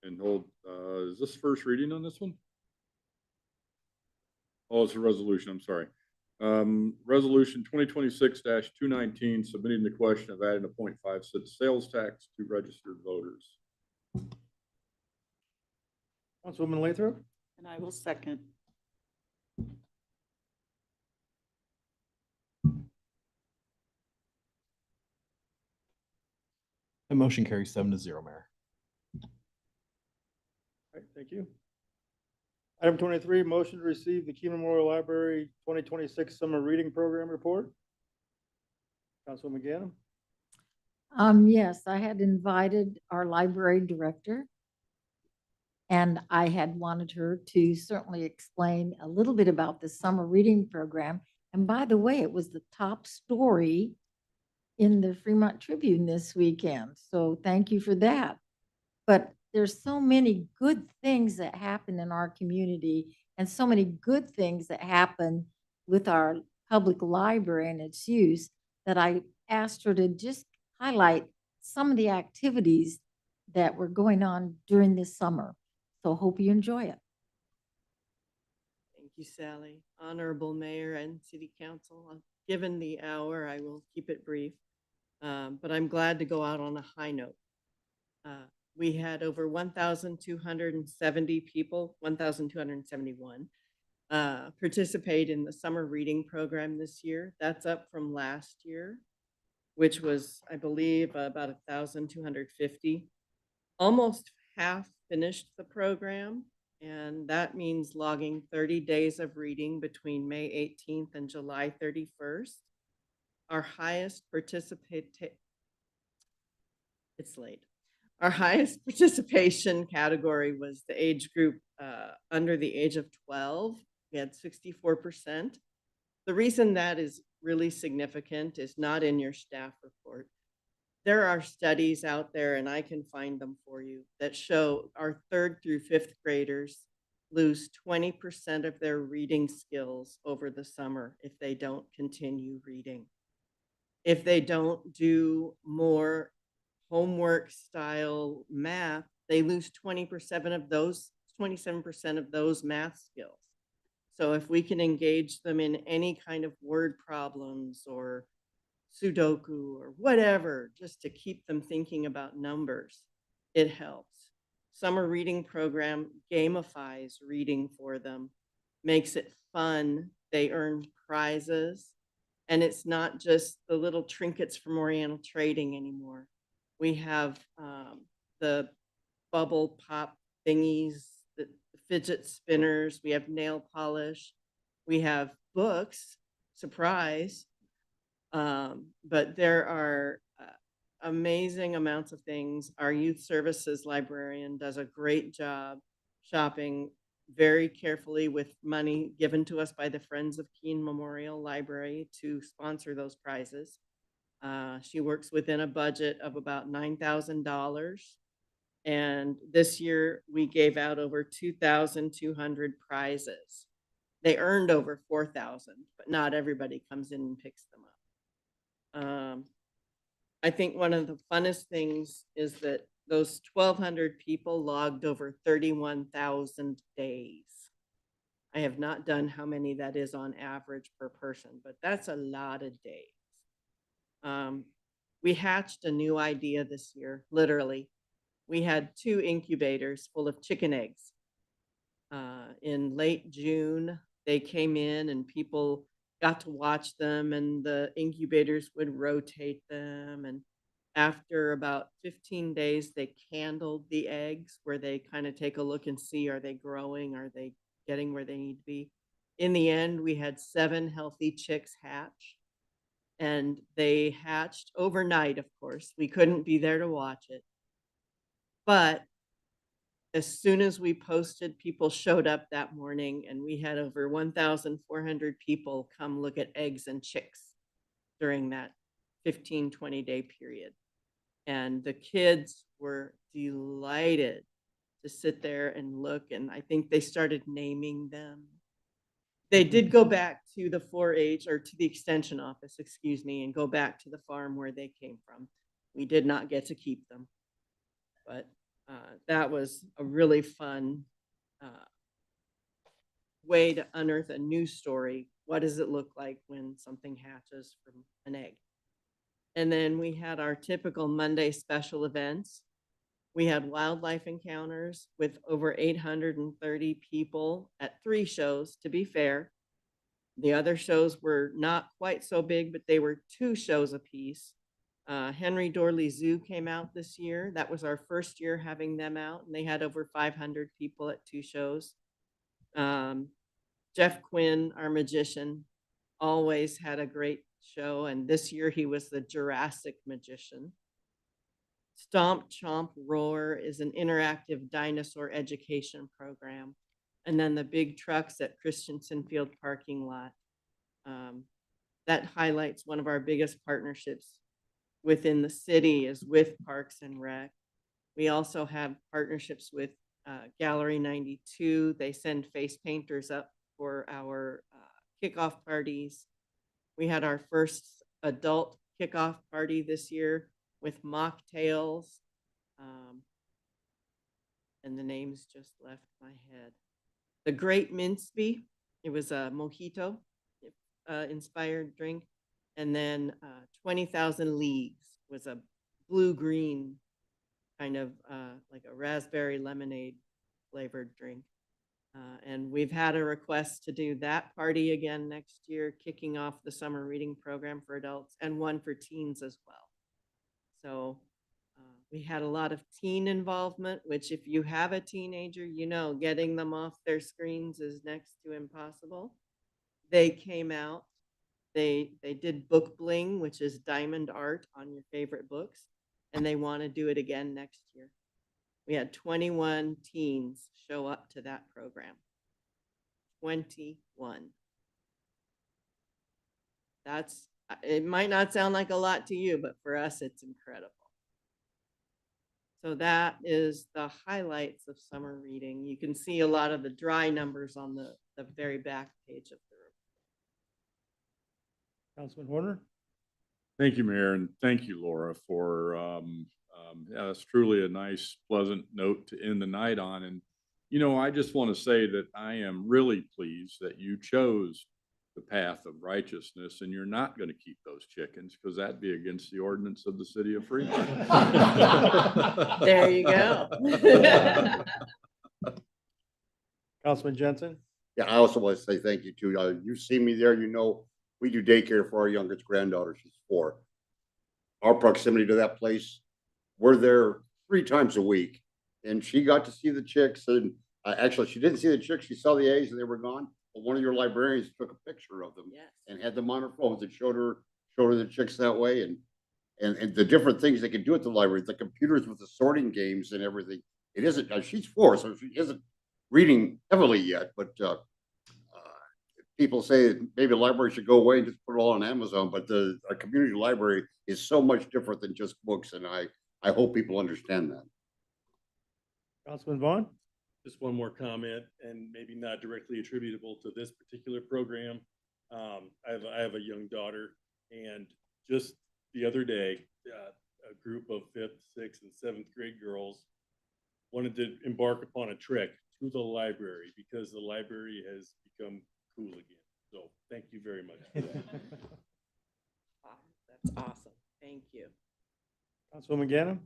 and hold, is this first reading on this one? Oh, it's a resolution, I'm sorry. Resolution 2026-219, submitting the question of adding a 0.5 cent sales tax to registered voters. Councilwoman Lathrop? And I will second. The motion carries 7-0, Mayor. All right, thank you. Item 23, motion to receive the Keene Memorial Library 2026 Summer Reading Program Report. Councilwoman Gannon? Yes, I had invited our library director, and I had wanted her to certainly explain a little bit about the summer reading program. And by the way, it was the top story in the Fremont Tribune this weekend. So thank you for that. But there's so many good things that happen in our community and so many good things that happen with our public library and its use that I asked her to just highlight some of the activities that were going on during this summer. So hope you enjoy it. Thank you, Sally. Honorable Mayor and City Council, given the hour, I will keep it brief. But I'm glad to go out on a high note. We had over 1,270 people, 1,271, participate in the summer reading program this year. That's up from last year, which was, I believe, about 1,250. Almost half finished the program, and that means logging 30 days of reading between May 18th and July 31st. Our highest Our highest participation category was the age group under the age of 12. We had 64%. The reason that is really significant is not in your staff report. There are studies out there, and I can find them for you, that show our 3rd through 5th graders lose 20% of their reading skills over the summer if they don't continue reading. If they don't do more homework style math, they lose 27% of those math skills. So if we can engage them in any kind of word problems or Sudoku or whatever, just to keep them thinking about numbers, it helps. Summer reading program gamifies reading for them, makes it fun. They earn prizes, and it's not just the little trinkets from Oriental Trading anymore. We have the bubble pop thingies, the fidget spinners, we have nail polish, we have books, surprise, but there are amazing amounts of things. Our youth services librarian does a great job shopping very carefully with money given to us by the Friends of Keene Memorial Library to sponsor those prizes. She works within a budget of about $9,000. And this year we gave out over 2,200 prizes. They earned over 4,000, but not everybody comes in and picks them up. I think one of the funnest things is that those 1,200 people logged over 31,000 days. I have not done how many that is on average per person, but that's a lot of days. We hatched a new idea this year, literally. We had 2 incubators full of chicken eggs. In late June, they came in and people got to watch them, and the incubators would rotate them. And after about 15 days, they candled the eggs, where they kind of take a look and see, are they growing? Are they getting where they need to be? In the end, we had 7 healthy chicks hatch, and they hatched overnight, of course. We couldn't be there to watch it. But as soon as we posted, people showed up that morning, and we had over 1,400 people come look at eggs and chicks during that 15, 20-day period. And the kids were delighted to sit there and look, and I think they started naming them. They did go back to the 4-H, or to the extension office, excuse me, and go back to the farm where they came from. We did not get to keep them, but that was a really fun way to unearth a news story. What does it look like when something hatches from an egg? And then we had our typical Monday special events. We had wildlife encounters with over 830 people at 3 shows, to be fair. The other shows were not quite so big, but they were 2 shows apiece. Henry Dorley Zoo came out this year. That was our first year having them out, and they had over 500 people at 2 shows. Jeff Quinn, our magician, always had a great show, and this year he was the Jurassic magician. Stomp, Chomp, Roar is an interactive dinosaur education program. And then the big trucks at Christensen Field parking lot. That highlights one of our biggest partnerships within the city is with Parks and Rec. We also have partnerships with Gallery 92. They send face painters up for our kickoff parties. We had our first adult kickoff party this year with mocktails. And the names just left my head. The Great Minsby, it was a mojito inspired drink. And then 20,000 Leagues was a blue-green kind of like a raspberry lemonade flavored drink. And we've had a request to do that party again next year, kicking off the summer reading program for adults and one for teens as well. So we had a lot of teen involvement, which if you have a teenager, you know, getting them off their screens is next to impossible. They came out, they did book bling, which is diamond art on your favorite books, and they want to do it again next year. We had 21 teens show up to that program. 21. It might not sound like a lot to you, but for us, it's incredible. So that is the highlights of summer reading. You can see a lot of the dry numbers on the very back page of the report. Councilman Horner? Thank you, Mayor, and thank you, Laura, for, yeah, it's truly a nice, pleasant note to end the night on. And, you know, I just want to say that I am really pleased that you chose the path of righteousness and you're not going to keep those chickens because that'd be against the ordinance of the city of Fremont. There you go. Councilman Jensen? Yeah, I also want to say thank you too. You see me there, you know, we do daycare for our youngest granddaughter. She's 4. Our proximity to that place, we're there 3 times a week. And she got to see the chicks. And actually, she didn't see the chicks. She saw the eggs and they were gone. But one of your librarians took a picture of them and had them on her phone and showed her the chicks that way. And the different things they can do at the library, the computers with the sorting games and everything. It isn't, she's 4, so she isn't reading heavily yet, but people say maybe the library should go away and just put it all on Amazon, but our community library is so much different than just books, and I hope people understand that. Councilman Vaughn? Just one more comment, and maybe not directly attributable to this particular program. I have a young daughter, and just the other day, a group of 5th, 6th, and 7th grade girls wanted to embark upon a trek to the library because the library has become cool again. So thank you very much for that. That's awesome. Thank you. Councilwoman Gannon?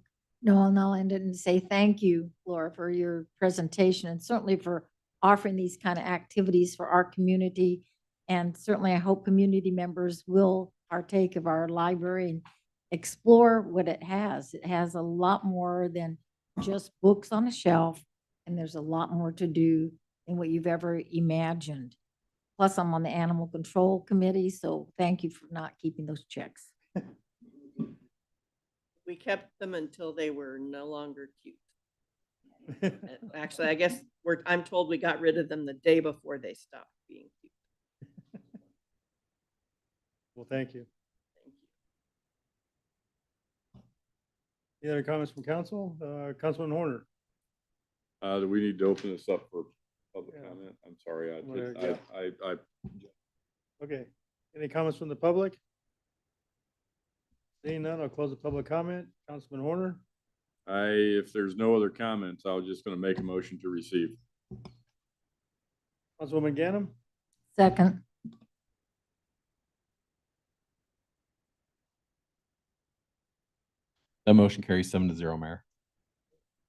No, I'll end it and say thank you, Laura, for your presentation and certainly for offering these kind of activities for our community. And certainly I hope community members will partake of our library and explore what it has. It has a lot more than just books on a shelf, and there's a lot more to do than what you've ever imagined. Plus, I'm on the Animal Control Committee, so thank you for not keeping those chicks. We kept them until they were no longer cute. Actually, I guess I'm told we got rid of them the day before they stopped being cute. Well, thank you. Any other comments from council? Councilman Horner? Do we need to open this up for public comment? I'm sorry. Okay. Any comments from the public? Seeing none, I'll close the public comment. Councilman Horner? If there's no other comments, I was just going to make a motion to receive. Councilwoman Ganem, Second. That motion carries 7-0, Mayor.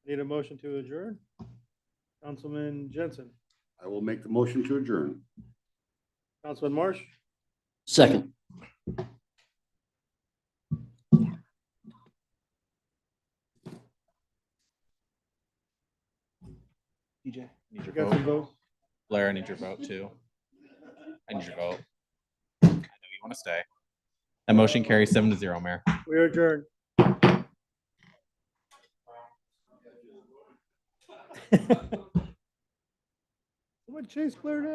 need a motion to adjourn. Councilman Jensen, I will make the motion to adjourn. Councilman Marsh, Second. DJ, need you your got some vote. votes? Blair, I need your vote too. I need your vote. I know you want to stay. That motion carries 7-0, Mayor. We are adjourned. Someone chase Blair down.